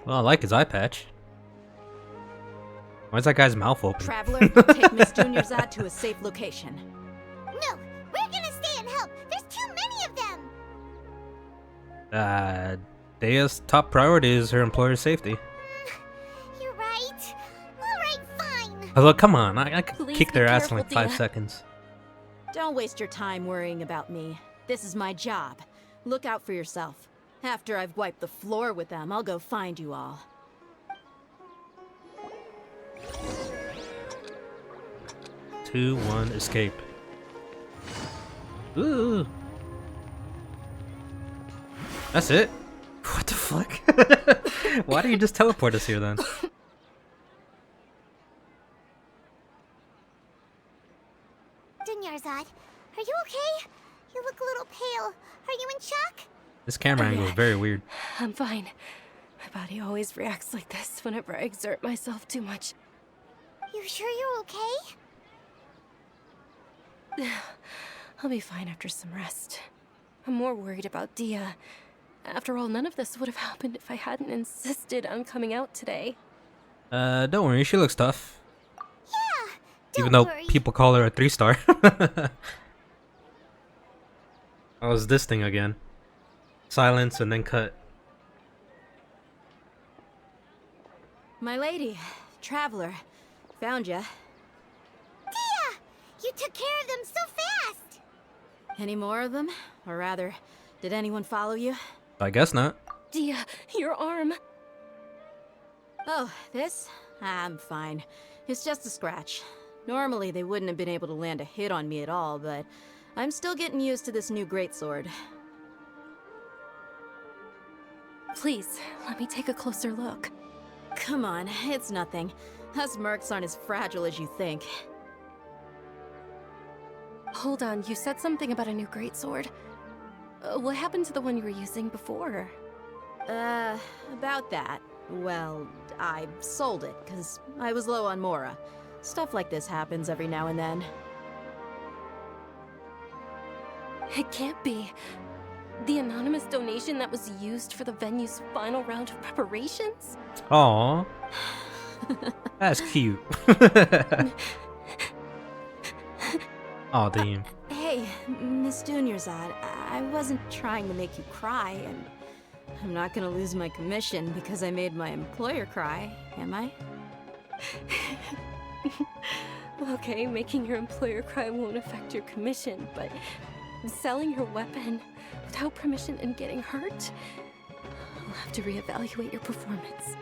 Well, I like his eye patch. Why is that guy's mouth open? Traveler, take Miss Dunyarzad to a safe location. No, we're gonna stay and help. There's too many of them. Dea's top priority is her employer's safety. You're right. All right, fine. Although, come on, I could Please kick be their ass in careful, like 5 Dia. seconds. Don't waste your time worrying about me. This is my job. Look out for yourself. After I've wiped the floor with them, I'll go find you all. Two, one, escape. Ooh. That's it? What the fuck? Why do you just teleport us here then? Dunyarzad, are you okay? You look a little pale. Are you in shock? This camera angle is very weird. I'm fine. My body always reacts like this whenever I exert myself too much. You sure you're okay? I'll be fine after some rest. I'm more worried about Dia. After all, none of this would have happened if I hadn't insisted on coming out today. Don't worry, she looks tough. Yeah, Even though people call her a 3-star. Oh, it's this thing again. Silence and then cut. My lady, traveler, found ya. Dia! You took care of them so fast! Any more of them? Or rather, did anyone follow you? I guess not. Dia, your arm. Oh, this? I'm fine. It's just a scratch. Normally, they wouldn't have been able to land a hit on me at all, but I'm still getting used to this new greatsword. Please, let me take a closer look. Come on, it's nothing. Us mercs aren't as fragile as you think. Hold on, you said something about a new greatsword. What happened to the one you were using before? About that. Well, I sold it, because I was low on Mora. Stuff like this happens every now and then. It can't be. The anonymous donation that was used for the venue's final round of preparations? Aww. That's cute. Aw, damn. Hey, Miss 𝐶𝐿𝐴, I wasn't trying to make you cry, and I'm not gonna lose my commission because I made my employer cry, am I? Okay, making your employer cry won't affect your commission, but selling your weapon without permission and getting hurt? I'll have to reevaluate your performance.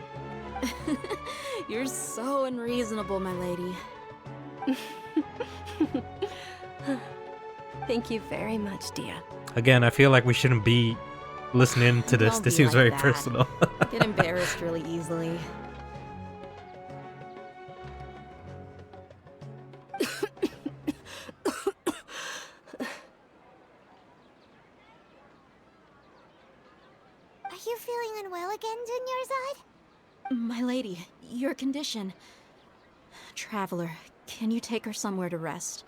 You're so unreasonable, my lady. Thank you very much, Dia. Again, I feel like we shouldn't be listening to this. Don't This be seems like very that. personal. Get embarrassed really easily. Are you feeling unwell again, 𝐼𝐻𝑍? My lady, your condition. Traveler, can you take her somewhere to rest?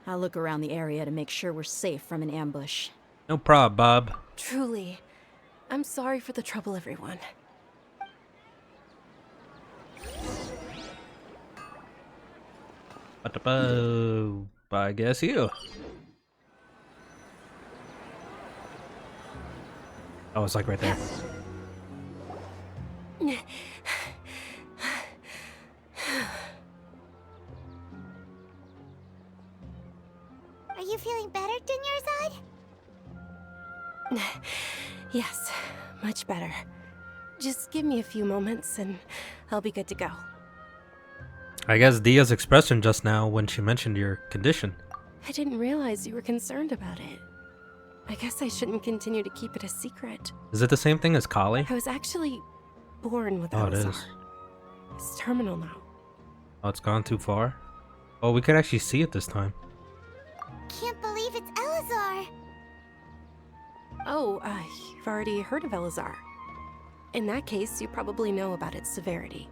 I'll look around the area to make sure we're safe from an ambush. No prob, Bob. Truly. I'm sorry for the trouble, everyone. I guess you. Oh, it's like right there. Are you feeling better, 𝐷𝑢nyar𝑍? Yes, much better. Just give me a few moments and I'll be good to go. I guess Dia's expression just now when she mentioned your condition. I didn't realize you were concerned about it. I guess I shouldn't continue to keep it a secret. Is it the same thing as 𝐼𝐻𝑍? I was actually born with Oh, it Alizar. is. It's terminal now. Oh, it's gone too far? Oh, we could actually see it this time. Can't believe it's Alizar. Oh, you've already heard of Alizar. In that case, you probably know about its severity.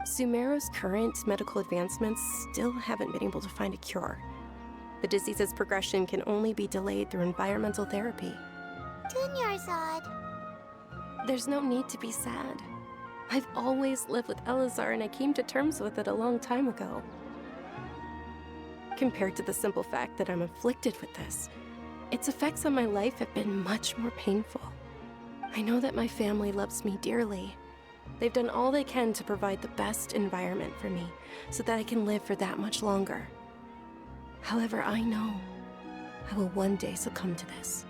Sumeru's current medical advancements still haven't been able to find a cure. The disease's progression can only be delayed through environmental therapy. 𝐷𝑢nyar𝑍. There's no need to be sad. I've always lived with Alizar and I came to terms with it a long time ago. Compared to the simple fact that I'm afflicted with this, its effects on my life have been much more painful. I know that my family loves me dearly. They've done all they can to provide the best environment for me so that I can live for that much longer. However, I know I will one day succumb to this.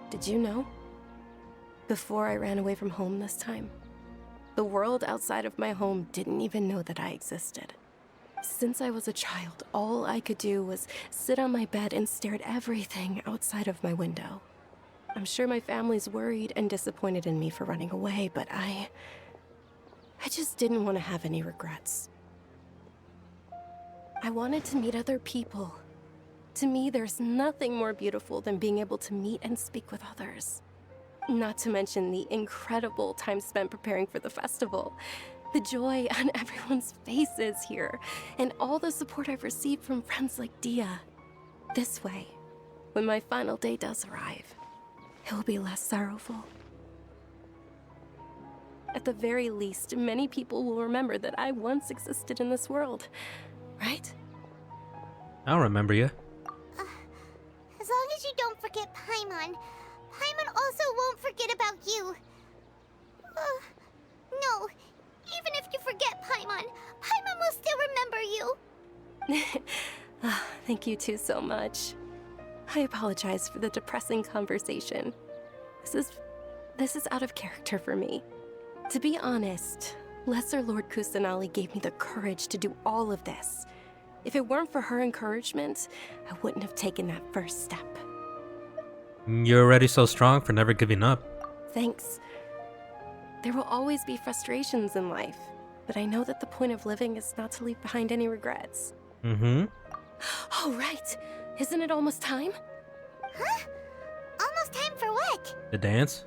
Did you know? Before I ran away from home this time, the world outside of my home didn't even know that I existed. Since I was a child, all I could do was sit on my bed and stare at everything outside of my window. I'm sure my family's worried and disappointed in me for running away, but I just didn't want to have any regrets. I wanted to meet other people. To me, there's nothing more beautiful than being able to meet and speak with others. Not to mention the incredible time spent preparing for the festival. The joy on everyone's faces here, and all the support I've received from friends like Dia. This way, when my final day does arrive, it will be less sorrowful. At the very least, many people will remember that I once existed in this world, right? I'll remember you. As long as you don't forget Paimon, Paimon also won't forget about you. No. Even if you forget Paimon, Paimon will still remember you. Thank you two so much. I apologize for the depressing conversation. This is out of character for me. To be honest, Lesser Lord 𝐒𝐮𝐬𝐼 gave me the courage to do all of this. If it weren't for her encouragement, I wouldn't have taken that first step. You're already so strong for never giving up. Thanks. There will always be frustrations in life, but I know that the point of living is not to leave behind any regrets. Mm-hmm. Oh, right. Isn't it almost time? Huh? Almost time for what? The dance?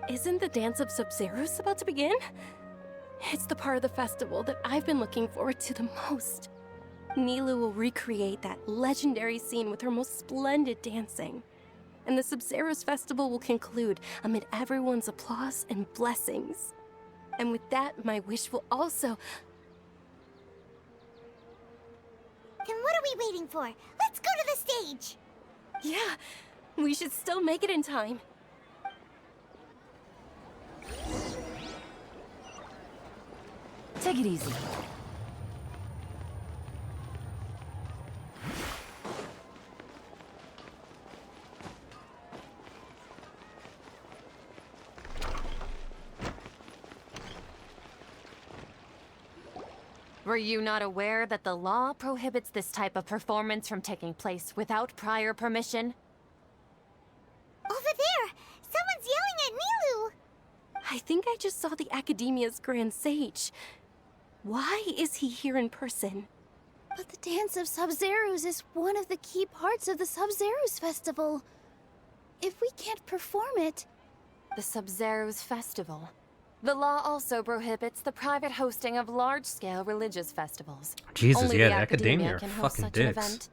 Isn't the Dance of Sub-Zeros about to begin? It's the part of the festival that I've been looking forward to the most. Nilou will recreate that legendary scene with her most splendid dancing. And the Sub-Zeros festival will conclude amid everyone's applause and blessings. And with that, my wish will also... Then what are we waiting for? Let's go to the stage! Yeah, we should still make it in time. Take it easy. Were you not aware that the law prohibits this type of performance from taking place without prior permission? Over there! Someone's yelling at Nilou! I think I just saw the Academia's Grand Sage. Why is he here in person? But the Dance of Sub-Zeros is one of the key parts of the Sub-Zeros festival. If we can't perform it... The Sub-Zeros festival. The law also prohibits the private hosting of large-scale religious festivals. Jesus, Only yeah, the the Academia are can host fucking such an dicks. event.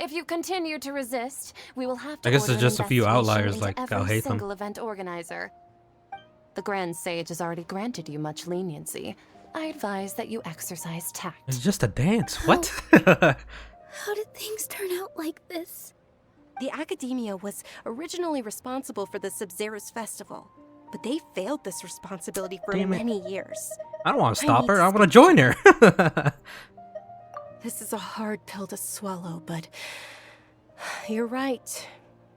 If you continue to resist, we will have to I guess order there's just an a few investigation outliers into like every Alhaitham. single event organizer. The Grand Sage has already granted you much leniency. I advise that you exercise tact. It's just a dance. What? How did things turn out like this? The Academia was originally responsible for the Sub-Zeros festival, but they failed this responsibility for Damn it. many years. I don't want to I stop need her. to I want to join her. This is a hard pill to swallow, but you're right.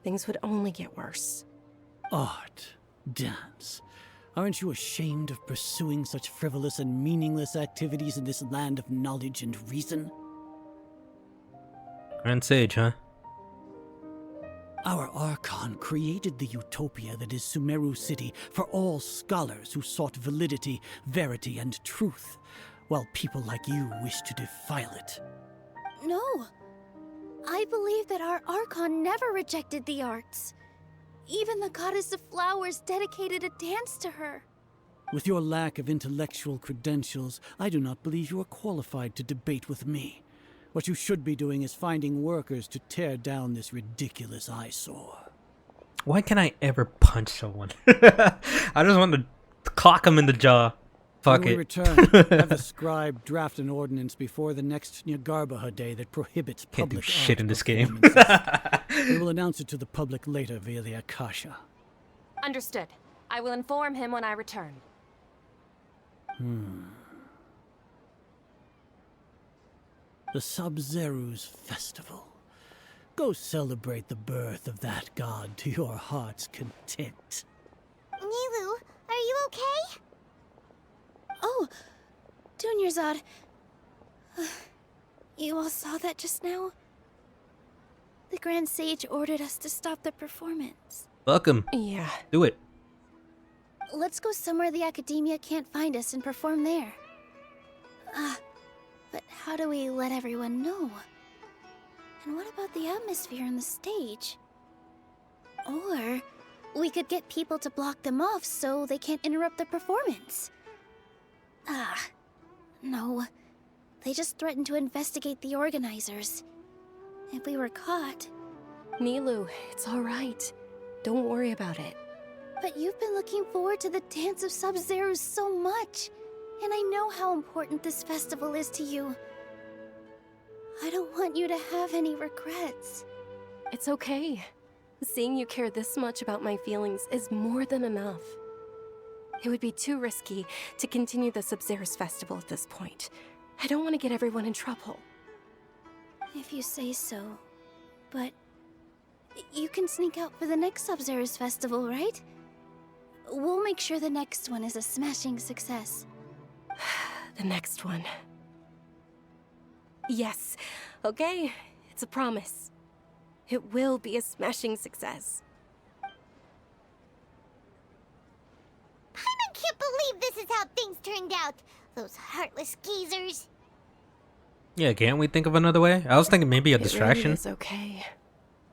Things would only get worse. Art, dance. Aren't you ashamed of pursuing such frivolous and meaningless activities in this land of knowledge and reason? Grand Sage, huh? Our Archon created the utopia that is Sumeru City for all scholars who sought validity, verity, and truth, while people like you wish to defile it. No. I believe that our Archon never rejected the arts. Even the goddess of flowers dedicated a dance to her. With your lack of intellectual credentials, I do not believe you are qualified to debate with me. What you should be doing is finding workers to tear down this ridiculous eyesore. Why can't I ever punch someone? I just want to clock them in the jaw. Fuck when we it. return, have the scribe draft an ordinance before the next Nyagarbha day that prohibits Can't do public shit art in this game. performances. We will announce it to the public later via the Akasha. Understood. I will inform him when I return. The Sub-Zeros Festival. Go celebrate the birth of that god to your heart's content. Nilou, are you okay? Oh, Dunyarzad. You all saw that just now? The Grand Sage ordered us to stop the performance. Welcome. Yeah. Do it. Let's go somewhere the Academia can't find us and perform there. But how do we let everyone know? And what about the atmosphere on the stage? Or we could get people to block them off so they can't interrupt the performance. No. They just threatened to investigate the organizers. If we were caught... Nilou, it's all right. Don't worry about it. But you've been looking forward to the Dance of Sub-Zeros so much. And I know how important this festival is to you. I don't want you to have any regrets. It's okay. Seeing you care this much about my feelings is more than enough. It would be too risky to continue the Sub-Zero's festival at this point. I don't want to get everyone in trouble. If you say so. But you can sneak out for the next Sub-Zero's festival, right? We'll make sure the next one is a smashing success. The next one. Yes. Okay. It's a promise. It will be a smashing success. Paimon can't believe this is how things turned out. Those heartless geezers. Yeah, can't we think of another way? I was thinking maybe a distraction. It really is okay.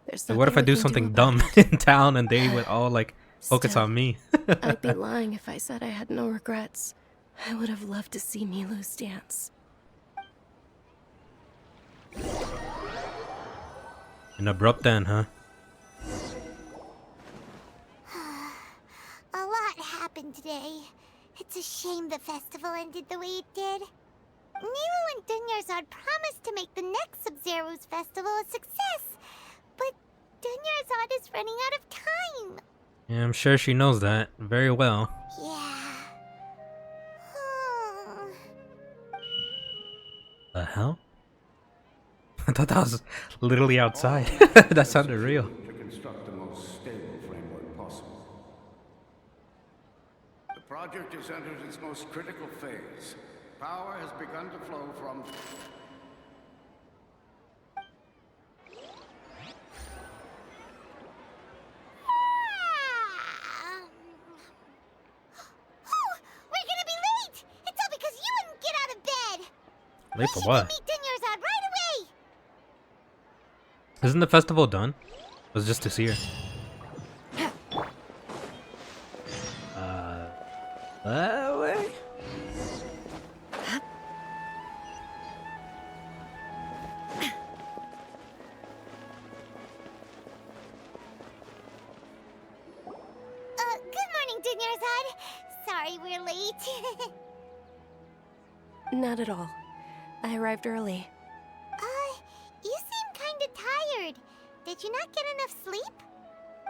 There's Like, what if I nothing do we can something about dumb in town and they would all like focus Still, on me? I'd be lying if I said I had no regrets. I would have loved to see Milu's dance. An abrupt end, huh? A lot happened today. It's a shame the festival ended the way it did. Nilo and Dunyarzad promised to make the next Sub-Zero's festival a success, but Dunyarzad is running out of time. Yeah, I'm sure she knows that very well. Yeah. The hell? I thought that was literally outside. That sounded real. To construct the most stable framework possible. The project has entered its most critical phase. Power has begun to flow from... We're gonna be late! It's all because you wouldn't get out of bed! Late for what? Meet Dunyarzad right away! Isn't the festival done? It was just to see her. That way? Good morning, Dunyarzad. Sorry we're late. Not at all. I arrived early. You seem kinda tired. Did you not get enough sleep?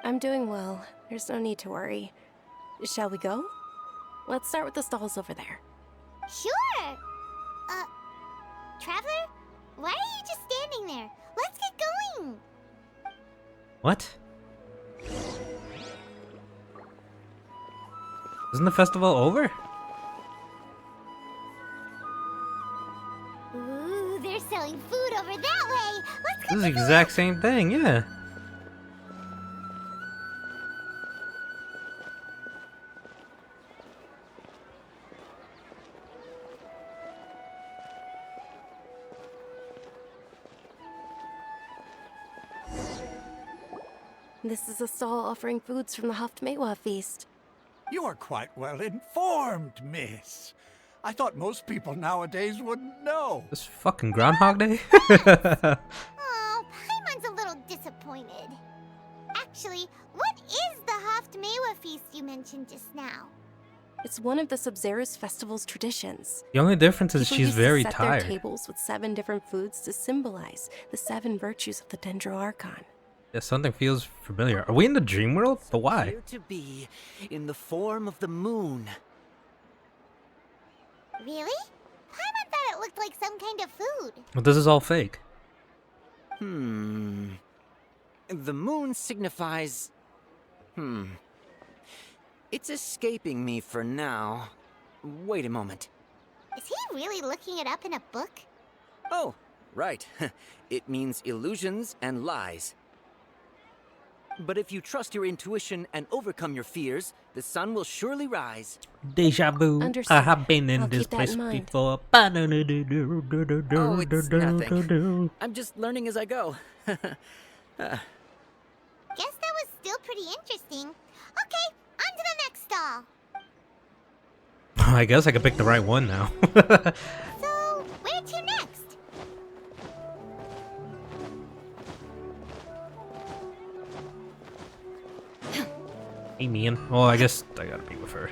I'm doing well. There's no need to worry. Shall we go? Let's start with the stalls over there. Sure! Traveler? Why are you just standing there? Let's get going! What? Isn't the festival over? Ooh, they're selling food over that way! Let's This is the exact same thing, yeah. This is a stall offering foods from the Haftmewa feast. You're quite well informed, miss. I thought most people nowadays wouldn't know. This fucking Groundhog Day? Oh, Paimon's a little disappointed. Actually, what is the Haftmewa feast you mentioned just now? It's one of the Sub-Zero's festival's traditions. The only difference is People she's used to very set tired. their tables with 7 different foods to symbolize the 7 virtues of the Dendroarchon. Yeah, something feels familiar. Are we in the dream world? But why? Appear to be in the form of the moon. Really? Paimon thought it looked like some kind of food. Well, this is all fake. The moon signifies... It's escaping me for now. Wait a moment. Is he really looking it up in a book? Oh, right. It means illusions and lies. But if you trust your intuition and overcome your fears, the sun will surely rise. Deja vu. Understood. I have been in I'll this keep that place in mind. before. Oh, it's nothing. I'm just learning as I go. Guess that was still pretty interesting. Okay, on to the next stall. I guess I could pick the right one now. So, where to next? Hey, man. Oh, I guess I gotta be with her.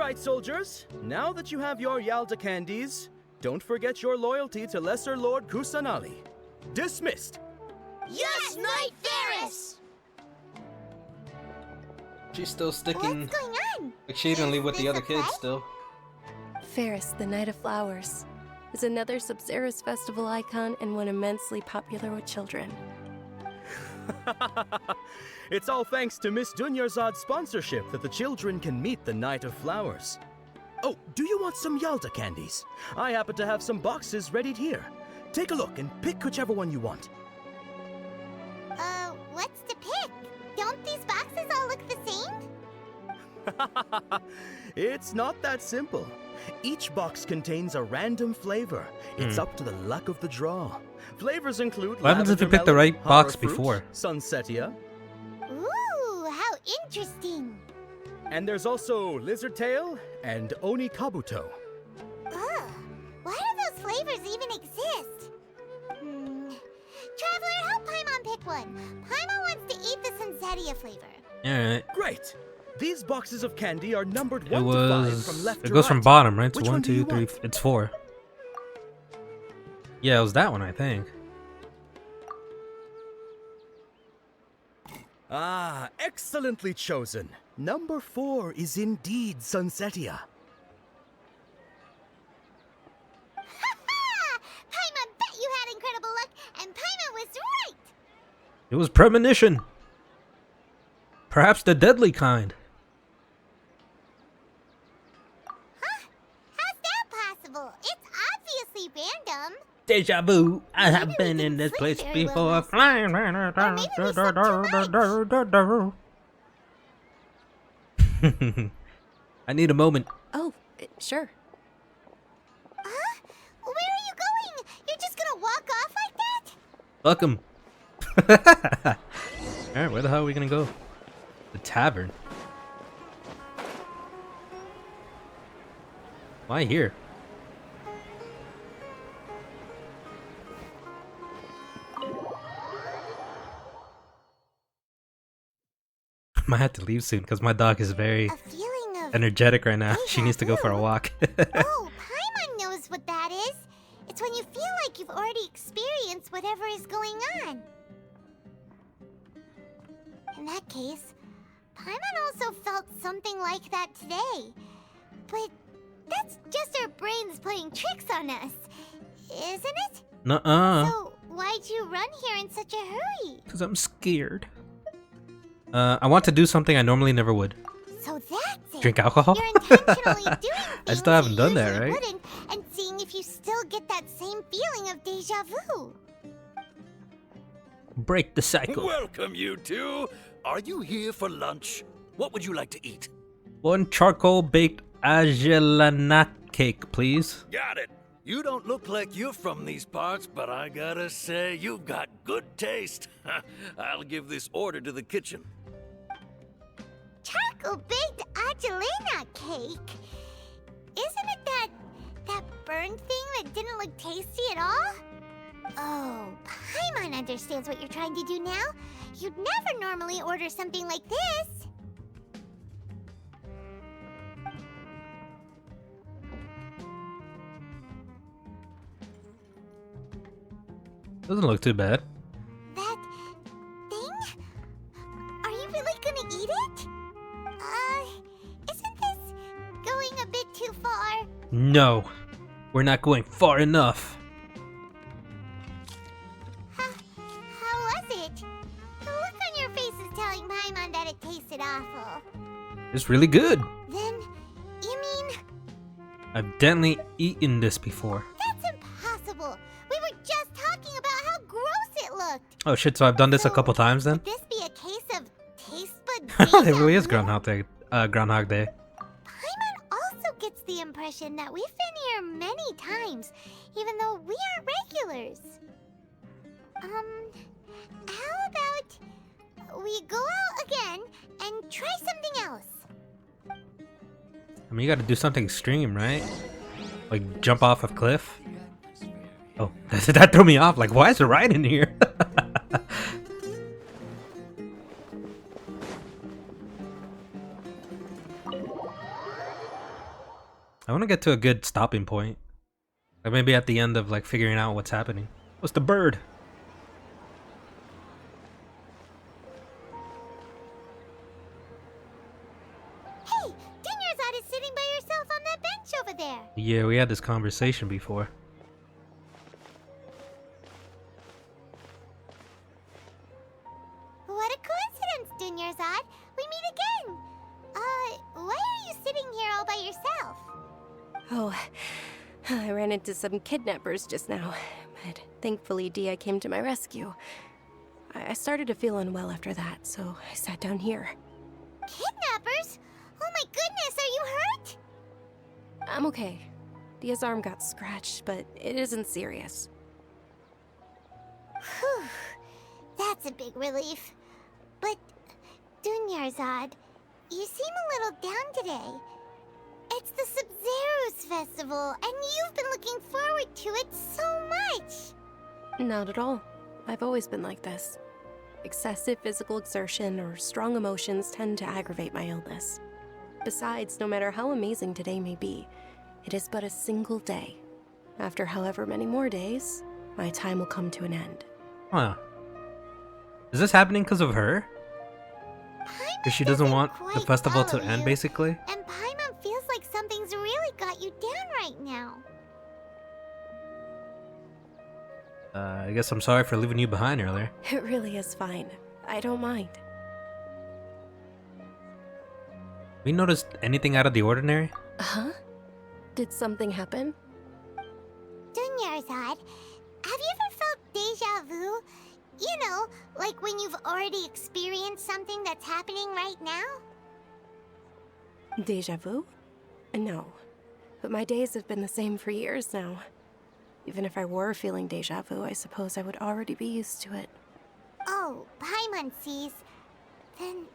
right, soldiers. Now that you have your Yalda candies, don't forget your loyalty to Lesser Lord 𝐾𝐄𝐶. Dismissed. Yes, Knight Varys! She's still sticking. What's going on? Like she didn't leave with the other kids still. Ferris, the Knight of Flowers, is another Sabzeruz festival icon and one immensely popular with children. It's all thanks to Miss Dunyarzad's sponsorship that the children can meet the Knight of Flowers. Oh, do you want some Yalda candies? I happen to have some boxes ready here. Take a look and pick whichever one you want. What's to pick? Don't these boxes all look the same? It's not that simple. Each box contains a random flavor. It's up to the luck of the draw. Flavors include What happens if you lavender pick the melon, right box horror fruit, before? Sunsetia. Ooh, how interesting. And there's also lizard tail and oni kabuto. Ugh, why do those flavors even exist? Traveler, help Paimon pick one. Paimon wants to eat the Sunsetia flavor. Alright. Great. These boxes of candy are numbered It 1 to 5 was. from left It to goes right. from bottom, right? So Which 1, one do 2, you 3. want? It's 4. Yeah, it was that one, I think. Ah, excellently chosen. Number 4 is indeed Sunsetia. Paimon bet you had incredible luck, and Paimon was right. It was premonition. Perhaps the deadly kind. How's that possible? It's obviously random. Deja vu. I have been in this place before. Flying. I need a moment. Oh, sure. Where are you going? You're just gonna walk off like that? Fuck him. Alright, where the hell are we gonna go? The tavern. Why here? Might have to leave soon because my dog is very energetic right now. She needs to go for a walk. Oh, Paimon knows what that is. It's when you feel like you've already experienced whatever is going on. In that case, Paimon also felt something like that today. But that's just our brains playing tricks on us, isn't it? Nuh-uh. So, why'd you run here in such a hurry? Because I'm scared. I want to do something I normally never would. So that's it. Drink alcohol? You're intentionally doing I still haven't done that, usually right? wouldn't, and seeing if you still get that same feeling of deja vu. Break the cycle. Welcome, you two. Are you here for lunch? What would you like to eat? 1 charcoal baked hazelnut cake, please. Got it. You don't look like you're from these parts, but I gotta say, you've got good taste. I'll give this order to the kitchen. Charcoal baked Angelina cake. Isn't it that burned thing that didn't look tasty at all? Oh, Paimon understands what you're trying to do now. You'd never normally order something like this. Doesn't look too bad. That thing? Are you really gonna eat it? Isn't this going a bit too far? No, we're not going far enough. How was it? The look on your face is telling Paimon that it tasted awful. It's really good. Then, you mean I've definitely eaten this before. that's impossible? We were just talking about how gross it looked. Oh shit, so I've done this a couple times then? Would this be a case of taste bud It really is Groundhog Day. Groundhog Day. Paimon also gets the impression that we've been here many times, even though we aren't regulars. How about we go out again and try something else? I mean, you gotta do something extreme, right? Like jump off a cliff? Oh, that threw me off. Like, why is it right in here? want to get to a good stopping point. Like maybe at the end of like figuring out what's happening. What's the bird? Hey, Dunyarzad is sitting by herself on that bench over there. Yeah, we had this conversation before. What a coincidence, Dunyarzad. We meet again. Why are you sitting here all by yourself? Oh, I ran into some kidnappers just now, but thankfully Dia came to my rescue. I started to feel unwell after that, so I sat down here. Kidnappers? Oh my goodness, are you hurt? I'm okay. Dia's arm got scratched, but it isn't serious. Whew. That's a big relief. But, Dunyarzad, you seem a little down today. It's the Sub-Zero's festival, and you've been looking forward to it so much. Not at all. I've always been like this. Excessive physical exertion or strong emotions tend to aggravate my illness. Besides, no matter how amazing today may be, it is but a single day. After however many more days, my time will come to an end. Huh. Is this happening because of her? Because she doesn't want the festival to end, basically? And Paimon feels like something's really got you down right now. I guess I'm sorry for leaving you behind earlier. It really is fine. I don't mind. We noticed anything out of the ordinary? Huh? Did something happen? Dunyarzad, have you ever felt deja vu? You know, like when you've already experienced something that's happening right now? Deja vu? No. But my days have been the same for years now. Even if I were feeling deja vu, I suppose I would already be used to it. Oh, Paimon sees. Then,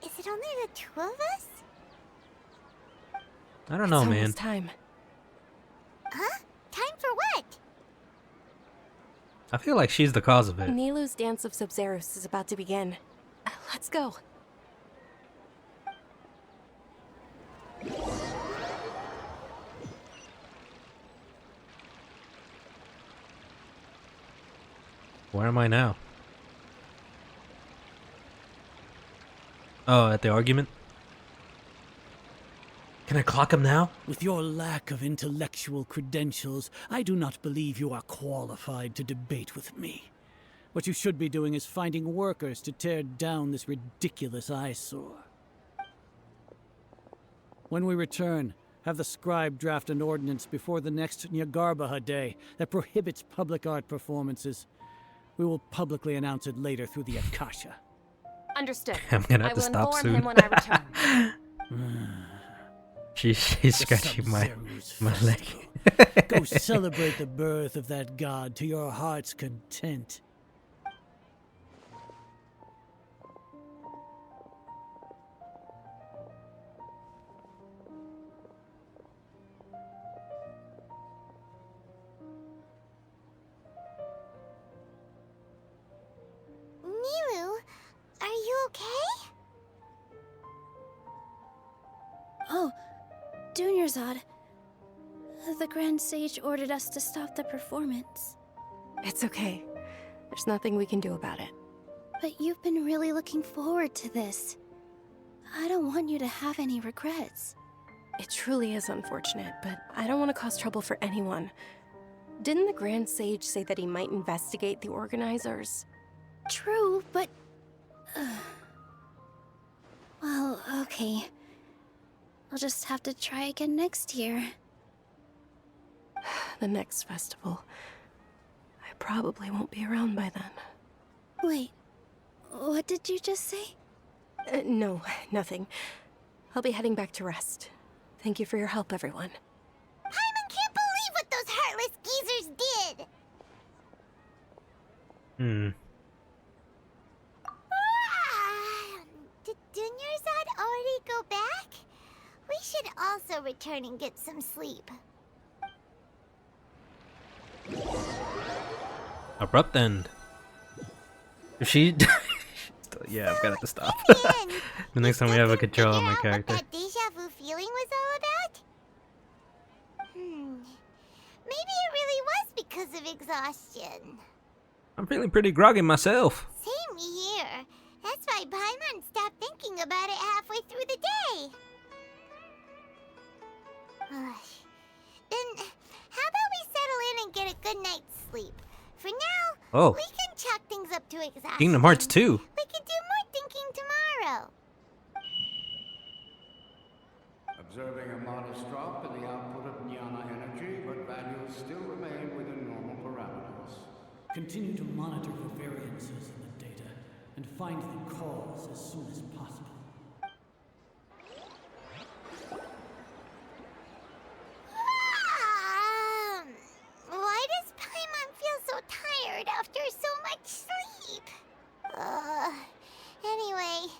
is it only the two of us? I don't know, It's man. almost time. Huh? Time for what? I feel like she's the cause of it. Nilou's Dance of Sub-Zeros is about to begin. Let's go. Where am I now? Oh, at the argument? Can I clock him now? With your lack of intellectual credentials, I do not believe you are qualified to debate with me. What you should be doing is finding workers to tear down this ridiculous eyesore. When we return, have the scribe draft an ordinance before the next Nyagarbaha Day that prohibits public art performances. We will publicly announce it later through the Akasha. Understood. I'm gonna have I to will stop inform soon. him when I return. She's scratching my leg. Go celebrate the birth of that god to your heart's content. Nilou, are you okay? Oh, Dunyarzad. The Grand Sage ordered us to stop the performance. It's okay. There's nothing we can do about it. But you've been really looking forward to this. I don't want you to have any regrets. It truly is unfortunate, but I don't want to cause trouble for anyone. Didn't the Grand Sage say that he might investigate the organizers? True, but... well, okay. I'll just have to try again next year. The next festival. I probably won't be around by then. Wait, what did you just say? No, nothing. I'll be heading back to rest. Thank you for your help, everyone. Paimon can't believe what those heartless geezers did! Did Dunyarzad already go back? We should also return and get some sleep. Abrupt end. If she... yeah, I've got to stop. The next time we have a control on my character. What that deja vu feeling was all about? because of exhaustion. I'm feeling pretty groggy myself. Same here. That's why Paimon stopped thinking about it halfway through the day. Then, how about we settle in and get a good night's sleep? For now, Oh. we can chalk things up to exhaustion. Kingdom Hearts 2. We can do more thinking tomorrow. Observing a modest drop in the output of Jnana energy, but values still remain within normal parameters. Continue to monitor for variances in the data and find the cause as soon as possible. Why does Paimon feel so tired after so much sleep? Anyway,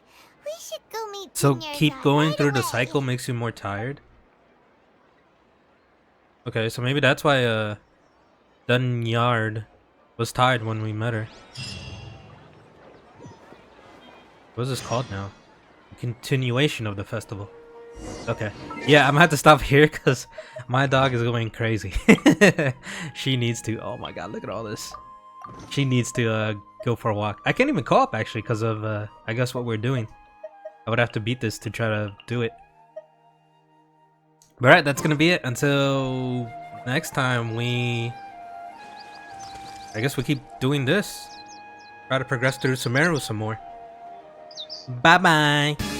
we should go meet So Junior keep Zod going right through the away. cycle makes you more tired? Okay, so maybe that's why Dunyard was tired when we met her. What is this called now? Continuation of the festival. Okay. Yeah, I'm gonna have to stop here because my dog is going crazy. She needs to. Oh my god, look at all this. She needs to go for a walk. I can't even co-op actually because of I guess what we're doing. I would have to beat this to try to do it. Alright, that's gonna be it. Until next time, I guess we keep doing this. Try to progress through Sumeru some more. Bye bye.